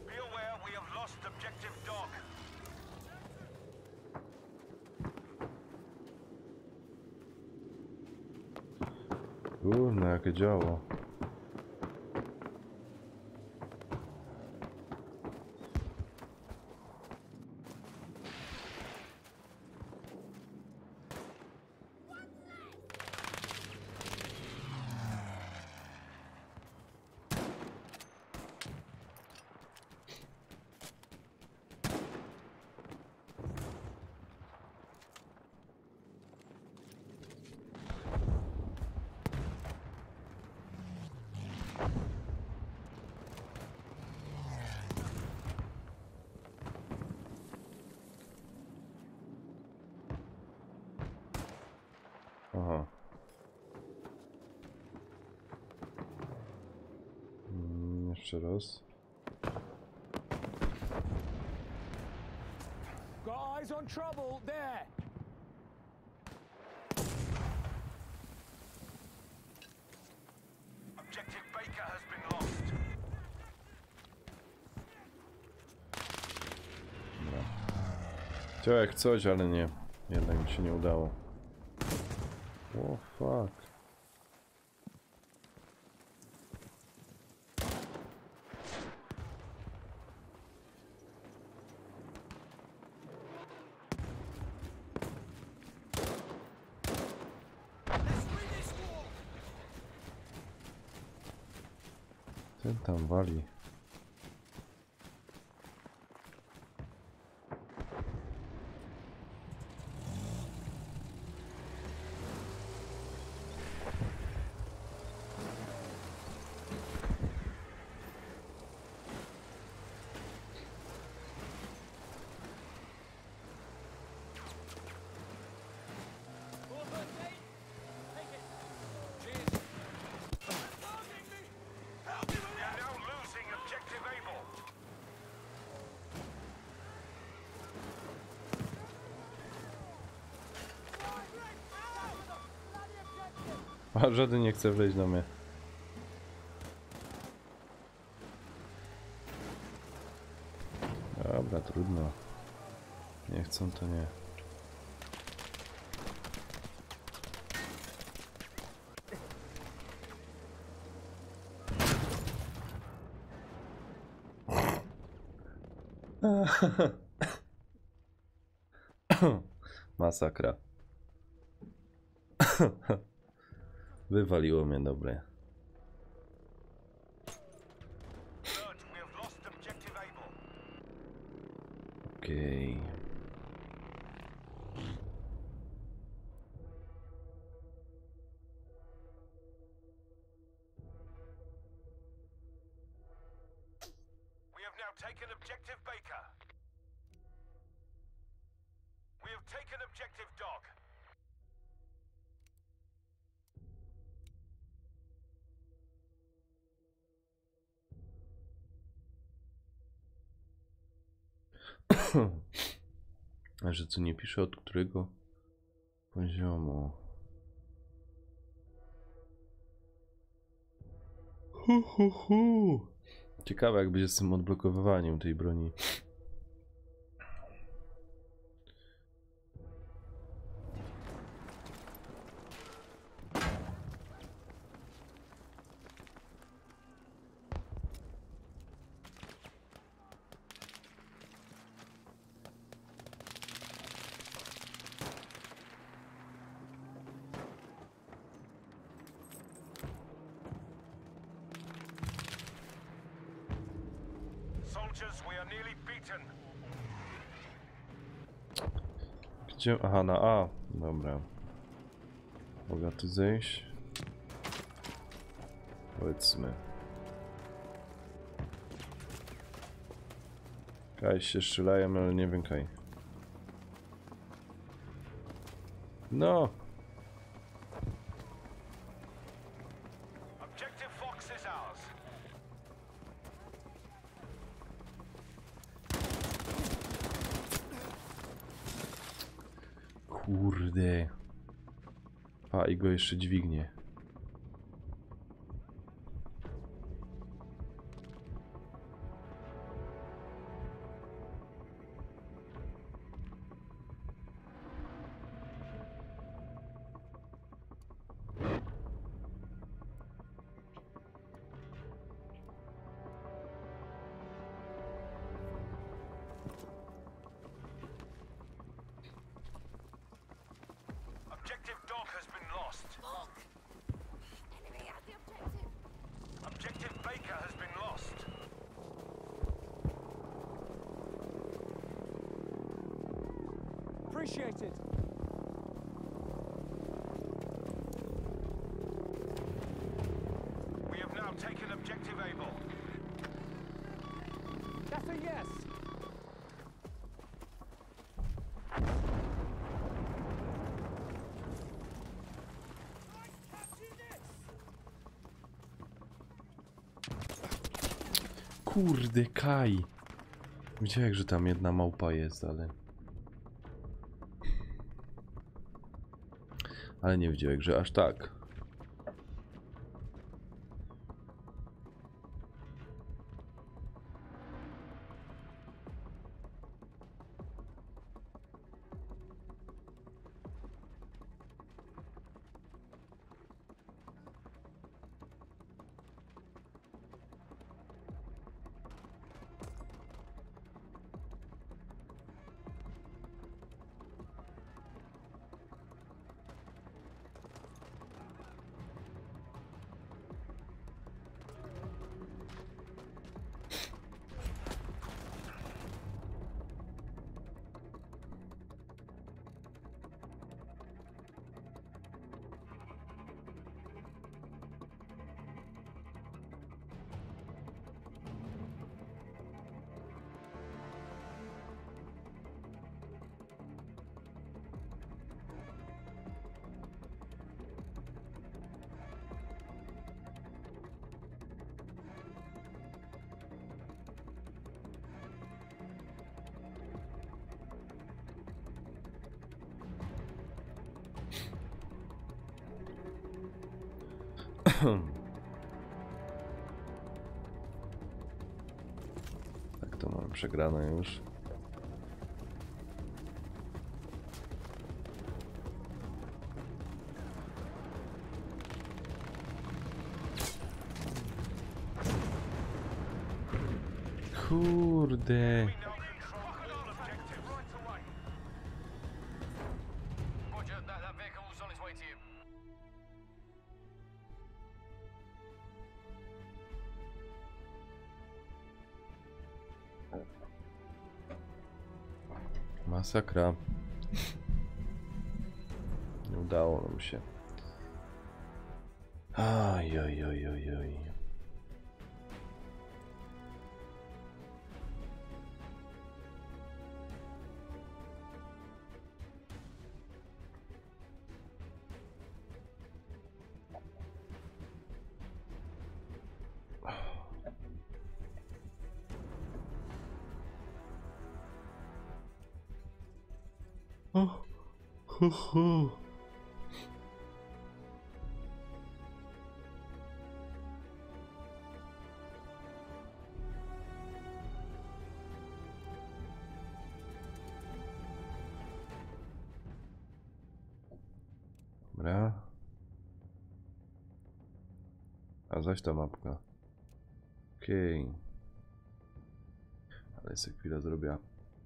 Be aware, we have lost objective Dog. Kurna, jakie działo. Aha. Jeszcze raz. Got eyes on trouble there. Objective Baker has been lost. Chciał jak coś, ale nie. Jednak mi się nie udało. O fuck. Ten tam wali. We are now losing objective Able. A żaden nie chce wejść do mnie. Dobra, trudno. Nie chcą, to nie. Masakra. Wywaliło mnie dobre. Alert, we have lost objective Able. Okej. We have now taken objective Baker. We have taken objective Dog. A że co nie pisze od którego poziomu? Ciekawe jak będzie z tym odblokowywaniem tej broni. Soldiers, we are nearly beaten. Gdzie? Aha, na A. Dobra. Mogę tu zejść? Powiedzmy. Kaj się strzelają, ale nie wiem kaj. No! Objective Fox is ours. Kurde. A i go jeszcze dźwignie. Objective Dog has been lost. Enemy at the objective. Objective Baker has been lost. Appreciate it. We have now taken objective Able. That's a yes. Kurde, Kaj. Widziałem, że tam jedna małpa jest, ale... Ale nie widziałem, że aż tak. Tak to mamy przegrane już. Kurde. We now control all objectives. Right away. Roger, that vehicle's on its way to you. Masakra. Nie udało nam się. Oj, oj, oj, oj, oj. Dobra. A zaś ta mapka. Okej. Ale sobie chwilę zrobię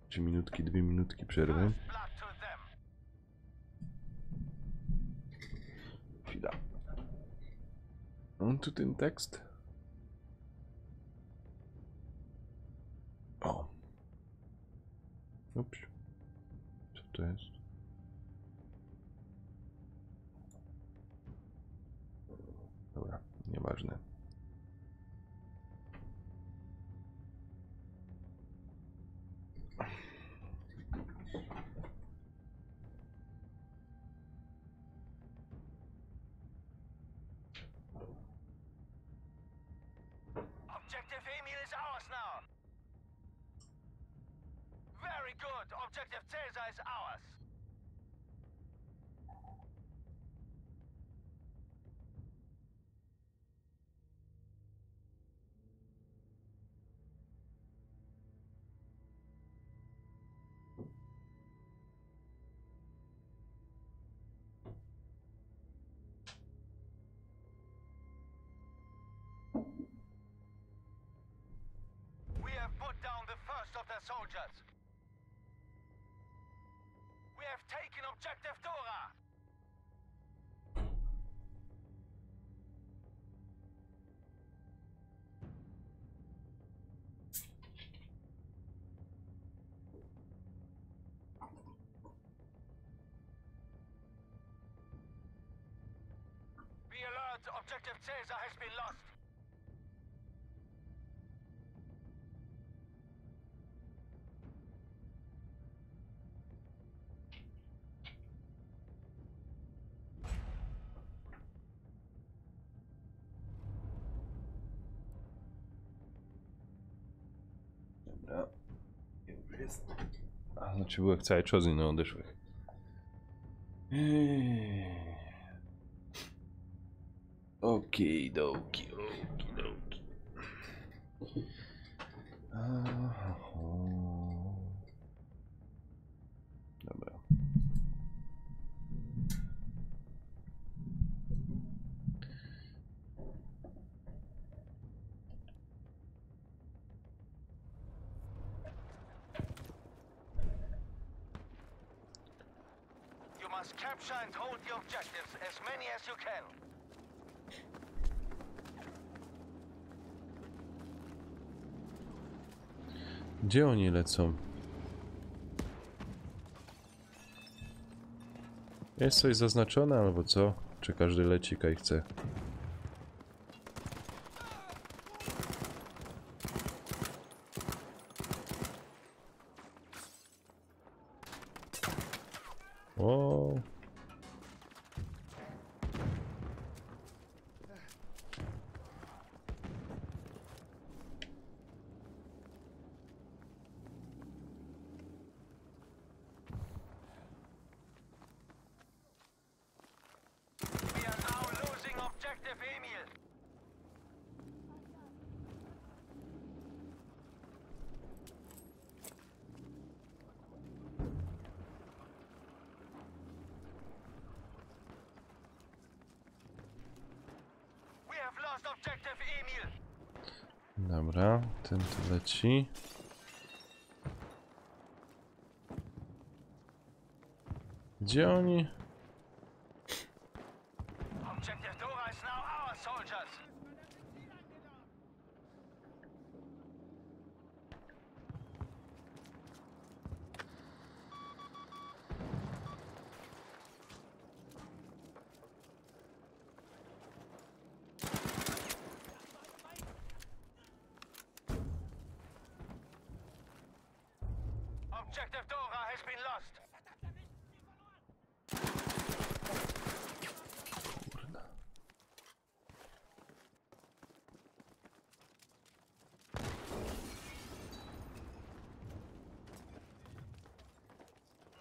3 minutki, 2 minutki przerwy. First blood to them. Chwila. On tu ten tekst? O. Ups. Co to jest? Dobra, nieważne. Objective Emil is ours now. Very good. Objective Caesar is ours. We have put down the first of their soldiers. We have taken objective Dora. Be alert, objective Caesar has been lost. Dobra. Już jest. A, znaczy były całe czozy na odeszłych. Okidoki, okidoki. Dobra. You must capture and hold the objectives, as many as you can. Gdzie oni lecą? Jest coś zaznaczone albo co? Czy każdy leci kaj chce? O. We are now losing objective Emil. We have lost objective Emil. Dobra, ten tu leci. Gdzie oni? Objective Dora is now our soldiers. objective Dora has been lost. Kurna.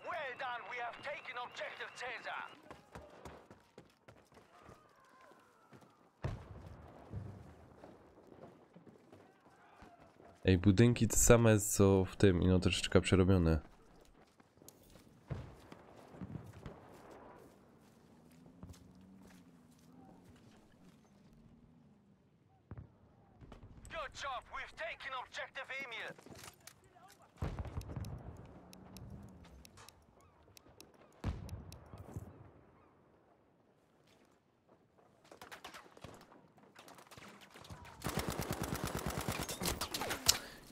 Well done, we have taken objective Caesar. Ej, budynki te same co w tym, ino troszeczkę przerobione. Good job, we've taken objective Emil.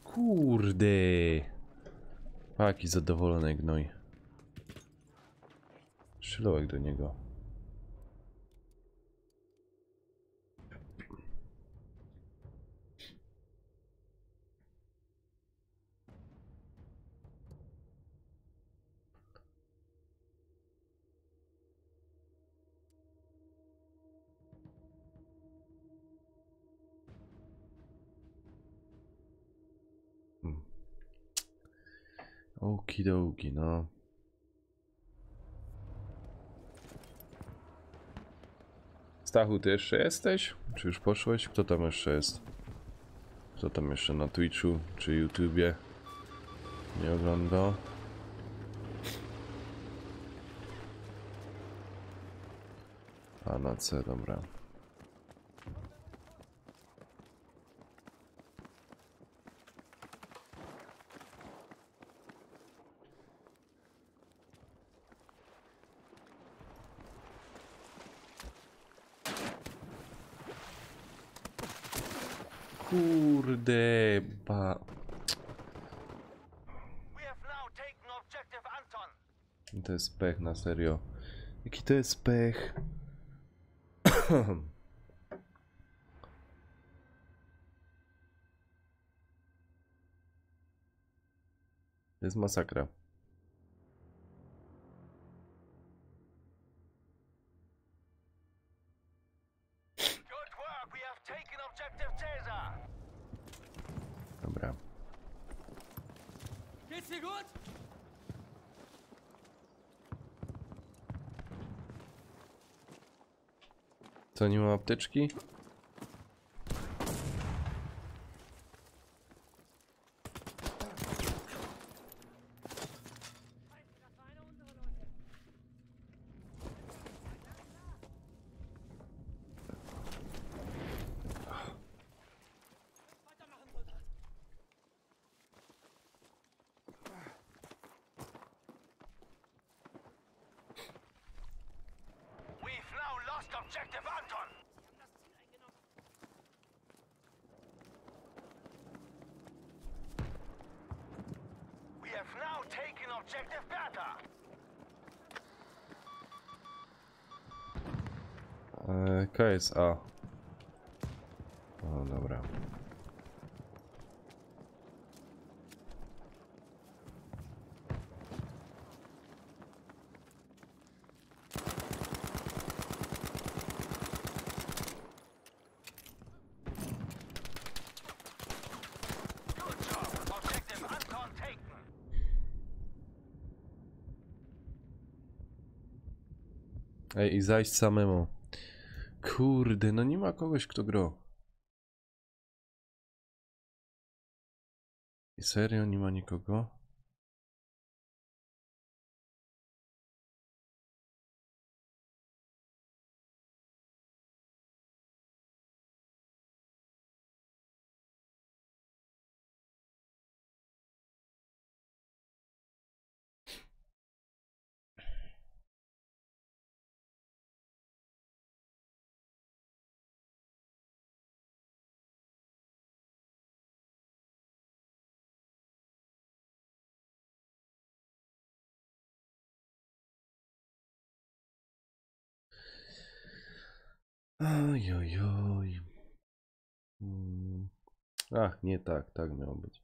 Kurde. Jaki zadowolony gnoj. Strzelałek do niego. Okidoki, no. Stachu, ty jeszcze jesteś? Czy już poszłeś? Kto tam jeszcze jest? Kto tam jeszcze na Twitchu czy YouTubie nie ogląda? A na C, dobra. Kurde, ba... We have now taken objective Anton. To jest pech, na serio. Jaki to jest pech? To jest masakra. Good work, we have taken objective Caesar. Dobra. Geht's dir gut? Co, nie ma apteczki? We've now lost objective Anton. We have now taken objective Bertha. KSA. O, dobra. Good job, objective Anton taken. Ej, i zajść samemu. Kurde, no nie ma kogoś, kto gra. I serio, nie ma nikogo? Ojojoj. Ach, nie tak, tak miało być.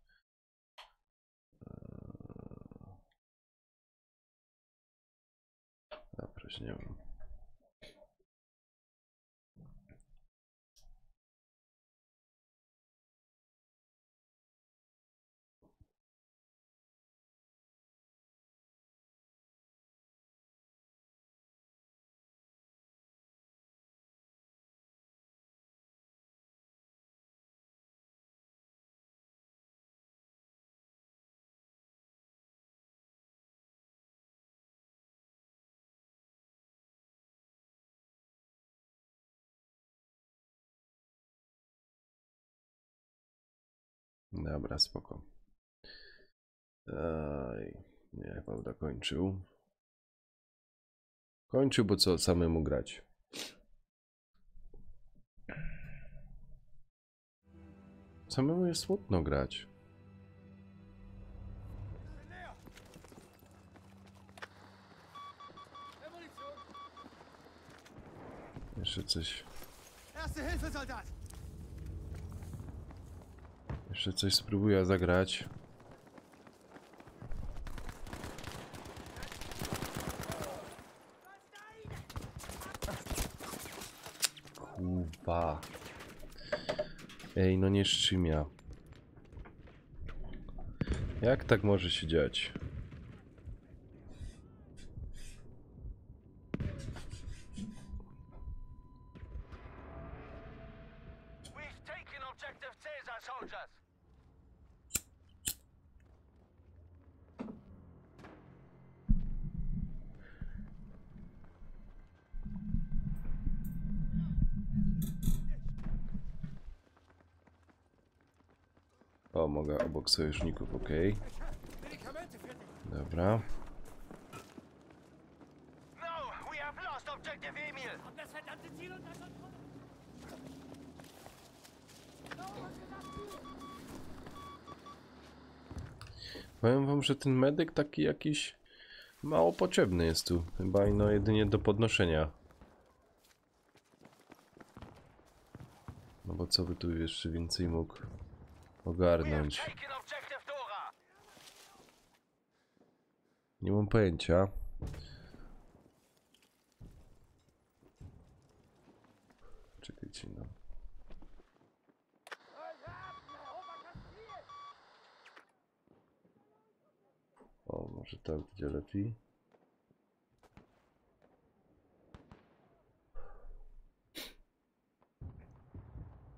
Coś nie wiem. Dobra, spoko. Nie, prawda, kończył. Kończył, bo co samemu grać. Samemu jest smutno grać. Jeszcze coś. Erste Hilfe, Soldat! Jeszcze coś spróbuję zagrać. Kurwa. Ej, no nie szczymia. Jak tak może się dziać? We've taken objective Caesar, soldiers. O, mogę obok sojuszników, ok. Dobra. No, we have lost objective Emil. Powiem wam, że ten medyk taki jakiś mało potrzebny jest tu. Chyba no jedynie do podnoszenia. No bo co by tu jeszcze więcej mógł We have ogarnąć? taken objective Dora. Nie mam pojęcia. Czekajcie, no. O, może tak będzie lepiej.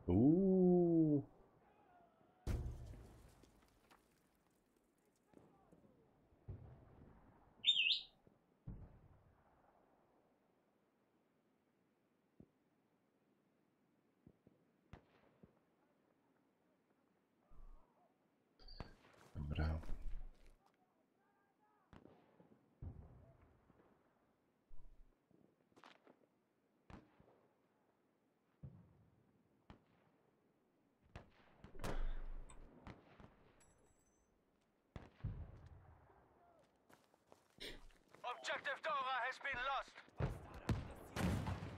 Uuu. Dobra. Objective Dora has been lost.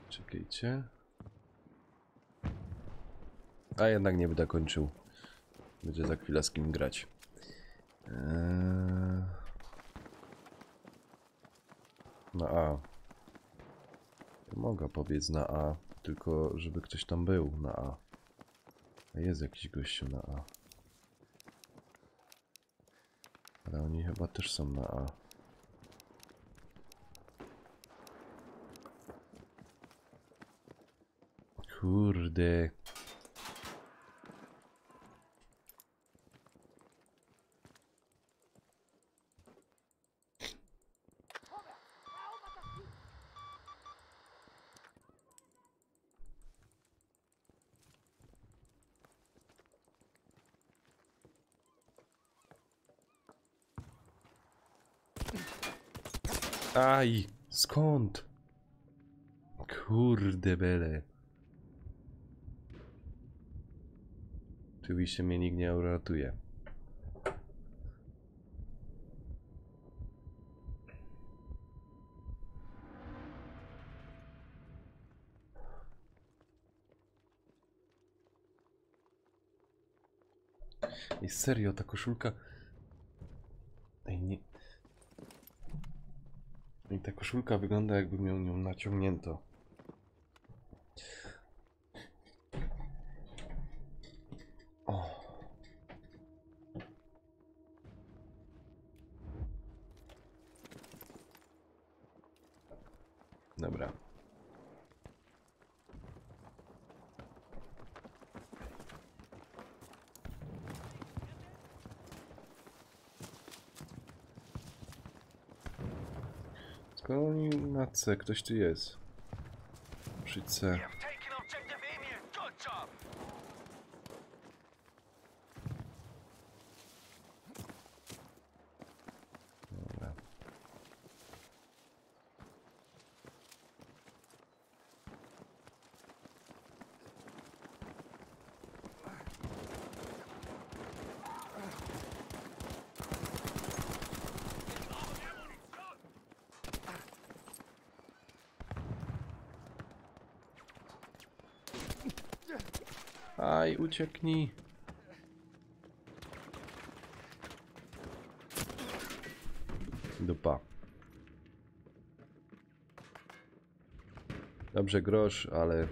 Czekajcie. A jednak nie będę kończył. Będzie za chwilę z kim grać. Na A. Mogę powiedz na A, tylko żeby ktoś tam był na A. A jest jakiś gościu na A. Ale oni chyba też są na A. Kurde. Aj, skąd? Kurde bele. Oczywiście mnie nikt nie uratuje. I serio, ta koszulka... Ej, nie... I ta koszulka wygląda, jakby miał nią naciągnięto. O. Dobra. Skoro oni na C, ktoś tu jest. Przy C. You've taken objective Emil. Good job. Dobra. Aj, ucieknij. Dupa. Dobrze, grosz, ale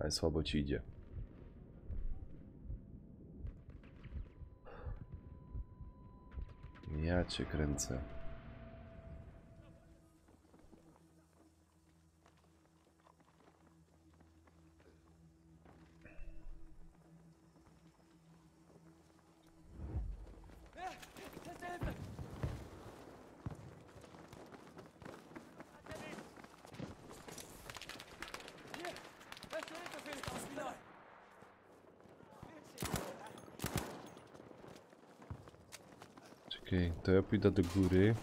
słabo ci idzie. Ja cię kręcę. Czekaj, to ja pójdę do góry.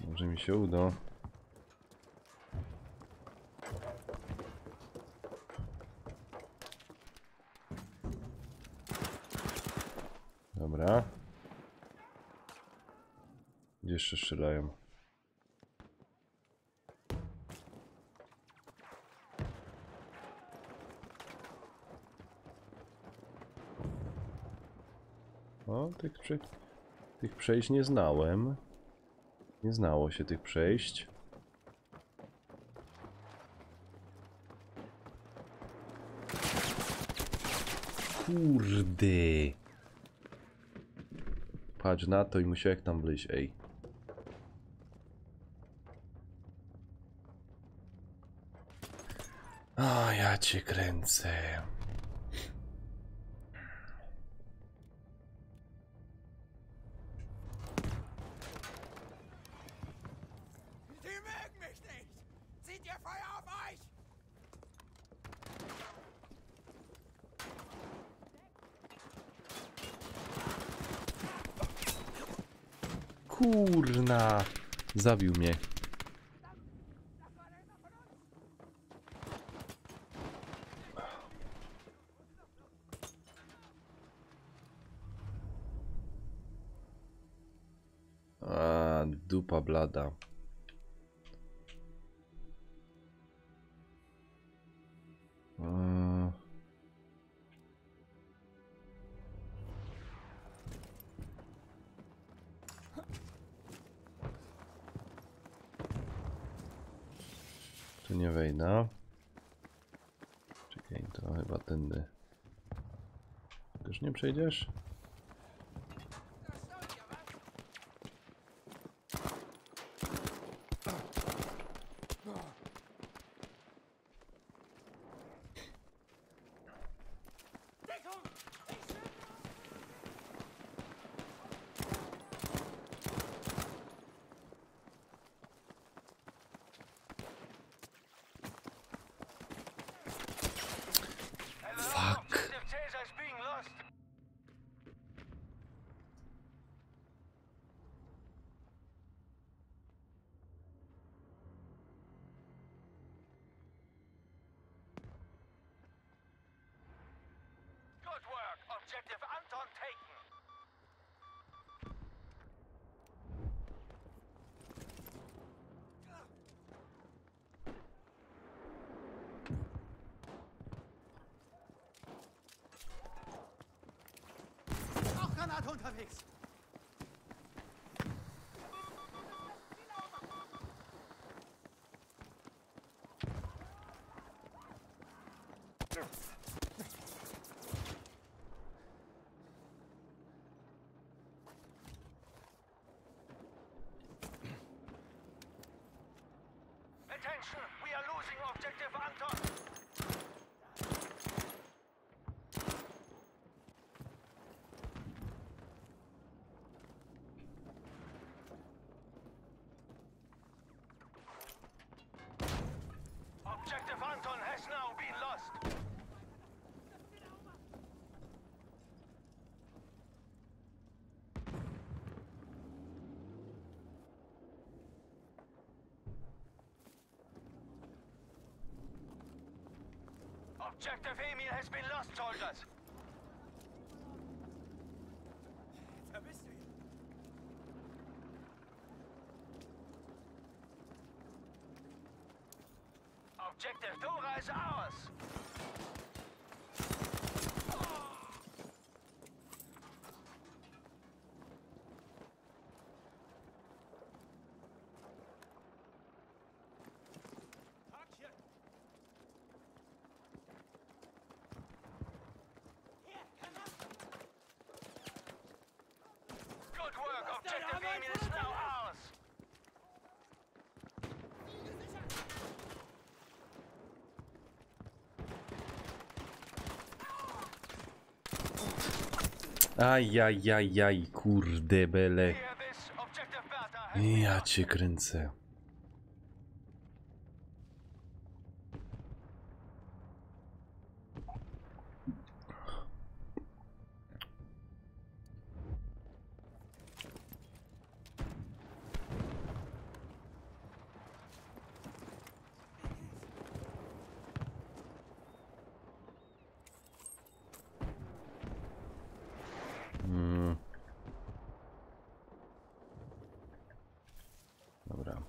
Może mi się uda. Dobra. Gdzie jeszcze strzelają? O, tych przejść nie znałem. Nie znało się tych przejść. Kurde. Patrz na to i musiałem tam wleźć, ej. A ja cię kręcę. Die mögen mich nicht! Zieht ihr Feuer auf euch! Kurna. Zabił mnie. A, dupa blada. Tu nie wejdę. Czekaj, to chyba tędy. Też nie przejdziesz? Objective Taser is being lost. Objective Anton. Objective Anton has now been lost. Objective Emil has been lost, soldiers. Da bist du ja. Objective Dora is ours. Hackchen. Hier, Granaten. Good work. Objective Emil is now ours. Ajajajaj, kurde bele. Hear this. Objective Bertha has been Ja lost. cię kręcę. Dobra.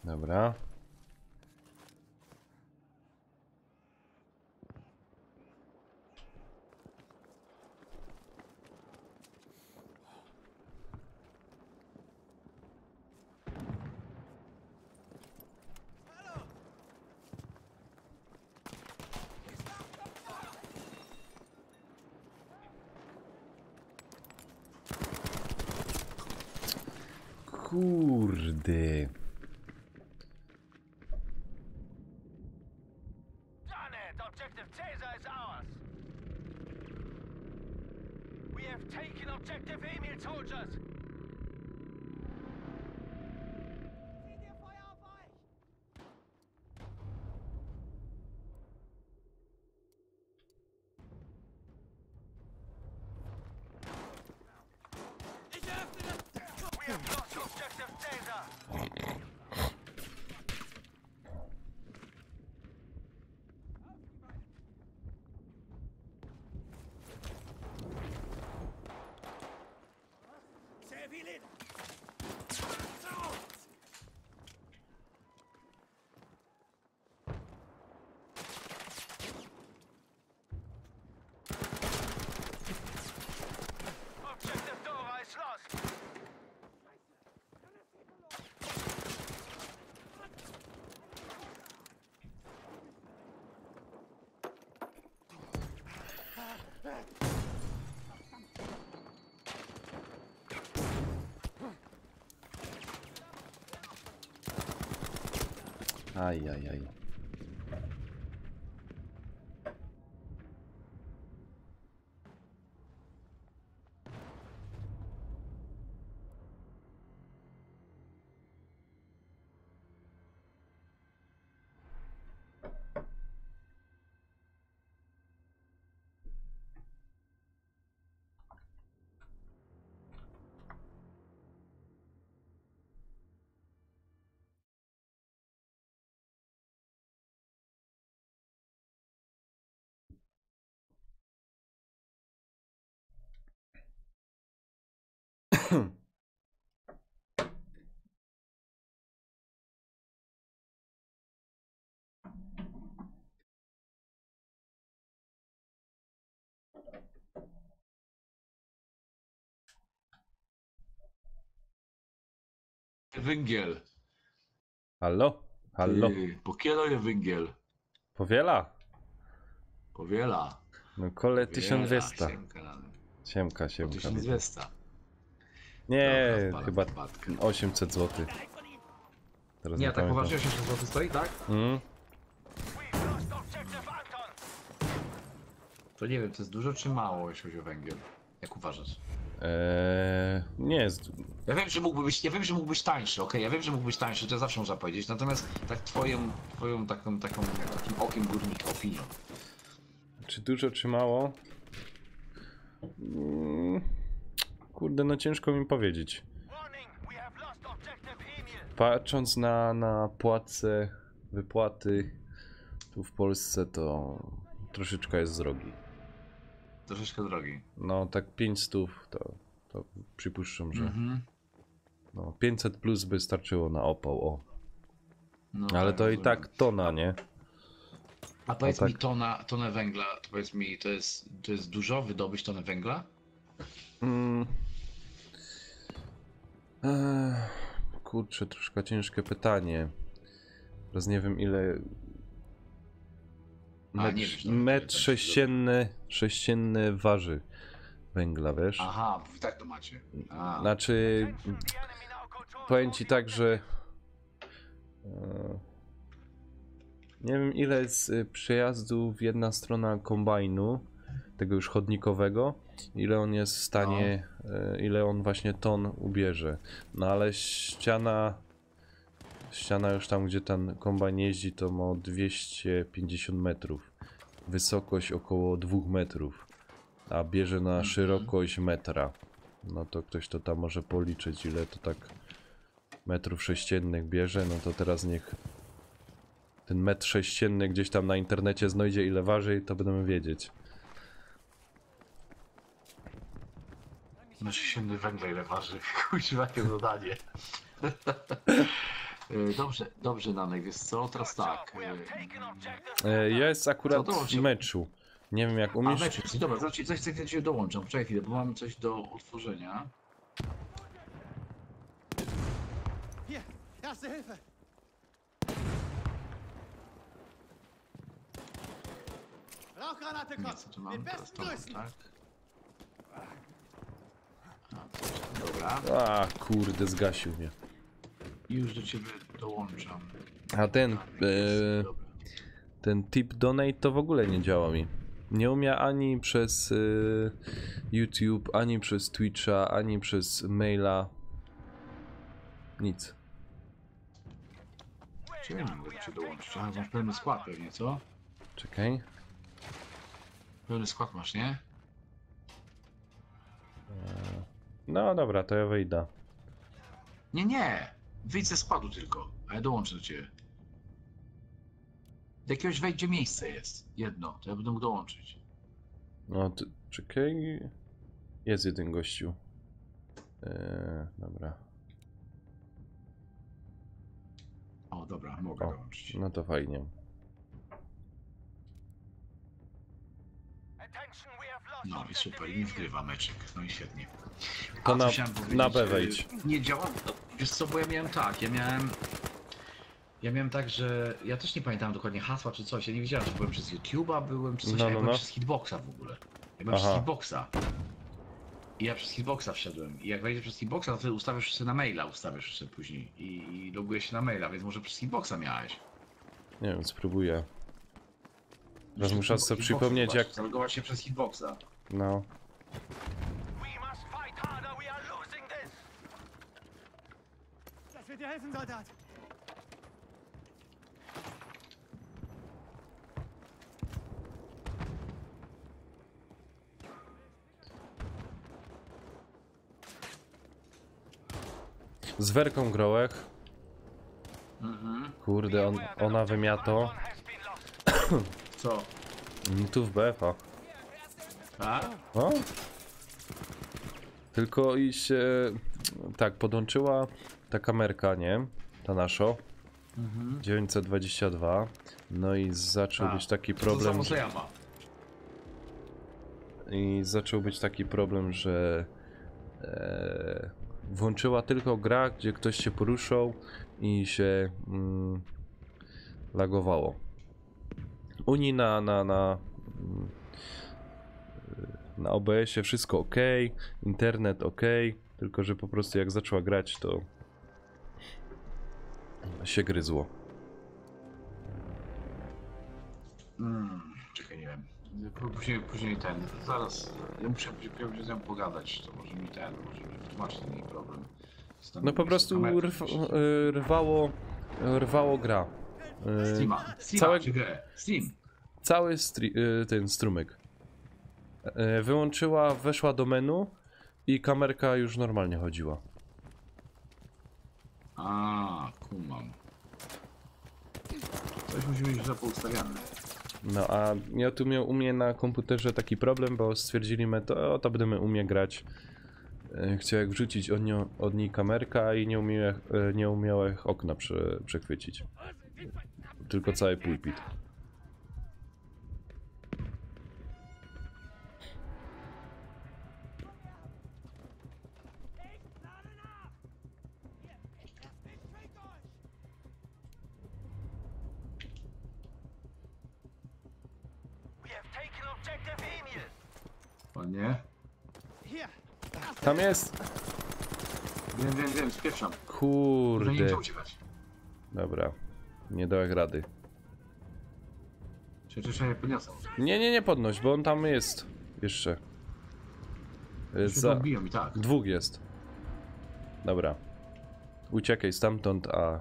Dobra. Hallo. Ich mach sofort. Kurde. Done it. Objective Caesar is ours. We have taken Objective Emil, soldiers. Zieh dir Feuer auf euch. Ich öffne das. We have lost Objective Caesar. Servilin. So. Objective Dora is lost. Ajajaj. węgiel? Halo? Halo? Po kielo je węgiel? Powiela? Powiela. No kole 1200. Siemka, Siemka. 1200. Nie, Dobra, wpalam chyba w wpadkę. 800 zł. Teraz Nie, tak pamiętam. poważnie 800 zł stoi, tak? We've lost objective Anton. To nie wiem, to jest dużo czy mało, jeśli chodzi o węgiel? Jak uważasz? Nie jest. Ja wiem, że mógłby być tańszy, okej, ja wiem, że mógł być tańszy, to zawsze można powiedzieć, natomiast tak twoją takim okiem górnika opinią. Czy dużo, czy mało? Kurde, no ciężko mi powiedzieć. Warning, we have lost objective Emil. Patrząc na płace, wypłaty tu w Polsce, to troszeczkę jest drogi. Troszeczkę drogi. No tak 500 to przypuszczam, że no 500 plus by starczyło na opał, o. No, Ale tak, to i rozumiem. tak tona, nie? A powiedz tak. mi, tonę węgla, to powiedz mi, to jest dużo wydobyć tonę węgla? Kurczę, troszkę ciężkie pytanie. Teraz nie wiem ile... A, nie wiesz, no, Metr sześcienny waży węgla, wiesz? Aha, tak to macie. A, Znaczy, The enemy now controls powiem ci tak, że nie wiem ile jest przejazdów jedna strona kombajnu, tego już chodnikowego, ile on jest w stanie, ile on właśnie ton ubierze. No ale ściana już tam, gdzie ten kombajn jeździ, to ma 250 metrów. Wysokość około 2 metrów, a bierze na szerokość metra. No to ktoś to tam może policzyć, ile to tak metrów sześciennych bierze. No to teraz niech ten metr sześcienny gdzieś tam na internecie znajdzie, ile waży, i to będziemy wiedzieć. no sześcienny węgla ile waży? Kuźwa, jakie zadanie. Dobrze, Nanek, wiesz co, teraz tak. We have taken objective. Jest akurat Co to w się- meczu. Nie wiem jak A, umiesz. mecz, dobra, znaczy coś cię dołączam, poczekaj chwilę, bo mam coś do otworzenia. Hier, erste Hilfe. Rauchgranate Nie, kommt. co tu mam? Den Teraz besten to mam, Grüßen. tak? Dobra, A kurde, zgasił mnie. już do ciebie dołączam. A ten, Dobra. ten tip donate to w ogóle nie działa mi. Nie umie ani przez YouTube, ani przez Twitcha, ani przez maila. Nic. Czy ja nie mogę cię dołączyć? A, masz pełny skład pewnie, co? Czekaj. Pełny skład masz, nie? No dobra, to ja wyjdę. Nie! Wyjdź ze składu tylko, a ja dołączę do ciebie. Do jakiegoś wejdzie miejsce jest. Jedno, to ja będę mógł dołączyć. No, czekaj. Jest jeden gościu. Dobra. O, dobra, mogę O, dołączyć. no to fajnie. Attention, we have lost No i objective super, i Emil. wgrywa meczek, no i świetnie. To A, na- co chciałem powiedzieć, na B wejdź. Nie działa, no, wiesz co, bo ja miałem tak, ja miałem tak, że ja też nie pamiętałem dokładnie hasła czy coś, ja nie wiedziałem, czy byłem przez YouTube'a, byłem czy coś, No, ja no, byłem no. przez Hitboxa w ogóle. Ja byłem Aha. przez Hitboxa. I ja przez Hitboxa wszedłem. I jak wejdziesz przez Hitboxa, to wtedy ustawiasz sobie na maila, ustawiasz sobie później. I logujesz się na maila, więc może przez Hitboxa miałeś. Nie wiem, spróbuję. Teraz Przez muszę Hitboxa sobie przypomnieć, zobacz, jak... Zalogować się przez Hitboxa. No. We must fight harder. We are losing this. Das wird dir helfen, Soldat. Z Werką Grołek. Kurde, ona wymiato. Anton has been lost. Co? Tu w BF-a. Tak? No. Tylko i się... Tak, podłączyła ta kamerka, nie? Ta nasza. 922. No i zaczął Tak. być taki To problem... samo co ja mam. I zaczął być taki problem, że włączyła tylko gra, gdzie ktoś się poruszał i się lagowało. Uni na OBS-ie wszystko ok, internet ok, tylko że po prostu jak zaczęła grać, to się gryzło. Czekaj, nie wiem. Później zaraz, ja muszę z nią pogadać, to może mi wytłumaczyć ten jej problem. No po prostu rwało gra. Steam, czy grę? Steam. Cały ten strumyk. Wyłączyła, weszła do menu i kamerka już normalnie chodziła. Kumam. Coś musi być źle poustawiane. No a ja tu miał u mnie na komputerze taki problem, bo stwierdzili my to będziemy umie grać. Chciałem wrzucić od niej kamerka i nie umiałem okna przechwycić. Tylko cały pulpit. Ładnie. Tam jest! Wiem, spieszam. Kurde. Nie chcę uciekać. Dobra, nie dałem rady. Czy ja podniosę? Nie podnoś, bo on tam jest. Jeszcze. Biją i tak. Dwóch jest. Dobra. Uciekaj stamtąd, a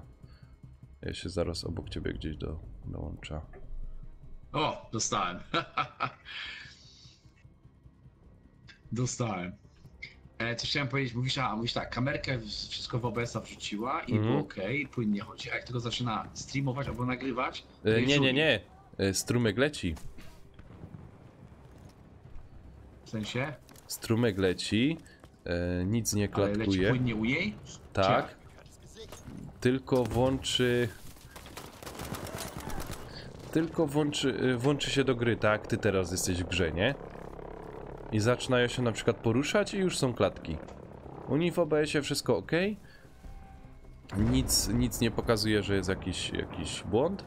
ja się zaraz obok ciebie gdzieś dołączę. O, dostałem. Dostałem. Co chciałem powiedzieć, mówisz tak, kamerkę wszystko w OBS-a wrzuciła i było ok, płynnie chodzi, a jak tylko zaczyna streamować albo nagrywać, to nie. Strumyk leci. W sensie? Strumyk leci, nic nie Ale leci klatkuje. płynnie u niej? Tak. Tylko włączy się do gry, tak? Ty teraz jesteś w grze, nie? I zaczynają się na przykład poruszać i już są klatki. U nich w OBS-ie wszystko ok. Nic nie pokazuje, że jest jakiś błąd.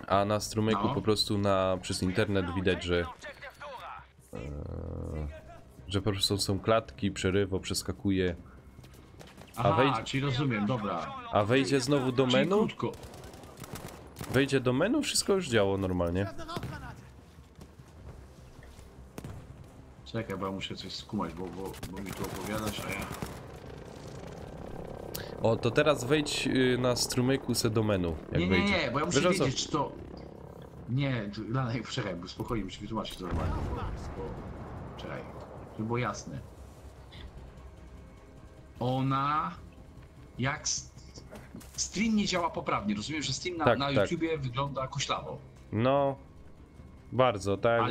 A na strumyku po prostu przez internet widać, że po prostu są klatki, przerywo, przeskakuje. Czyli rozumiem, dobra. A wejdzie znowu do Czyli menu? krótko. Wejdzie do menu, wszystko już działo normalnie. Czekaj, bo ja muszę coś skumać, bo mi tu opowiadasz, a ja... O, to teraz wejdź na strumyku se do menu, jak wejdzie. Nie, bo ja muszę Wiesz, wiedzieć, czy to... Nie, Lanek, poczekaj, bo spokojnie, muszę wytłumaczyć to normalnie, bo... Czekaj, żeby było jasne. Ona... Jak... Stream nie działa poprawnie, rozumiem, że stream na YouTubie wygląda koślawo. No... Bardzo, tak.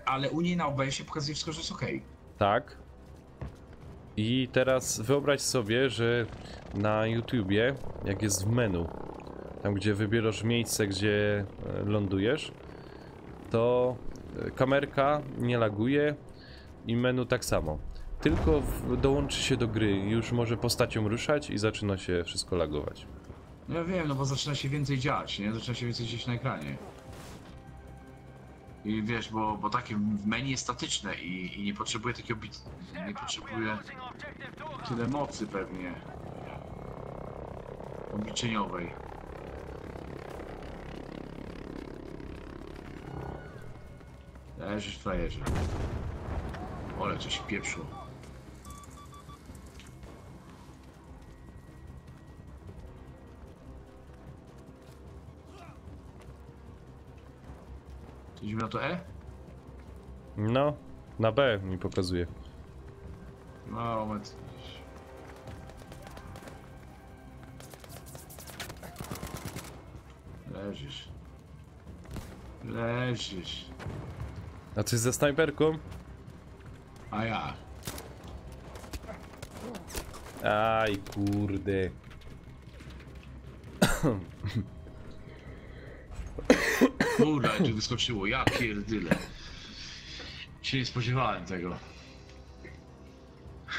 Ale u niej na OBS-ie pokazuje wszystko, że jest ok. Tak. I teraz wyobraź sobie, że na YouTubie, jak jest w menu, tam gdzie wybierasz miejsce, gdzie lądujesz, to kamerka nie laguje i menu tak samo. Tylko dołączy się do gry, już może postacią ruszać i zaczyna się wszystko lagować. No ja wiem, no bo zaczyna się więcej dziać, nie? Zaczyna się więcej dziać na ekranie. I wiesz, bo takie menu jest statyczne i nie potrzebuje takiego nie potrzebuje tyle mocy pewnie obliczeniowej. Leżysz, frajerze. Ole, coś pieprzło. Idziemy na to E? No, na B mi pokazuje. Moment. Leżysz. Leżysz. A coś ze snajperką? A ja. Aj, kurde. Kurwa, jak tu wyskoczyło, ja pierdyle. Się nie spodziewałem tego.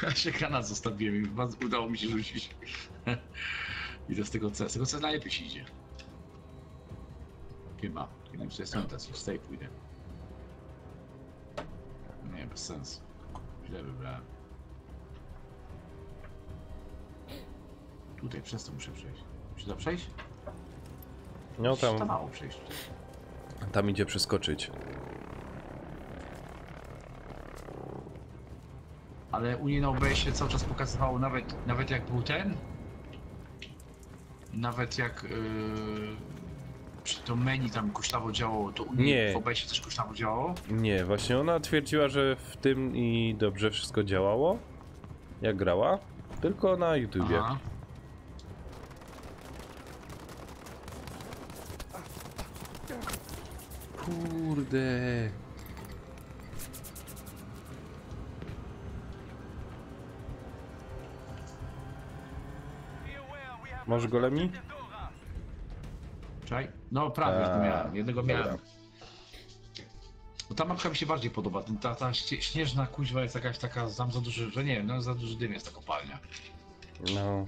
Ja się granat zostawiłem i udało mi się rzucić. I to z tego C najlepiej się idzie. Chyba. Nie wiem, czy jest teraz, już z tej pójdę. Nie, bez sensu. Źle wybrałem. Tutaj przez to muszę przejść. Muszę to przejść? No To tam, mało przejść. tam idzie przeskoczyć. Ale u niej na OBS-ie cały czas pokazywało, nawet jak był ten, nawet jak przy to menu tam kosztawo działało, to u niej Nie. w OBS-ie też kosztawo działało? Nie, właśnie ona twierdziła, że w tym i dobrze wszystko działało, jak grała, tylko na YouTubie. Aha. Kurde. Masz golemi? Czaj? No prawie już to miałem, jednego dobra. miałem. No ta mapka mi się bardziej podoba, ta śnieżna kuźwa jest jakaś taka, tam za duży, że nie wiem, no za duży dym jest ta kopalnia. No.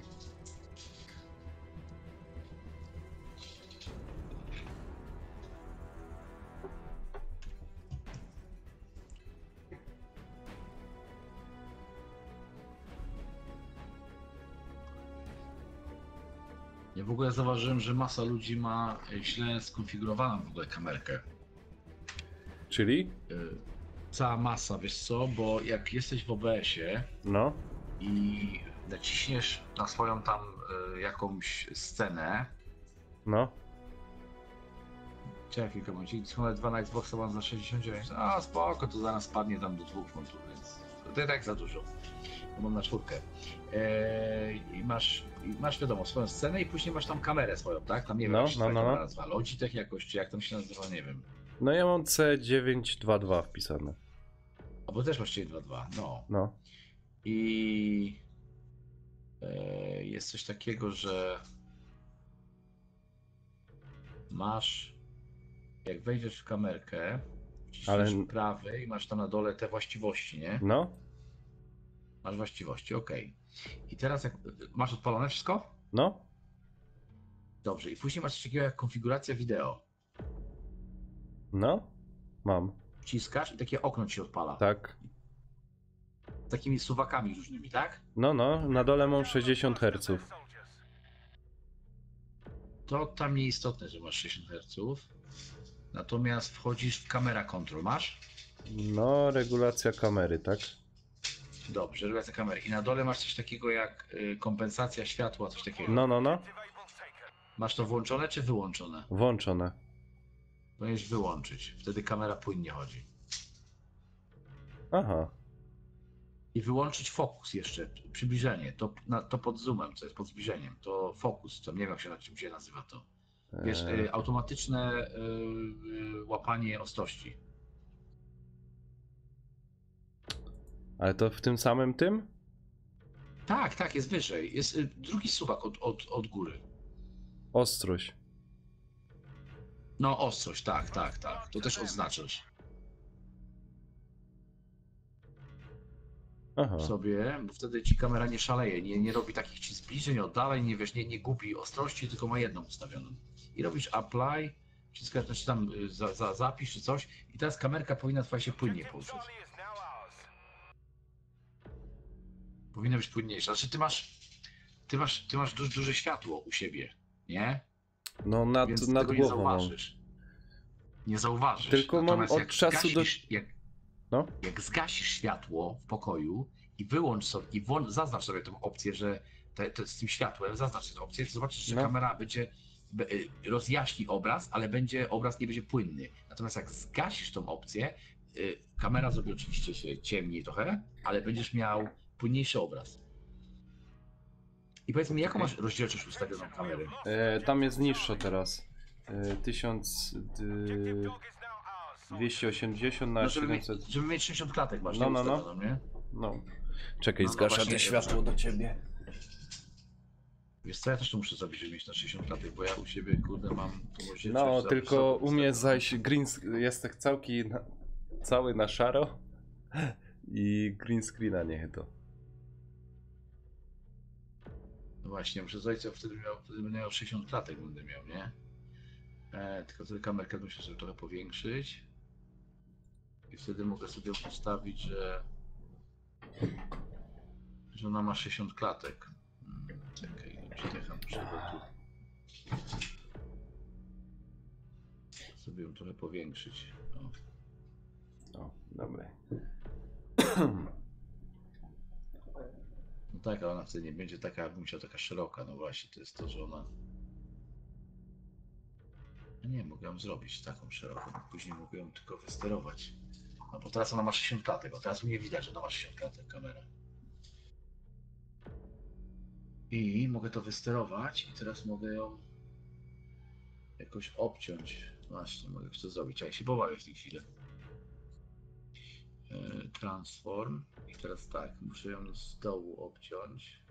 Ja w ogóle zauważyłem, że masa ludzi ma źle skonfigurowaną w ogóle kamerkę. Czyli? Cała masa, wiesz co, bo jak jesteś w OBS-ie No. i naciśniesz na swoją tam jakąś scenę, No. czekaj chwilkę, bo ci 2 na Xboxa One za 69, a spoko, to zaraz spadnie tam do 2 funtów, więc to i tak za dużo, bo mam na 4. I masz wiadomo swoją scenę i później masz tam kamerę swoją, tak? Tam nie wiem, No, jak się no, ta no, kamera no. nazywa, Logitech jakoś, czy jak tam się nazywa, nie wiem. No ja mam C922 wpisane. A bo też masz 2.2, no. No. I jest coś takiego, że masz, jak wejdziesz w kamerkę, wciśniesz prawy i masz tam na dole te właściwości, nie? No. Masz właściwości, ok. I teraz jak masz odpalone wszystko? No. Dobrze. I później masz coś takiego jak konfiguracja wideo. No. Mam. Wciskasz i takie okno ci się odpala. Tak. Z takimi suwakami różnymi, tak? No, no. Na dole mam 60 Hz. To tam nieistotne, że masz 60 Hz. Natomiast wchodzisz w kamera control, masz? No, regulacja kamery, tak? Dobrze, regulacja kamery. I na dole masz coś takiego jak kompensacja światła, coś takiego. No, no, no. Masz to włączone czy wyłączone? Włączone. Powinieneś wyłączyć. Wtedy kamera płynnie chodzi. Aha. I wyłączyć fokus jeszcze, przybliżenie. To pod zoomem, co jest pod zbliżeniem. To fokus, to nie wiem jak się na czym się nazywa to. Wiesz, automatyczne łapanie ostrości. Ale to w tym samym tym? Tak, jest wyżej. Jest drugi suwak od góry. Ostrość. No, ostrość, tak. To też odznaczasz Aha. sobie, bo wtedy ci kamera nie szaleje, nie robi takich ci zbliżeń, oddaleń, nie wiesz, nie gubi ostrości, tylko ma jedną ustawioną. I robisz apply, wciskasz, znaczy tam zapisz czy coś i teraz kamerka powinna twoja się płynnie poruszać. Powinna być płynniejsza. Znaczy ty masz duże światło u siebie, nie? No nad Więc tego nie głową mam. zauważysz. Nie zauważysz. Tylko mam Natomiast od jak czasu do... zgasisz, No. Jak zgasisz światło w pokoju i wyłącz sobie, zaznacz sobie tę opcję, że z tym światłem, zaznacz tę opcję, to zobaczysz, że No. kamera będzie rozjaśni obraz, ale obraz nie będzie płynny. Natomiast jak zgasisz tą opcję, kamera zrobi oczywiście się ciemniej trochę, ale będziesz miał płynniejszy obraz. I powiedz mi, jaką masz rozdzielczość ustawioną kamery? Tam jest niższa teraz. 1280 na No, żeby 700. żeby mieć 60 klatek masz, No, nie no, no. ustawioną, nie? No. Czekaj, No, zgaszę właśnie, te światło do ciebie. Wiesz co, ja też to muszę zrobić, żeby mieć na 60 klatek, bo ja u siebie, kurde, mam tą rozdzielczość No, za tylko wysoką u mnie ustawioną. zaś jest tak cały na szaro i green screena nie to. No właśnie, muszę zrobić, co wtedy będę miał 60 klatek, będę miał, nie? Tylko wtedy kamerkę muszę sobie trochę powiększyć. I wtedy mogę sobie ustawić, że ona ma 60 klatek. Czekaj, muszę go tu sobie ją trochę powiększyć. O, dobra. No tak, ale ona wtedy nie będzie taka, jakbym chciał, taka szeroka. No właśnie, to jest to, że ona... No nie, mogę ją zrobić taką szeroką, później mogę ją tylko wysterować. No bo teraz ona ma 60 klatek, bo teraz mnie widać, że ona ma 60 klatek, kamera. I mogę to wysterować i teraz mogę ją jakoś obciąć. Właśnie, mogę to zrobić, a ja się pobawię w tej chwili. Transform i teraz tak, muszę ją z dołu obciąć.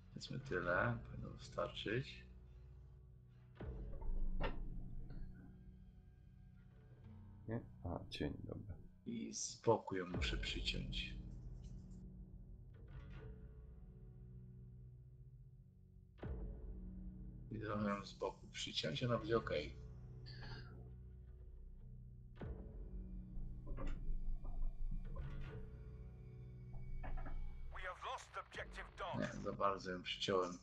Powiedzmy tyle, powinno wystarczyć. Nie? A, cień, dobra. I z boku ją muszę przyciąć. I trochę ją z boku przyciąć, ona będzie ok. We have lost objective Dog. Nie, za bardzo ją przyciąłem.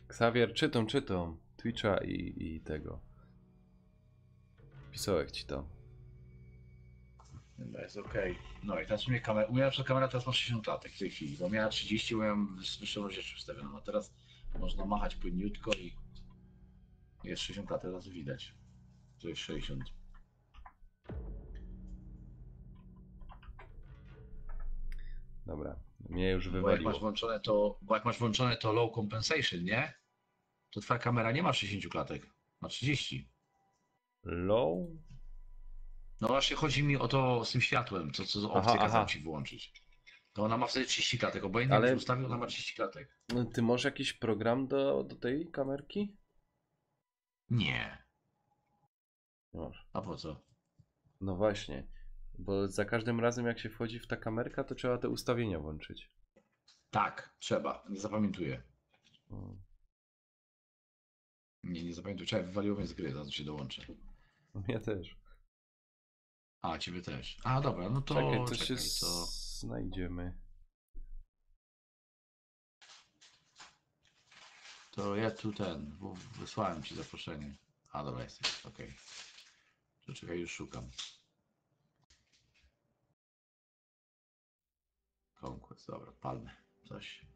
Xavier, czytam Twitcha i tego. Pisałem ci to. Chyba jest ok. No i teraz u mnie kamera teraz ma 60 klatek w tej chwili, bo miała 30, bo miałem wyższą rzecz ustawioną, a teraz można machać płynniutko i jest 60 klatek, teraz widać, że jest 60. Dobra, mnie już Bo jak wywaliło. masz włączone to low compensation, nie? To twoja kamera nie ma 60 klatek, ma 30. Low? No właśnie chodzi mi o to z tym światłem, co opcję Aha. kazał ci włączyć. To ona ma wtedy 30 klatek, obojętnie Ale- jak ustawił, ona ma 30 klatek. Ty masz jakiś program do tej kamerki? Nie. Nie masz. A po co? No właśnie, bo za każdym razem jak się wchodzi w ta kamerka, to trzeba te ustawienia włączyć. Tak, trzeba, nie zapamiętuję. Mm. Nie zapamiętuję, trzeba, wywaliło mnie z gry, zaraz się dołączę. Ja też. A, ciebie też. A, dobra, no to Czekaj, to się to... znajdziemy. To ja tu wysłałem ci zaproszenie. A, dobra, jesteś, okej. To czekaj, już szukam. Conquest, dobra, palmy. Coś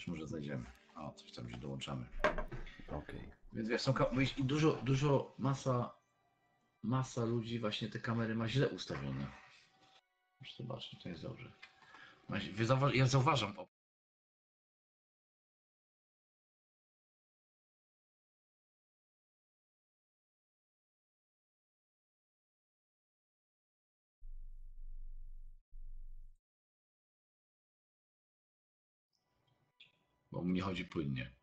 może znajdziemy. O, coś tam się dołączamy. Okej. Więc wiesz, i masa ludzi właśnie te kamery ma źle ustawione. Już zobaczę, to jest dobrze. Ja zauważam. Bo mnie chodzi płynnie.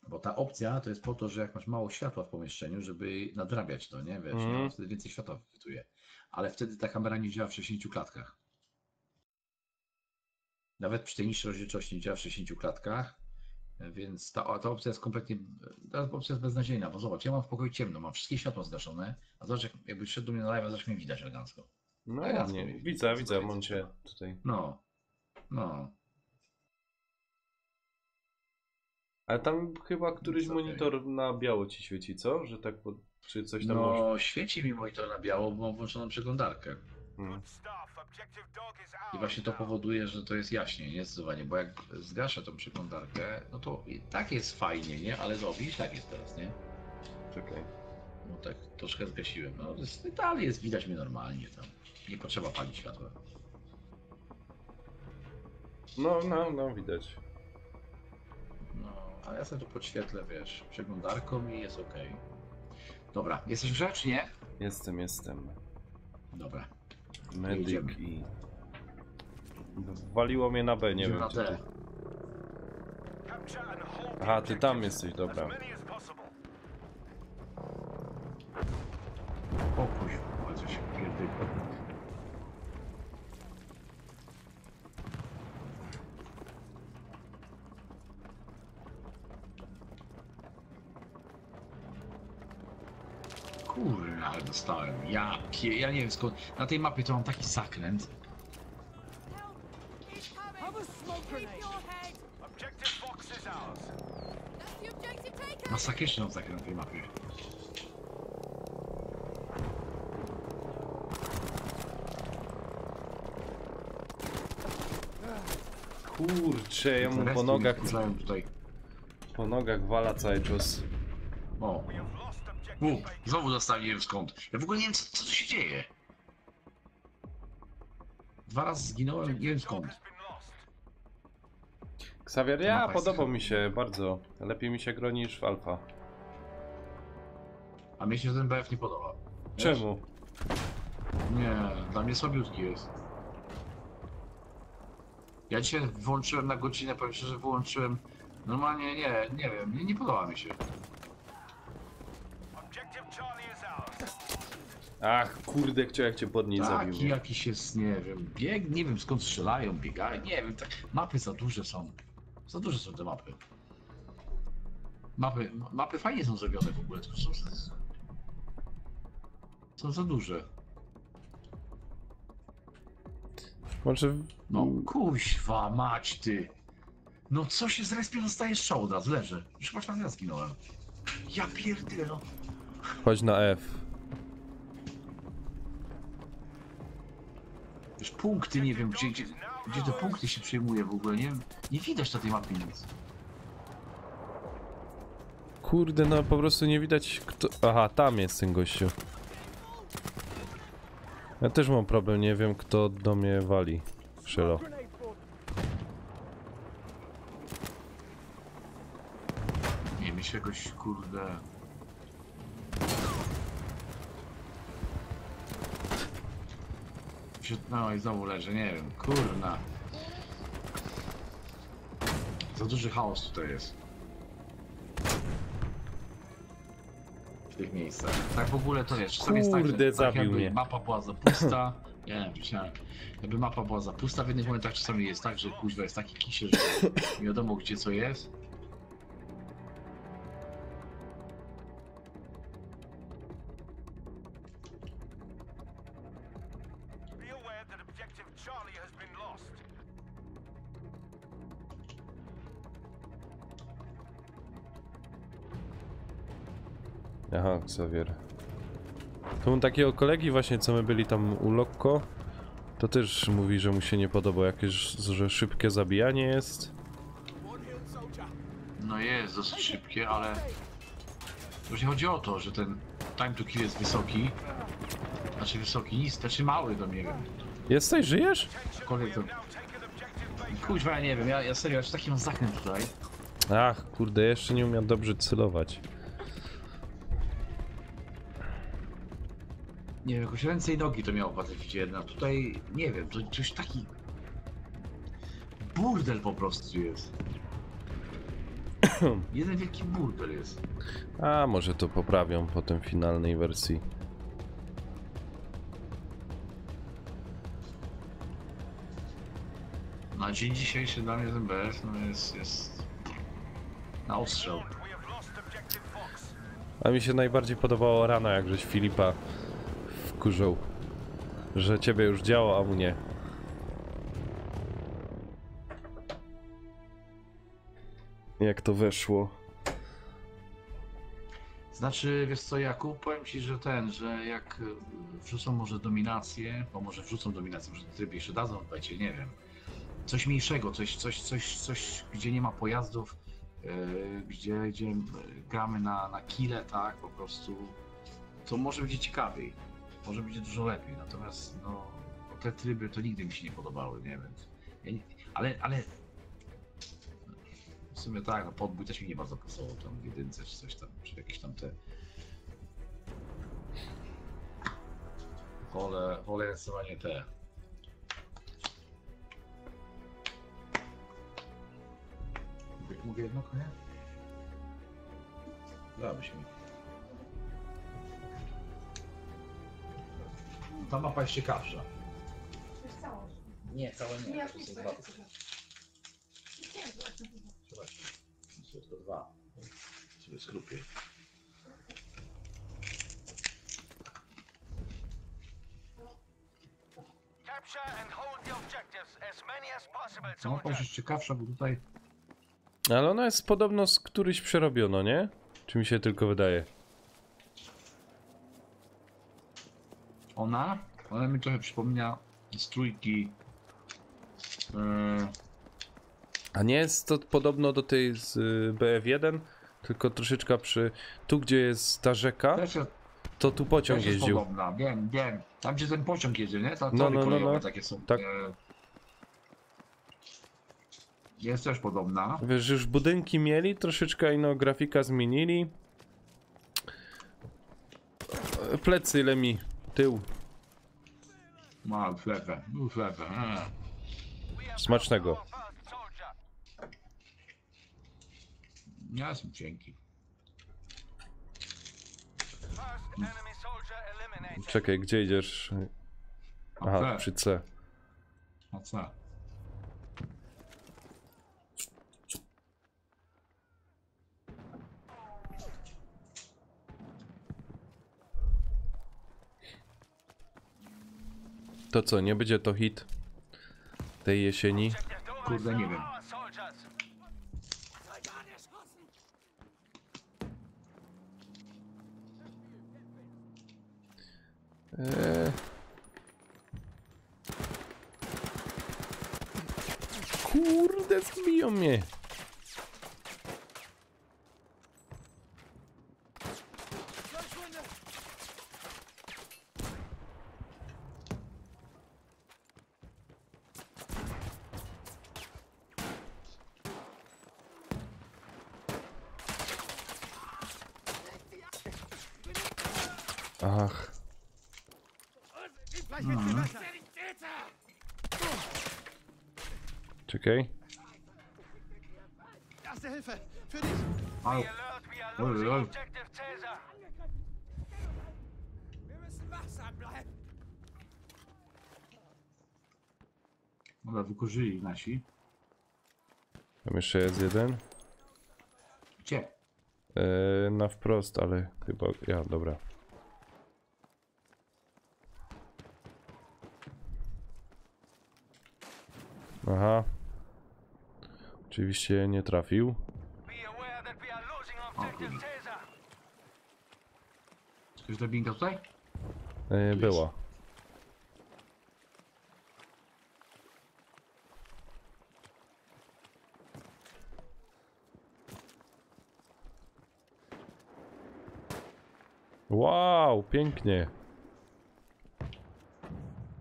Bo ta opcja to jest po to, że jak masz mało światła w pomieszczeniu, żeby nadrabiać to, nie? Wiesz, no, wtedy więcej światła wychwytuje. Ale wtedy ta kamera nie działa w 60 klatkach. Nawet przy tej niższej rozdzielczości nie działa w 60 klatkach, więc ta opcja jest kompletnie, ta opcja jest beznadziejna, bo zobacz, ja mam w pokoju ciemno, mam wszystkie światła zgaszone, a zobacz, jakbyś szedł do mnie na live, zobacz mnie widać elegancko. No Elegancko ładnie, mnie widzę, widać, mam co cię trzeba. tutaj. No. Ale tam chyba któryś Jest okej. monitor na biało ci świeci, co? Że tak, czy coś tam No, może... świeci mi monitor na biało, bo mam włączoną przeglądarkę. Hmm. Good stuff. Objective Dog is I ours właśnie to now. powoduje, że to jest jaśniej, nie? Zdecydowanie, bo jak zgaszę tą przeglądarkę, no to i tak jest fajnie, nie? Ale widzisz, tak jest teraz, nie? Czekaj. No tak, troszkę zgasiłem. No, dalej jest, widać mnie normalnie tam. Nie potrzeba palić światła. No, widać. No, ale ja sobie to podświetlę, wiesz, przeglądarką i jest ok. Dobra, jesteś już czy nie? Jestem. Dobra. Medyk Jedziemy. i... Waliło mnie na B, nie Idziemy wiem na czy D. ty... capture and hold the Aha, ty tam objectives. jesteś, dobra. As many as possible. O kuźwa, co się pierdykło. Kurwa, ale dostałem. Ja nie wiem skąd. Na tej mapie to mam taki zakręt. He's coming! Have a smoke grenade! Keep your head! Objective Fox is ours. That's the objective taken! Masakryczny mam zakręt na tej mapie. Kurczę, ja mu Reszty wkurzają tutaj. po nogach wala cały czas. O. We have lost objective Bacon. Znowu dostałem, nie wiem skąd. Ja w ogóle nie wiem co tu się dzieje. 2 razy zginąłem, nie wiem skąd. Has been lost. Xavier, To ja mapa jest podobał chyba- mi się bardzo. Lepiej mi się gro niż w alfa. A mnie się ten BF nie podoba. Wiesz? Czemu? Nie, dla mnie słabiutki jest. Ja dzisiaj włączyłem na godzinę, powiem szczerze, wyłączyłem. Normalnie nie wiem, nie podoba mi się. Objective Charlie is ours. Ach, kurde, chciał jak cię podnieść zabił Taki mnie. jakiś jest, nie wiem, nie wiem skąd strzelają, biegają, nie wiem, tak, mapy za duże są. Za duże są te mapy. Mapy fajnie są zrobione w ogóle, tylko są za duże. Może... No kuźwa mać ty. No co się zrespie, dostaje strzał od razu, leżę. Już chyba raz zginąłem. Ja pierdolę, no. Chodź na F. Już punkty, nie wiem, gdzie te punkty się przyjmuje w ogóle, nie widać na tej mapie nic. Kurde, no po prostu nie widać kto... Aha, tam jest ten gościu. Ja też mam problem, nie wiem kto do mnie wali. Szelo. Nie, mi się jakoś, kurde... No i znowu leżę, nie wiem, kurna. Za duży chaos tutaj jest. W tych miejscach. Tak w ogóle to wiesz, czasami jest tak, że Kurde, tak zabił jakby mnie. mapa była za pusta. Nie wiem, myślałem, jakby mapa była za pusta, w jednych momentach czasami jest tak, że kuźwa jest taki kisiel, że nie wiadomo gdzie co jest. Be aware that objective Charlie has been lost. Aha, Xavier. To mam takiego kolegi właśnie, co my byli tam u Lokko. To też mówi, że mu się nie podoba jakieś, że szybkie zabijanie jest. One hill soldier! No jest dosyć szybkie, ale właśnie chodzi o to, że ten time to kill jest wysoki. Znaczy wysoki, niski, znaczy mały do mnie wiem. Jesteś, żyjesz? Cokolwiek to... Now taken objective Bacon. Kuźwa, ja nie wiem, ja serio, ja taki mam zakręt tutaj. Ach, kurde, jeszcze nie umiem dobrze celować. Nie wiem, jakoś ręce i nogi to miało Battlefield 1, a tutaj nie wiem, to coś taki... Burdel po prostu jest. Jeden wielki burdel jest. A, może to poprawią potem w finalnej wersji. Na dzień dzisiejszy dla mnie ten BS no jest na ostrzał. We have lost objective Fox. A mi się najbardziej podobało rano, jak żeś Filipa wkurzył, że ciebie już działo, a mu nie. Jak to weszło? Znaczy, wiesz co, Jakub, powiem ci, że że jak wrzucą może dominację, bo może wrzucą dominację, może tryb jeszcze dadzą, wiecie, nie wiem. Coś mniejszego, coś gdzie nie ma pojazdów, gdzie gramy na kile, tak, po prostu, to może będzie ciekawiej, może będzie dużo lepiej, natomiast no, te tryby to nigdy mi się nie podobały, nie wiem. Ale w sumie tak, no podbój też mi nie bardzo pasował tam w jedynce czy coś tam, czy jakieś tam te... Wolę rysowanie te... Mogę jedno konie? Dałabyś mi. Ta mapa jest ciekawsza. Nie, całe nie. To są dwa. Zobaczcie. Są tylko dwa. Sobie skrupię. Capture and hold the objectives, as many as possible, Ta mapa soldiers. jest ciekawsza, bo tutaj Ale ona jest podobno z któryś przerobiono, nie? Czy mi się tylko wydaje? ona mi trochę przypomina z trójki. A nie jest to podobno do tej z BF1, tylko troszeczkę tu gdzie jest ta rzeka, Też jest, to tu pociąg też jest jeździł. podobna, wiem. Tam gdzie ten pociąg jedzie, nie? Ta No, tory no, no, kolejowe no. takie są. Tak. Jest też podobna. Wiesz, już budynki mieli, troszeczkę inną grafika zmienili. Plecy, ile mi tył. Ma flewę. Smacznego. First soldier. Nie jestem cienki. First enemy soldier eliminated. Czekaj, gdzie idziesz? Aha, Flew. przy C. A co? To co, nie będzie to hit tej jesieni? Objective Dora Kurde, is nie now wiem. ours, soldiers. Soldat erschossen! Kurde, zbiją mnie. Fleischwunde! Ach, Gleich wird's dir besser! czekaj. Erste Hilfe! Für dich! Au. Alert, we are Oj, losing oj. objective Caesar. Wir müssen wachsam bleiben! Dobra, wykurzyli nasi. Tam jeszcze jest jeden. Gdzie? Na wprost, ale chyba... Ja, dobra. Aha. Oczywiście nie trafił. Be aware that we are losing O objective kurde. Caesar. Jakaś drabinka tutaj? Była. Wow, pięknie.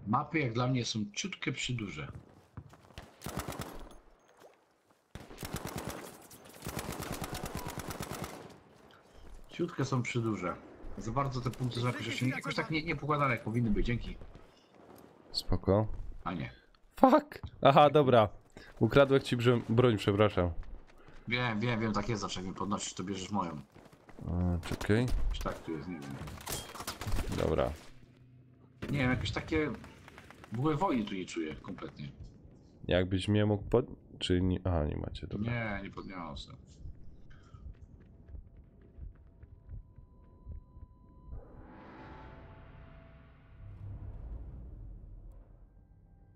Mapy jak dla mnie są ciutkę przyduże. Ciutkę są przyduże. Za bardzo te punkty są jakoś tak nie pokładane jak powinny być. Dzięki. Spoko. A nie. Fuck! Aha, dobra. Ukradłem ci broń, przepraszam. Wiem, tak jest zawsze. Jak mi podnosisz, to bierzesz moją. Czekaj. Czy tak tu jest, nie wiem. Dobra. Nie wiem, jakieś takie... W ogóle wojny tu nie czuję kompletnie. Jakbyś mnie mógł Czy nie... Aha, nie macie, dobra. Nie podniosę.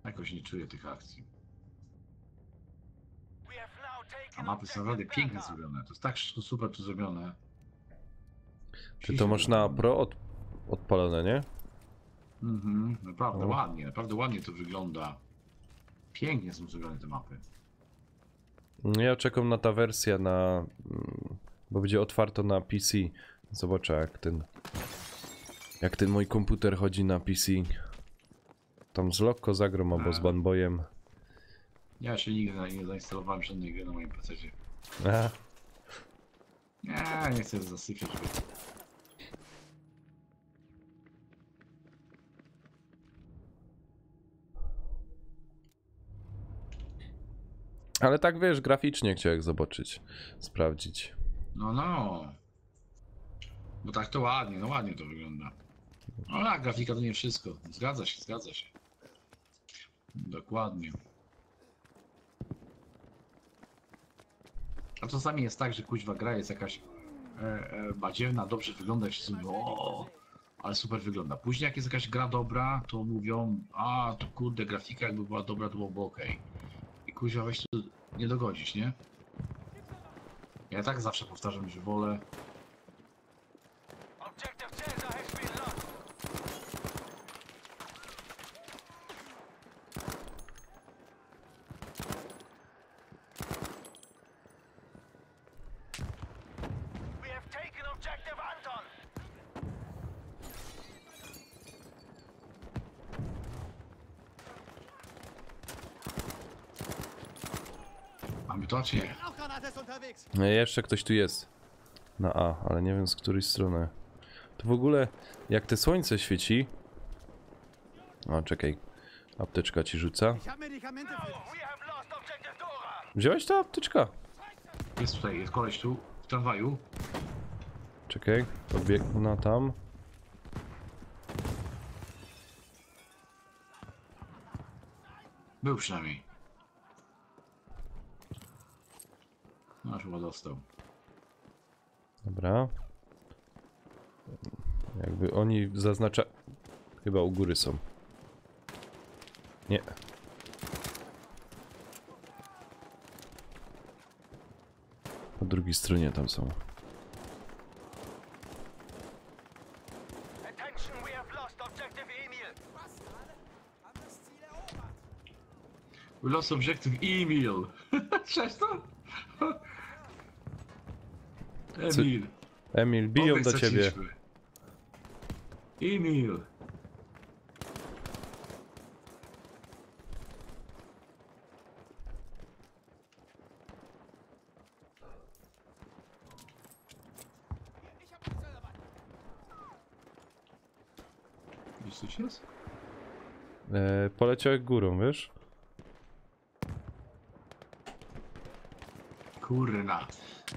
Jakoś nie czuję tych akcji. We have now A taken mapy są naprawdę objective pięknie Beta. zrobione. To jest tak wszystko super tu zrobione. Ty to masz na Pro odpalone, nie? Mhm, naprawdę O. ładnie to wygląda. Pięknie są zrobione te mapy. Ja czekam na ta wersja bo będzie otwarto na PC. Zobaczę jak ten mój komputer chodzi na PC. Tam z Lokko zagram albo z Banboyem. Ja się nigdy nie zainstalowałem żadnej gry na moim PC. Aha. Nie chcę zasypiać. Ale tak wiesz, graficznie chciałem zobaczyć, sprawdzić. No. Bo tak to ładnie, no ładnie to wygląda. No tak, grafika to nie wszystko. Zgadza się, zgadza się. Dokładnie. A czasami jest tak, że kuźwa gra jest jakaś badziewna, dobrze wygląda i wszyscy mówią, o, ale super wygląda. Później jak jest jakaś gra dobra, to mówią, a to kurde, grafika jakby była dobra, to byłoby okej. I kuźwa weź tu nie dogodzić, nie? Ja tak zawsze powtarzam, że wolę. Objective Caesar has been lost. We have taken objective Anton. Mamy to czy nie? Rauchgranate ist unterwegs. No i jeszcze ktoś tu jest. Na A, ale nie wiem z której strony. To w ogóle, jak te słońce świeci... O, czekaj. Apteczka ci rzuca. Ich habe Medikamente für dich. We have lost objective Dora. Wziąłeś ta apteczka? Jest tutaj, jest koleś tu, w tramwaju. Czekaj, podbiegnę tam. Był przynajmniej. No chyba dostał. Dobra. Jakby oni zaznacza... Chyba u góry są. Nie. Po drugiej stronie tam są. Attention, we have lost objective Emil. Was gerade? Haben das Ziel erobert. We lost objective Emil. Cześć to? Emil. Emil, biją obiekt do ciebie. straciliśmy. Emil. Ich habe Munition dabei. Gdzieś coś jest? Poleciał górą, wiesz? Kurna.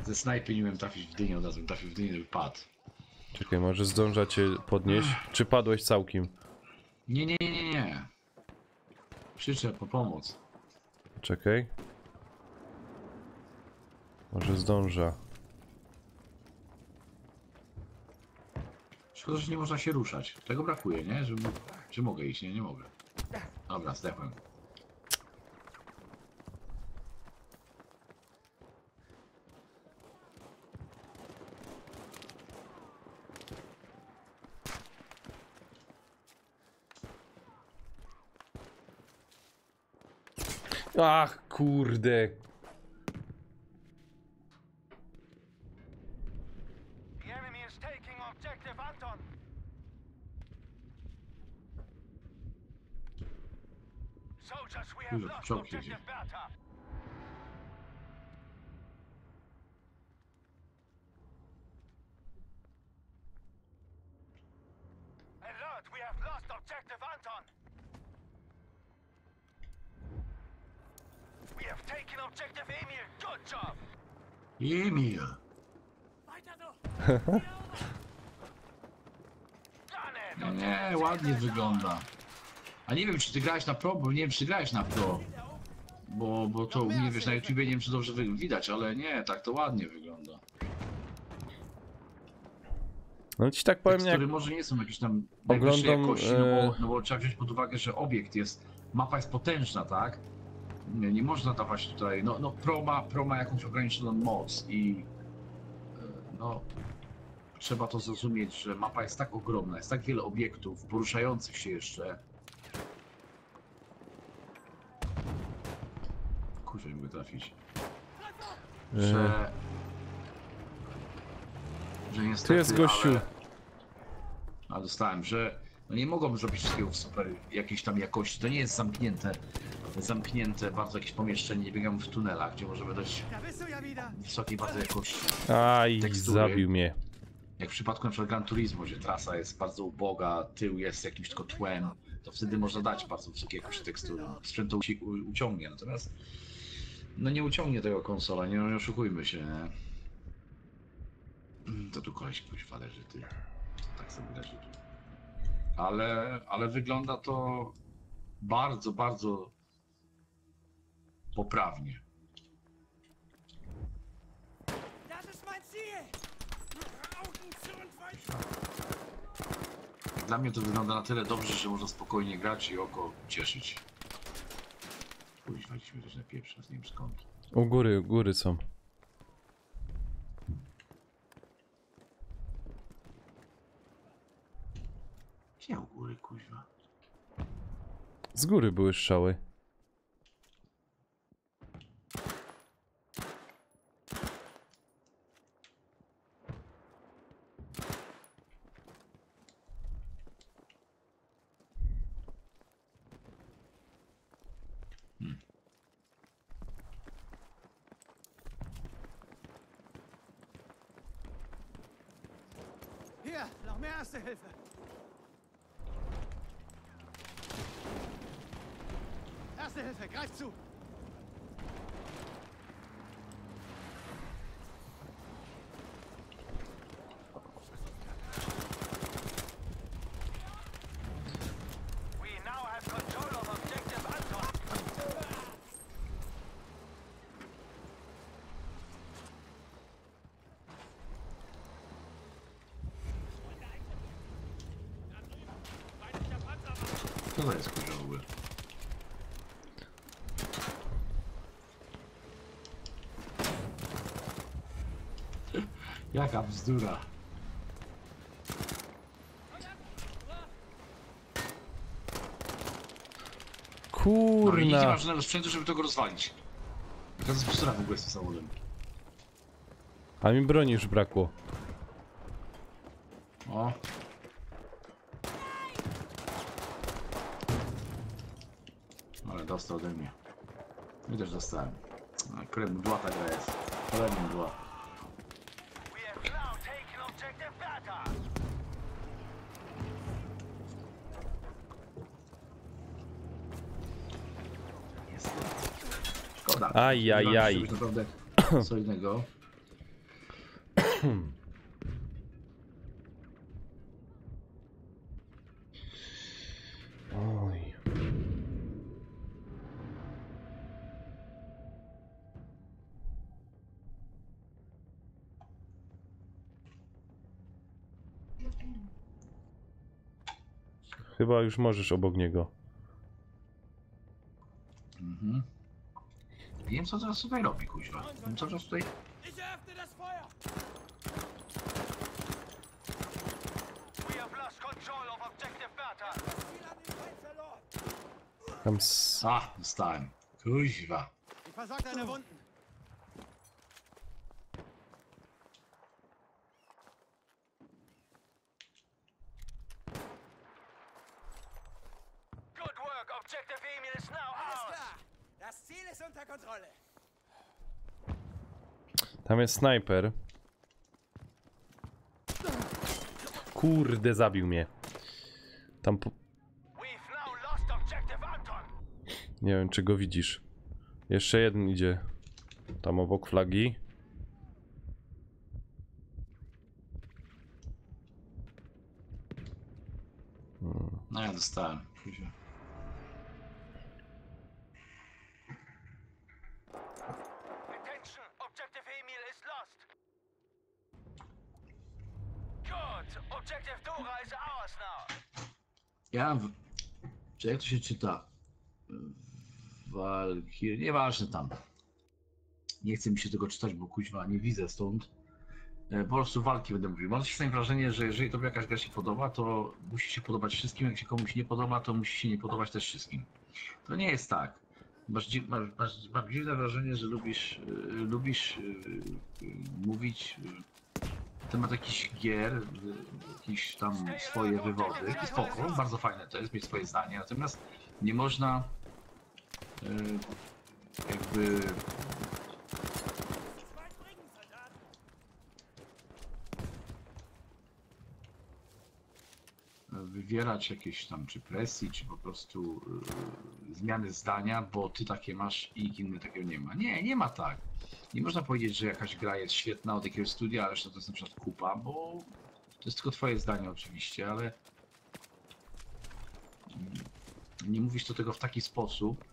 Ze snajpy nie umiem trafić w dynię, od razu bym trafił w dynię i padł. Czekaj, może zdąża cię podnieść? Czy padłeś całkiem? Nie. Krzyczę po pomoc. Czekaj. Może zdąża. Szkoda, że nie można się ruszać. Tego brakuje, nie? Że mogę iść, nie mogę. Dobra, zdechłem. Ach, kurde. The enemy is taking objective Anton. Soldiers, we have Dużo lost czołg objective jedzie. Bertha. Alert, we have lost objective Anton. We have taken objective Emil. Good job. Emil. Weiter so. Done it. Nie, ładnie wygląda. A nie wiem, czy ty grałeś na pro, bo nie wiem, czy grałeś na pro. Bo to nie wiesz, na YouTubie nie wiem, czy dobrze widać, ale nie, tak to ładnie wygląda. No ci tak powiem, jak... Tekstury może nie są jakieś tam najwyższej oglądam, jakości, no bo trzeba wziąć pod uwagę, że obiekt jest, mapa jest potężna, tak? Nie można dawać tutaj, no pro ma jakąś ograniczoną moc i no trzeba to zrozumieć, że mapa jest tak ogromna, jest tak wiele obiektów poruszających się jeszcze. Kurczę, nie mogę trafić. Że niestety, Tu jest gościu. Ale dostałem, że no nie mogą zrobić wszystkiego w super jakiejś tam jakości. To nie jest zamknięte bardzo jakieś pomieszczenie, nie biegamy w tunelach, gdzie możemy dać Da bist du ja wieder. wysokiej bardzo jakości. Aj, tekstury. zabił mnie. Jak w przypadku na przykład Gran Turismo, gdzie trasa jest bardzo uboga, tył jest jakimś tylko tłem, to wtedy można dać bardzo wysokie jakości tekstury. Sprzęt to uciągnie, natomiast No nie uciągnie tego konsola, nie oszukujmy się, nie? To tu koleś kuźwa leży, ty. Tak sobie leży tu. Ale wygląda to bardzo, bardzo poprawnie. Das ist mein Ziel! Augen zu und weiter! Dla mnie to wygląda na tyle dobrze, że można spokojnie grać i oko cieszyć. Kuźwa, dziś mnie też napieprza, nie wiem skąd. U góry są. Gdzie u góry, kuźwa? Z góry były strzały. Hier, noch mehr Erste Hilfe! Erste Hilfe, greif zu! We now have control of objective Anton. Co to jest kuźwa w ogóle? Jaka bzdura. No i nie Kurna. ma żadnego sprzętu, żeby to go rozwalić. Jaka to jest bzdura w ogóle z tym samochodem. A mi broni już brakło. O. Ale dostał ode mnie. Ja też dostałem. Akurat mdła ta gra jest. Kolejna mdła. We have now taken objective Beta. Jest. Szkoda. Ajajaj. Musi być naprawdę co innego. Oj. Chyba już możesz obok niego. Mhm. Wiem co teraz tutaj robi, kuźwa. Wiem co teraz tutaj... Ich eröffne das Feuer! We have lost control of objective Beta. Ziel an den Feind verloren! Tam dostałem. Kuźwa. Ich versorge deine Wunden! Good work. Objective Emil is now Alles ours. klar! Das Ziel ist unter Kontrolle! Tam jest snajper. Kurde, zabił mnie. Tam po... We've now lost objective Anton. Nie wiem, czy go widzisz. Jeszcze jeden idzie. Tam obok flagi. No ja dostałem. Kuźwa. Attention. Objective Emil is lost. Good. Objective Dora is ours now. Ja... Czy jak to się czyta? Walkir... Nieważne tam. Nie chce mi się tego czytać, bo kuźwa nie widzę stąd. Po prostu walki będę mówił. Mam takie wrażenie, że jeżeli tobie jakaś gra się podoba, to musi się podobać wszystkim. Jak się komuś nie podoba, to musi się nie podobać też wszystkim. To nie jest tak. Mam dziwne wrażenie, że lubisz mówić na temat jakichś gier, jakieś tam swoje wywody. I spoko, bardzo fajne to jest mieć swoje zdanie. Natomiast nie można jakby Weit bringen, Soldat! wywierać jakieś tam czy presji, czy po prostu zmiany zdania, bo ty takie masz i nikt inny takiego nie ma. Nie, nie ma tak. Nie można powiedzieć, że jakaś gra jest świetna od jakiegoś studia, a reszta to jest na przykład kupa, bo to jest tylko twoje zdanie oczywiście, ale nie mówisz do tego w taki sposób,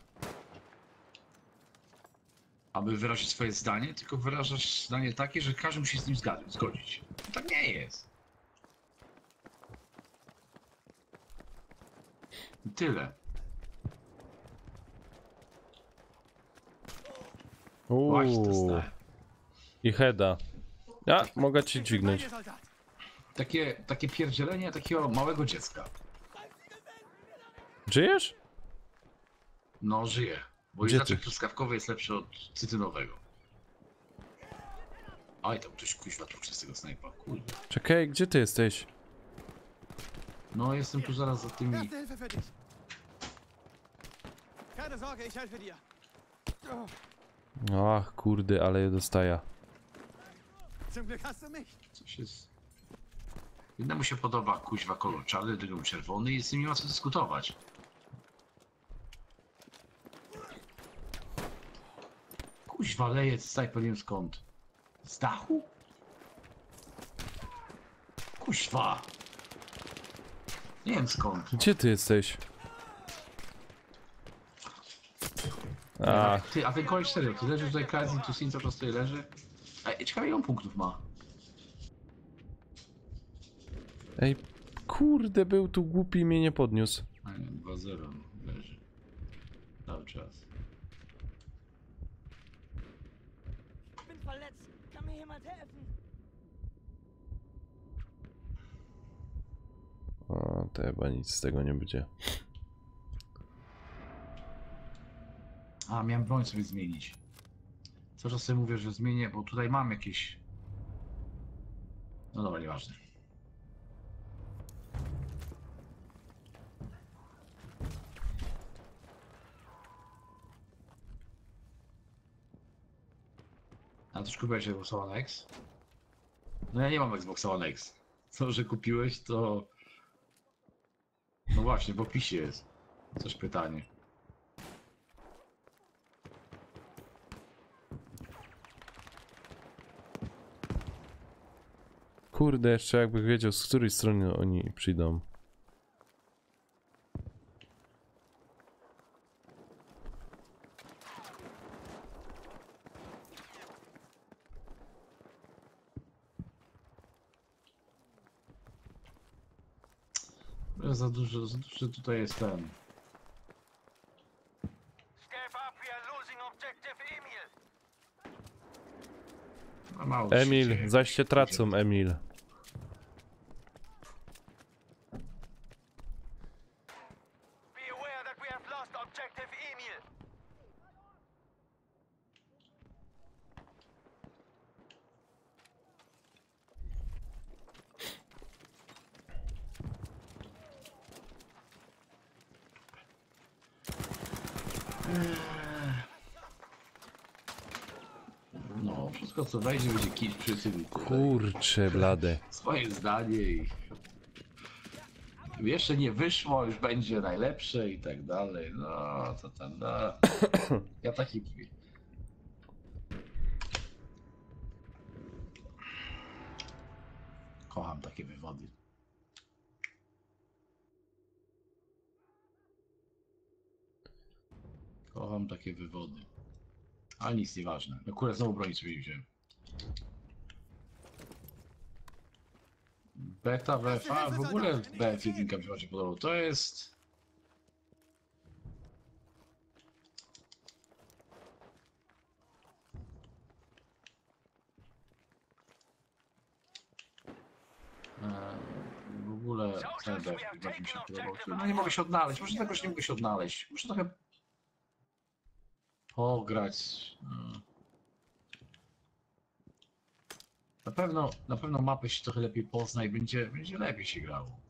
aby wyrazić swoje zdanie, tylko wyrażasz zdanie takie, że każdy musi z nim zgodzić. Tak nie jest. I tyle. Właśnie to stałem. I heada. Ja mogę ci dźwignąć. Takie pierdzielenie takiego małego dziecka. Żyjesz? No, żyje. Bo Gdzie lizaczek ty? truskawkowy jest lepszy od cytrynowego. Aj, tam ktoś kuźwa tłucze z tego snajpa, kurde. Czekaj, gdzie ty jesteś? No, jestem tu zaraz za tymi... Erste Hilfe für dich. Keine Sorge, ich helfe dir. Ach, kurde, ale je dostaję. Zum Glück hast du mich. Coś jest... Jednemu się podoba kuźwa kolor czarny, drugiemu czerwony i z tym nie ma co dyskutować. Kuźwa leje, snajpa nie wiem skąd. Z dachu? Kuźwa! Nie wiem skąd. Gdzie ty jesteś? Ach, Ty, a ten koleś serio, ty leżysz tutaj Kazim, tu Sin cały czas tutaj leży. A ciekawe ile on punktów ma. ej, kurde, był tu głupi i mnie nie podniósł. A nie, 2-0 leży. Cały czas. Ich bin verletzt. Kann mir jemand helfen? O, to chyba nic z tego nie będzie. A, miałem broń sobie zmienić. Cały czas sobie mówię, że zmienię, bo tutaj mam jakieś... No dobra, nieważne. A też kupiłeś Xbox One X? No ja nie mam Xbox One X. Co, że kupiłeś, to... No właśnie, w opisie jest. Coś pytanie. Kurde, jeszcze jakbym wiedział, z której strony oni przyjdą. Za dużo tutaj jest ten. Step up, we are losing objective Emil. No mało się Emil, dzieje. zaś się tracą, Emil. Be aware that we have lost objective Emil. No, wszystko co wejdzie będzie kill przy tym. Kurcze blade. Swoje zdanie i... Jeszcze nie wyszło, już będzie najlepsze i tak dalej. No, to tam, no. Ja taki... Kocham takie wywody. Kocham takie wywody. Ale nic nieważne. Akurat znowu broni sobie wziąłem. Beta BFA, w ogóle BF1 mi się bardziej podobał. To jest... W ogóle ten BF bardziej mi się podobał. No nie mogę się odnaleźć, może tego nie mogę się odnaleźć. Muszę trochę pograć. Na pewno mapę się trochę lepiej pozna i będzie lepiej się grało.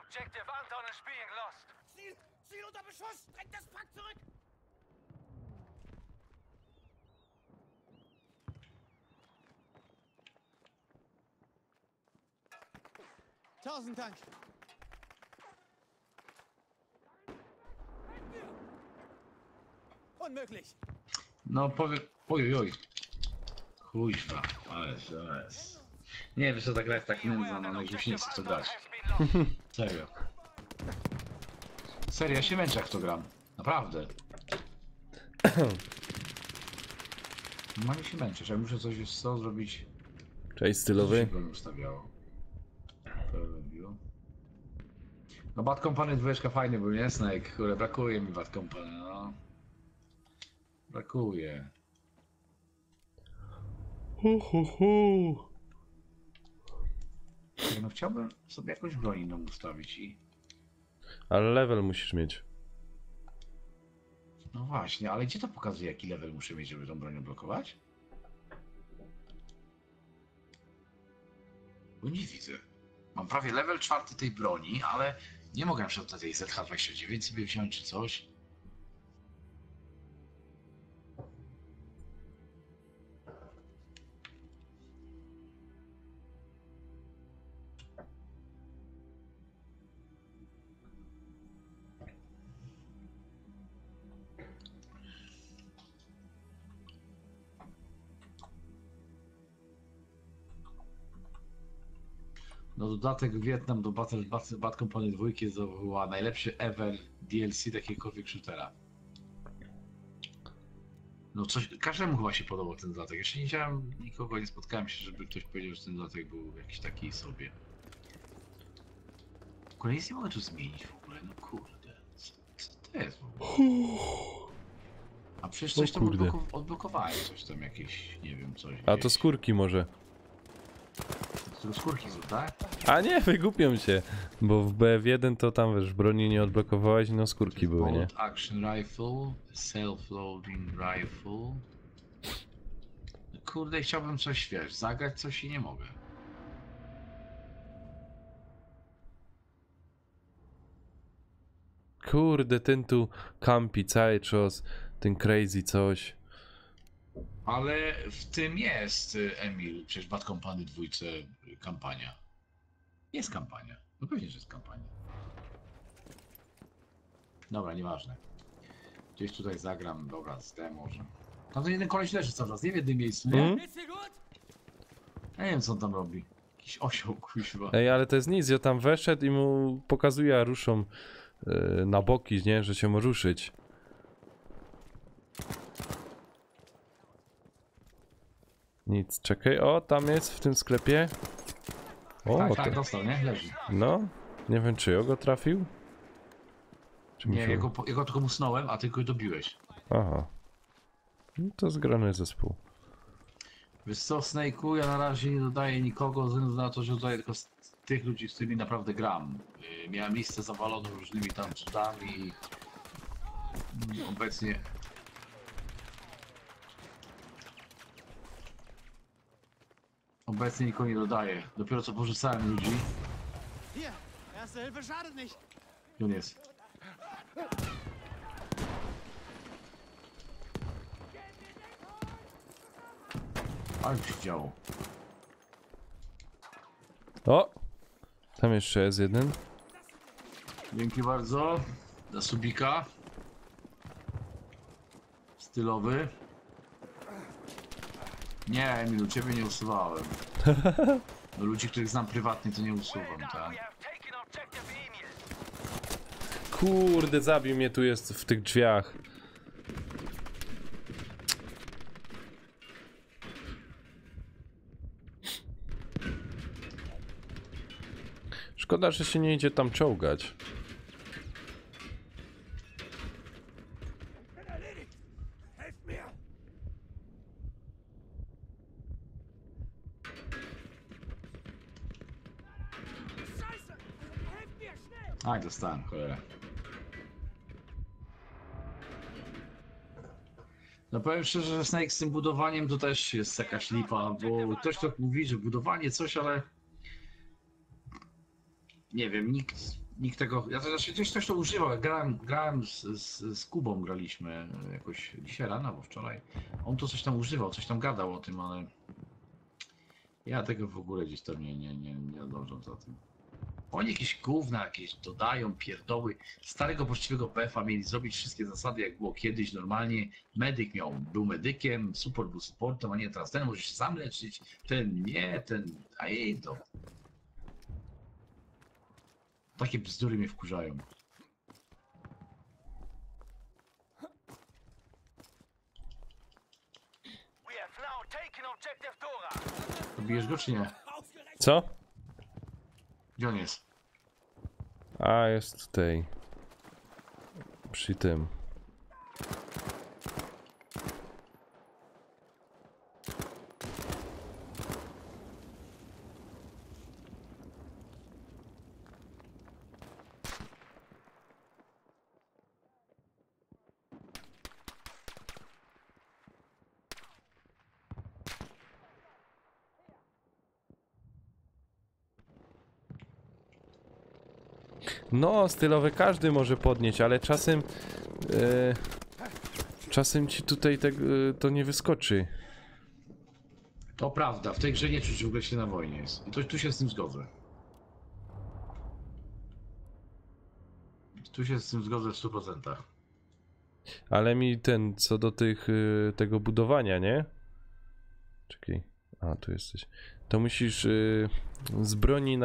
Objective Anton is being lost. Ziel unter Beschuss! Drängt das Pack zurück! Tausend Dank! Unmöglich! No powiem... Oj. Kuźwa, ale jest. Nie, wiesz co, ta gra jest tak nędzna, no już nie chcę w to grać. Serio. Serio, ja się męczę jak to gram. Naprawdę. Normalnie się męczysz, ja muszę coś już co zrobić. Cześć stylowy. Co się ustawiało? To robiło. No Bad Company 2 fajny był, nie Snake? Kurde, brakuje mi Bad Company, no. Brakuje. No chciałbym sobie jakąś broń inną ustawić i... Ale level musisz mieć. No właśnie, ale gdzie to pokazuje, jaki level muszę mieć, żeby tą broń odblokować? Bo nie widzę. Mam prawie level 4 tej broni, ale nie mogę na przykład na tej ZH-29 sobie wziąć czy coś. No dodatek Wietnam do Bad Company 2 była najlepszy ever DLC takiegokolwiek shootera. No coś, każdemu chyba się podobał ten dodatek. Jeszcze nie widziałem nikogo, nie spotkałem się, żeby ktoś powiedział, że ten dodatek był jakiś taki sobie. W ogóle nic nie mogę tu zmienić w ogóle, no kurde. Co to jest w ogóle? A przecież coś tam odblokowałem, coś tam jakieś, nie wiem, coś. A to skórki może. To skórki są, tak? A nie, wygłupią się. Bo w BF1 to tam wiesz, broni nie odblokowałeś, no skórki były, nie? Bolt Action Rifle, Self-Loading Rifle. Kurde, chciałbym coś, wiesz, zagrać coś i nie mogę. Kurde, ten tu kampi cały czas, ten crazy coś. Ale w tym jest, Emil, przecież Bad Company 2 kampania. Jest kampania. No pewnie, że jest kampania. Dobra, nieważne. Gdzieś tutaj zagram, dobra, z demo, że... Tam ten jeden koleś leży cały czas, nie w jednym miejscu, nie? Mm? Ja nie wiem, co on tam robi. Jakiś osioł, kuźwa. Ej, ale to jest nic, ja tam weszedł i mu pokazuje ruszą na boki, nie? Że się może ruszyć. Nic, czekaj, o, tam jest w tym sklepie. O, Tak, to... tak, dostał, nie? Leży. No, nie wiem, czy ja go trafił? Czy Nie, musiał... jego tylko musnąłem, a ty go dobiłeś. Aha. No to zgrany zespół. Wiesz co, Snake'u, ja na razie nie dodaję nikogo, ze względu na to, że dodaję tylko z tych ludzi, z którymi naprawdę gram. Miałem listę zawaloną różnymi tam cudami i obecnie... Obecnie nikogo nie dodaję. Dopiero co porzucałem ludzi. Hier, erste Hilfe schadet nicht. I on jest. Ale się działo. O! Tam jeszcze jest jeden. Dzięki bardzo za subika. Stylowy. Nie, Emilu, ciebie nie usuwałem. Do ludzi, których znam prywatnie, to nie usuwam, tak? We have taken objective Emil. Kurde, zabił mnie, tu jest w tych drzwiach. Szkoda, że się nie idzie tam czołgać. Helft mir! Scheiße! Helft mir, schnell! Aj, dostałem, cholera. No powiem szczerze, że Snake z tym budowaniem to też jest jakaś lipa, bo ktoś to mówi, że budowanie coś, ale... Nie wiem, nikt Nikt tego. Ja to znaczy gdzieś ktoś to używał. Jak grałem z Kubą, graliśmy jakoś dzisiaj rano, bo wczoraj. On to coś tam używał, coś tam gadał o tym, ale ja tego w ogóle gdzieś tam nie nadążam za tym. Oni jakieś gówna, jakieś dodają, pierdoły. Starego poczciwego PF-a mieli zrobić wszystkie zasady, jak było kiedyś normalnie. Medyk był medykiem, support był supportem, a nie teraz ten może się sam leczyć, ten nie, ten, a jej to. Takie bzdury mnie wkurzają. We have now taken objective Dora. Bijesz go czy nie? Co? Gdzie on jest? A, jest tutaj. Przy tym. No, stylowe każdy może podnieść, ale czasem... czasem ci tutaj to nie wyskoczy. To prawda, w tej grze nie czuć w ogóle się na wojnie jest. I to, tu się z tym zgodzę. Tu się z tym zgodzę w 100%. Ale mi co do tego budowania, nie? Czekaj. A, tu jesteś. To musisz z broni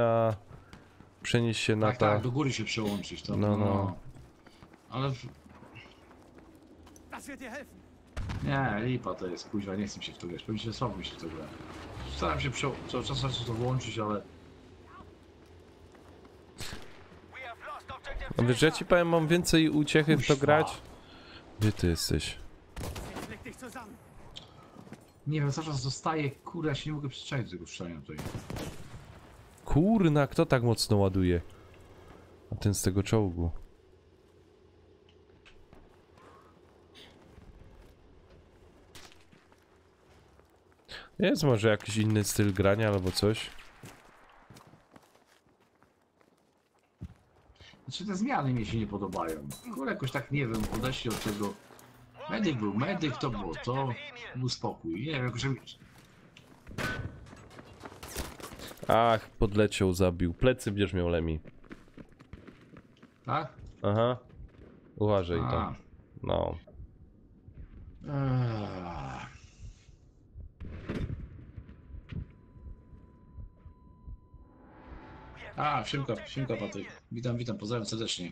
przenieść się na Tak, tak, do góry się przełączyć. To, No. Ale Das wird dir helfen. nie, lipa to jest, kuźwa, nie chcę się w to grać. Powiem się, słabo mi się w to gra. Staram się co czas to włączyć, ale... We have lost objective No wiesz, ja ci powiem, mam więcej uciechy w to Kuźwa. grać. Gdzie ty jesteś? Leg dich zusammen. Nie wiem, cały czas dostaję, kurde, ja się nie mogę przyzwyczaić do tego strzelania tutaj. Kurna, kto tak mocno ładuje? A ten z tego czołgu. Jest może jakiś inny styl grania albo coś. Znaczy te zmiany mi się nie podobają. Kurde, jakoś tak, nie wiem, odeszli od tego. Medyk był medyk, to było to. Był spokój. Nie wiem, jakoś... Ach, podleciał, zabił. Plecy będziesz miał, Lemi. Tak? Aha. Uważaj A. tam. No. Siemka Patryk. Witam, pozdrawiam serdecznie.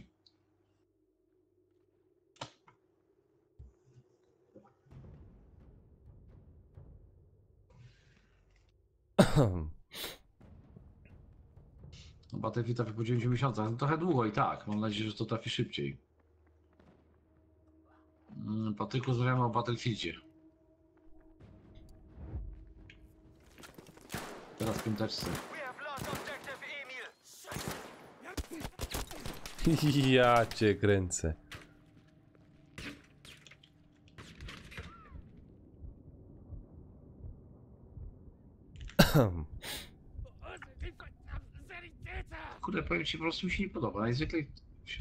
No, Battlefield trafi po 9 miesiącach, no trochę długo i tak. Mam nadzieję, że to trafi szybciej. Patryku, rozmawiamy o Battlefieldzie. Teraz w piąteczce. We have lost objective Emil. Ja cię kręcę. Kurde, powiem ci, po prostu mi się nie podoba. Najzwyczaj...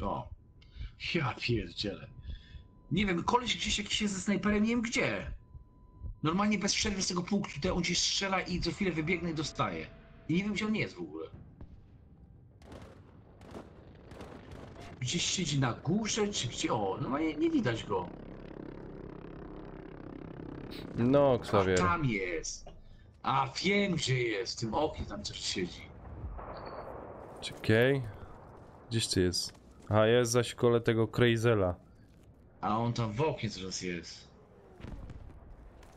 O. Ja pierdzielę. Nie wiem, koleś gdzieś jakiś jest ze snajperem, nie wiem gdzie. Normalnie bez przerwy z tego punktu, tutaj on gdzieś strzela i co chwilę wybiegnę i dostaje. I nie wiem, gdzie on jest w ogóle. Gdzieś siedzi na górze, czy gdzie? O, normalnie nie widać go. No, A Xavier. tam jest. A wiem, gdzie jest. W tym oknie tam coś siedzi. Czekaj. Gdzieś ty jest? A jest zaś kole tego Crazela. A on tam w oknie teraz jest.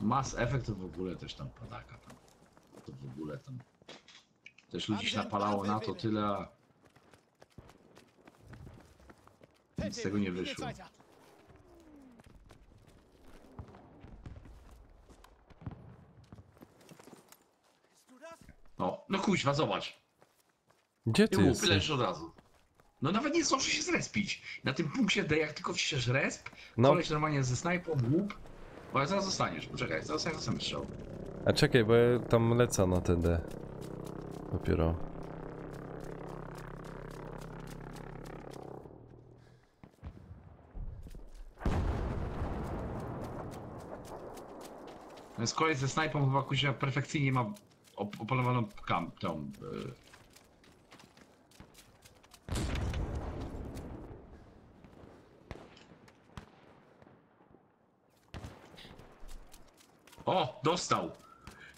Mass Effect to w ogóle też tam padaka. Tam. To w ogóle tam. Też ludzi się napalało na to tyle, a nic z tego nie wyszło. No kuźwa, zobacz. Gdzie I ty łup, jesteś? leżysz od razu. No nawet nie zdąży się zrespić. Na tym punkcie D, jak tylko wciśniesz resp, No. koleś normalnie ze snajpą, łup. Bo zaraz zostaniesz, poczekaj, zaraz jak sam strzał. A czekaj, bo ja tam lecę na ten D. Dopiero. Więc kolej ze snajpą chyba kuźnia perfekcyjnie ma opanowaną tą... O, dostał!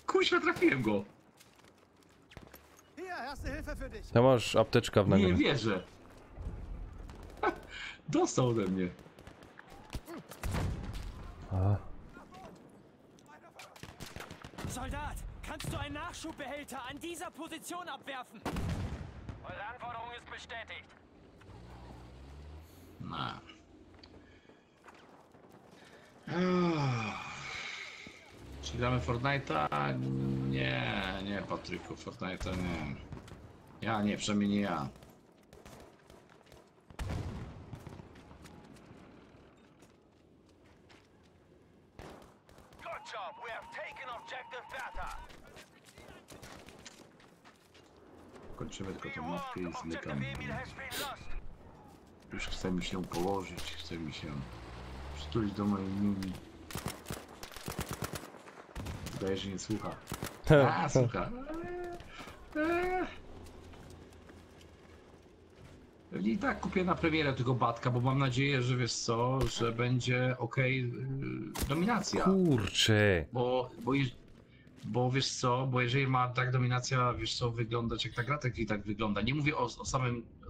Kuźwa, trafiłem go! Hier, erste Hilfe für dich. Tam masz apteczka w Nie nagrodę. wierzę. Dostał ode mnie. A. Soldat, kannst du einen Nachschubbehälter an dieser Position abwerfen? Eure Anforderung ist bestätigt. Na. Czy gramy Fortnite'a? Nie, Patryku, Fortnite'a nie. Ja nie, przynajmniej nie ja. Good job. We have taken objective Bertha. Kończymy tylko tę Be mapkę i warned, zmykam. objective Emil has been lost. Już chce mi się położyć, chce mi się przytulić do mojej nini. Wydaje, że nie słucha. A, słucha. Pewnie i tak kupię na premierę tego Batka, bo mam nadzieję, że wiesz co, że będzie okej, dominacja. Kurczę. Bo wiesz co, bo jeżeli ma tak dominacja, wiesz co, wyglądać jak ta gra, tak i tak wygląda. Nie mówię o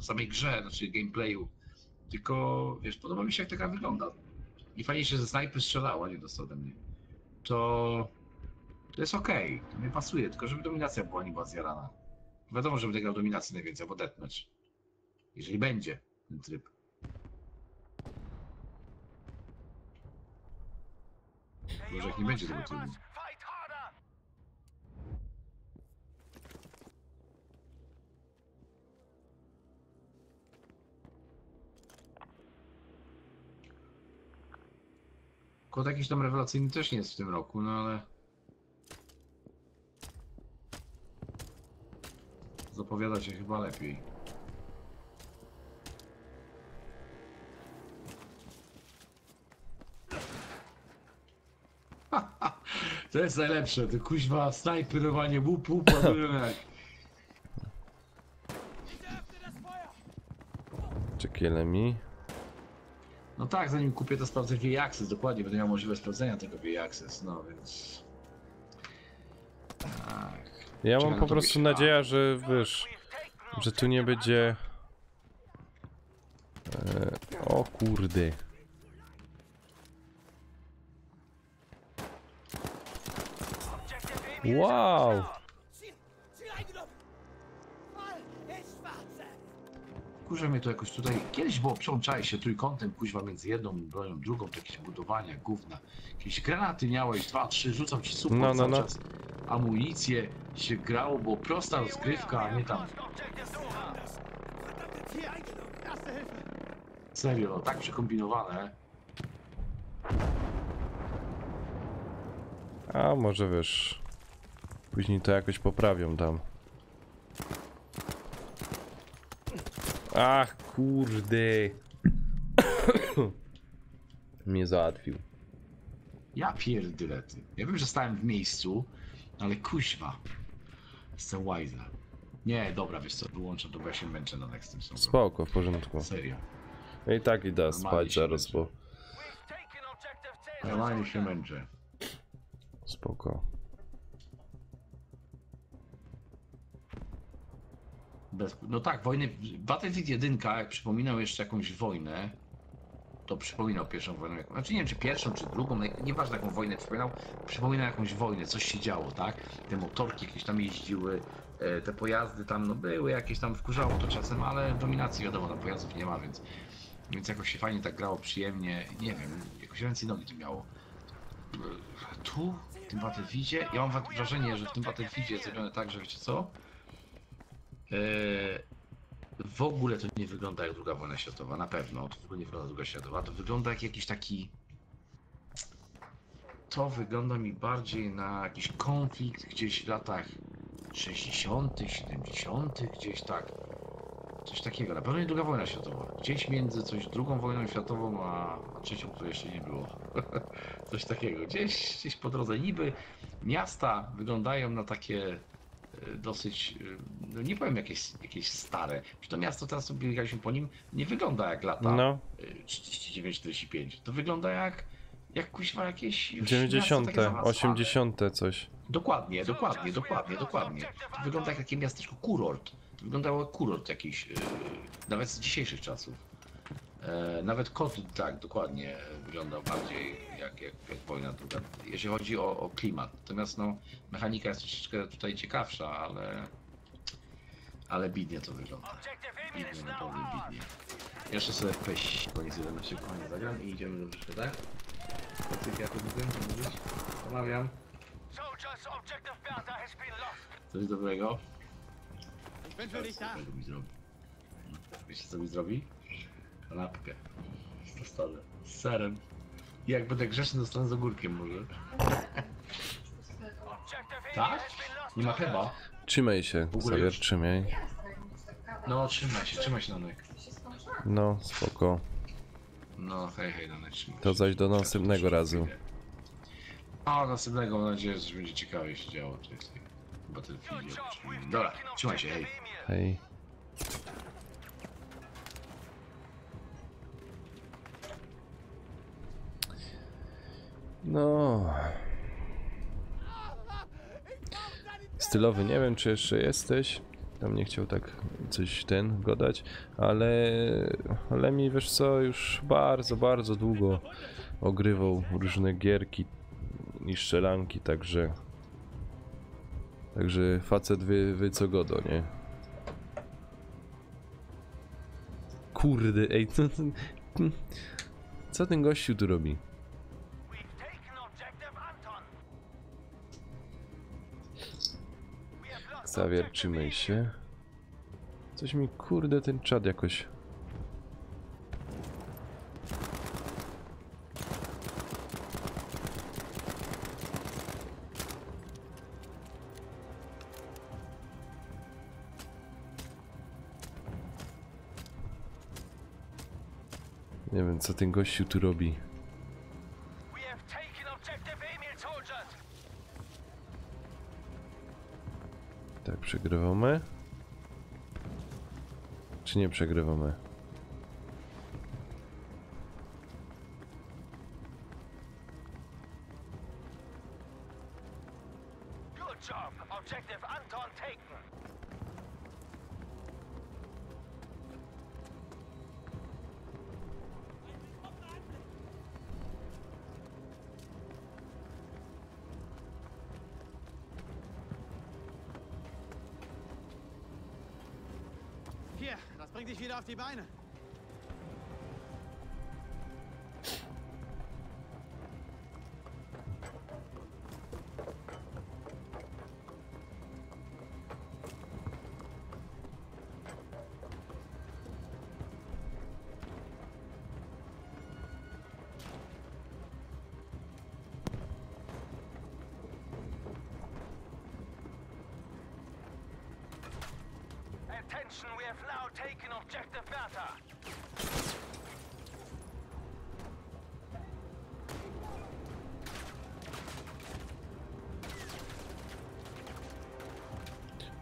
samej grze, znaczy gameplayu, tylko wiesz, podoba mi się jak ta gra wygląda. I fajnie się ze snajpy strzelała, nie dostał ode mnie. To jest okej, to mi pasuje, tylko żeby dominacja była, nie była zjarana. Wiadomo, że będę grał dominację najwięcej, albo deathmatch. Jeżeli będzie ten tryb. Może jak nie będzie tego trybu. Fight harder. Kod jakiś tam rewelacyjny też nie jest w tym roku, no ale... Zapowiada się chyba lepiej. To jest najlepsze, to kuźwa snajperowanie, łup, ładunek. Czekiele mi. No tak, zanim kupię to sprawdzę VA Access, dokładnie, będę miał możliwość sprawdzenia tego VA Access, no więc... Tak. Ja Czekaj mam na po to prostu wyśla. nadzieję, że wiesz, że tu nie będzie... O kurde. Wow! Ziel eingenommen. Voll, ich schwarze. Kurze mnie to jakoś tutaj... Kiedyś było, przełączałeś się trójkątem, kuźwa, między jedną bronią, drugą, to jakieś budowania, gówna. Jakieś granaty miałeś, 2, 3, rzucał ci super No, cały no. czas. Amunicję się grało, było prosta rozgrywka, a nie tam... Objective Sucher. Verdammte Tier eingenommen. Erste Hilfe. Serio, no tak przekombinowane. A może wiesz... Później to jakoś poprawią tam. Ach kurde. Mnie załatwił. Ja pierdolę ty. Ja wiem, że stałem w miejscu, ale kuźwa. Jestem łajza. Nie, dobra, wiesz co, wyłączam to, bo ja się męczę na Nextem. Spoko, w porządku. Serio. No i tak idę Normalnie spać się zaraz, męczę. bo... We've taken objective Taylor. Normalnie się męczę. Spoko. No tak, wojny... Battlefield 1, jak przypominał jeszcze jakąś wojnę, to przypominał pierwszą wojnę. Znaczy nie wiem, czy pierwszą, czy drugą, nieważne jaką wojnę przypominał jakąś wojnę, coś się działo, tak? Te motorki jakieś tam jeździły, te pojazdy tam, no były jakieś tam, wkurzało to czasem, ale dominacji wiadomo, tam pojazdów nie ma, więc jakoś się fajnie tak grało, przyjemnie, nie wiem, jakoś ręce i nogi to miało. Tu, w tym Battlefieldzie, ja mam wrażenie, że w tym Battlefieldzie jest zrobione tak, że wiecie co? W ogóle to nie wygląda jak II wojna światowa, na pewno, to w ogóle nie wygląda jak II światowa, to wygląda jak jakiś taki... To wygląda mi bardziej na jakiś konflikt gdzieś w latach 60., 70., gdzieś tak. Coś takiego, na pewno nie druga wojna światowa. Gdzieś między coś drugą wojną światową, a trzecią, której jeszcze nie było. Coś takiego. Gdzieś po drodze. Niby miasta wyglądają na takie dosyć, no nie powiem jakieś stare. Czy to miasto, teraz sobie biegaliśmy po nim, nie wygląda jak lata No. 39-45. To wygląda jak kuźwa jakieś już 90, miasto takie zaawansowane. 80 coś. Dokładnie. To wygląda jak takie miasteczko, kurort. To wyglądało jak kurort jakiś, nawet z dzisiejszych czasów. Nawet kod, tak, dokładnie, wyglądał bardziej jak wojna druga, jeśli chodzi o klimat. Natomiast no, mechanika jest troszeczkę tutaj ciekawsza, ale bidnie to wygląda. Bidnie, naprawdę bidnie. Jeszcze sobie peś, koniec 11 kochanie zagram i idziemy do rzeczy, tak? Pacyk, ja to mówię, co mówić? Omawiam. Soldiers, objective Bertha has been lost. Coś dobrego. Ich bin für dich da. Co mi zrobi? Wiecie co mi zrobi? Kanapkę. Z tostonem. Z serem. I jak będę grzeczny, dostanę z ogórkiem może. Tak? Nie ma chleba? Trzymaj się, ogóle Xavier, już. trzymaj. No trzymaj się Nanek. No, spoko. No hej Nanek, trzymaj się. To zaś do następnego razu. O, następnego mam nadzieję, że coś będzie ciekawie się działo. To jest chyba ten film. Dobra, trzymaj się, hej. Hej. No. Stylowy, nie wiem czy jeszcze jesteś. Tam nie chciał tak coś gadać, ale mi wiesz co, już bardzo długo ogrywał różne gierki i strzelanki, także facet wy co godo, nie? Kurde, ej, co ten gościu tu robi? We've taken objective Anton. We have lost Xavier, objective trzymaj Emil. się. Coś mi kurde ten czat jakoś. Nie wiem co ten gościu tu robi. We have taken objective Emil, soldiers. Tak, przegrywamy? Czy nie przegrywamy? Good job. Objective Anton taken. Hier, das bringt dich wieder auf die Beine. Attention, we have now taken objective Bertha.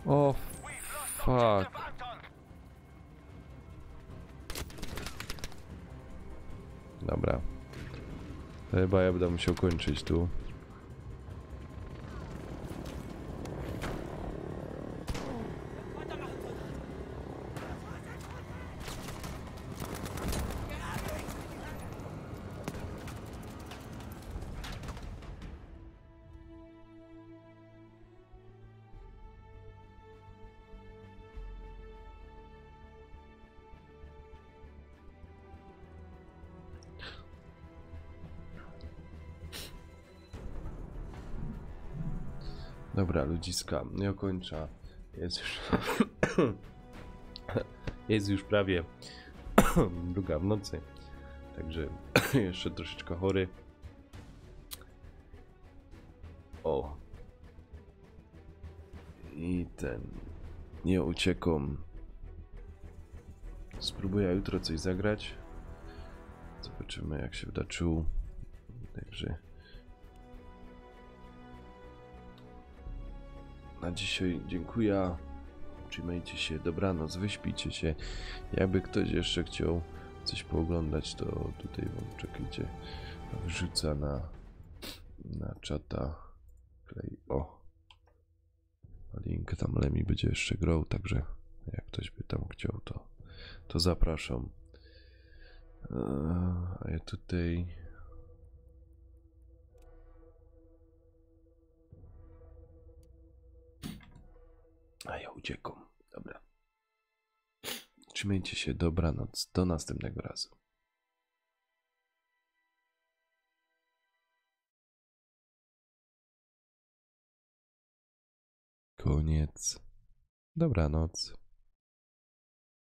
O, We've lost fuck. objective Anton. Dobra. To chyba ja będę musiał kończyć tu. Dobra, ludziska, ja kończę. Jest już... Jest już prawie 2 w nocy. Także jeszcze troszeczkę chory. O. I nie uciekam. Spróbuję jutro coś zagrać. Zobaczymy, jak się będę czuł. Także na dzisiaj dziękuję. Trzymajcie się, dobranoc, wyśpijcie się. Jakby ktoś jeszcze chciał coś pooglądać, to tutaj wam czekajcie. Wrzuca na czata klej. O! Link tam Lemi będzie jeszcze grał, także jak ktoś by tam chciał, to zapraszam. A ja tutaj... A ja uciekam. Dobra. Trzymajcie się, dobranoc. Do następnego razu. Koniec. Dobranoc.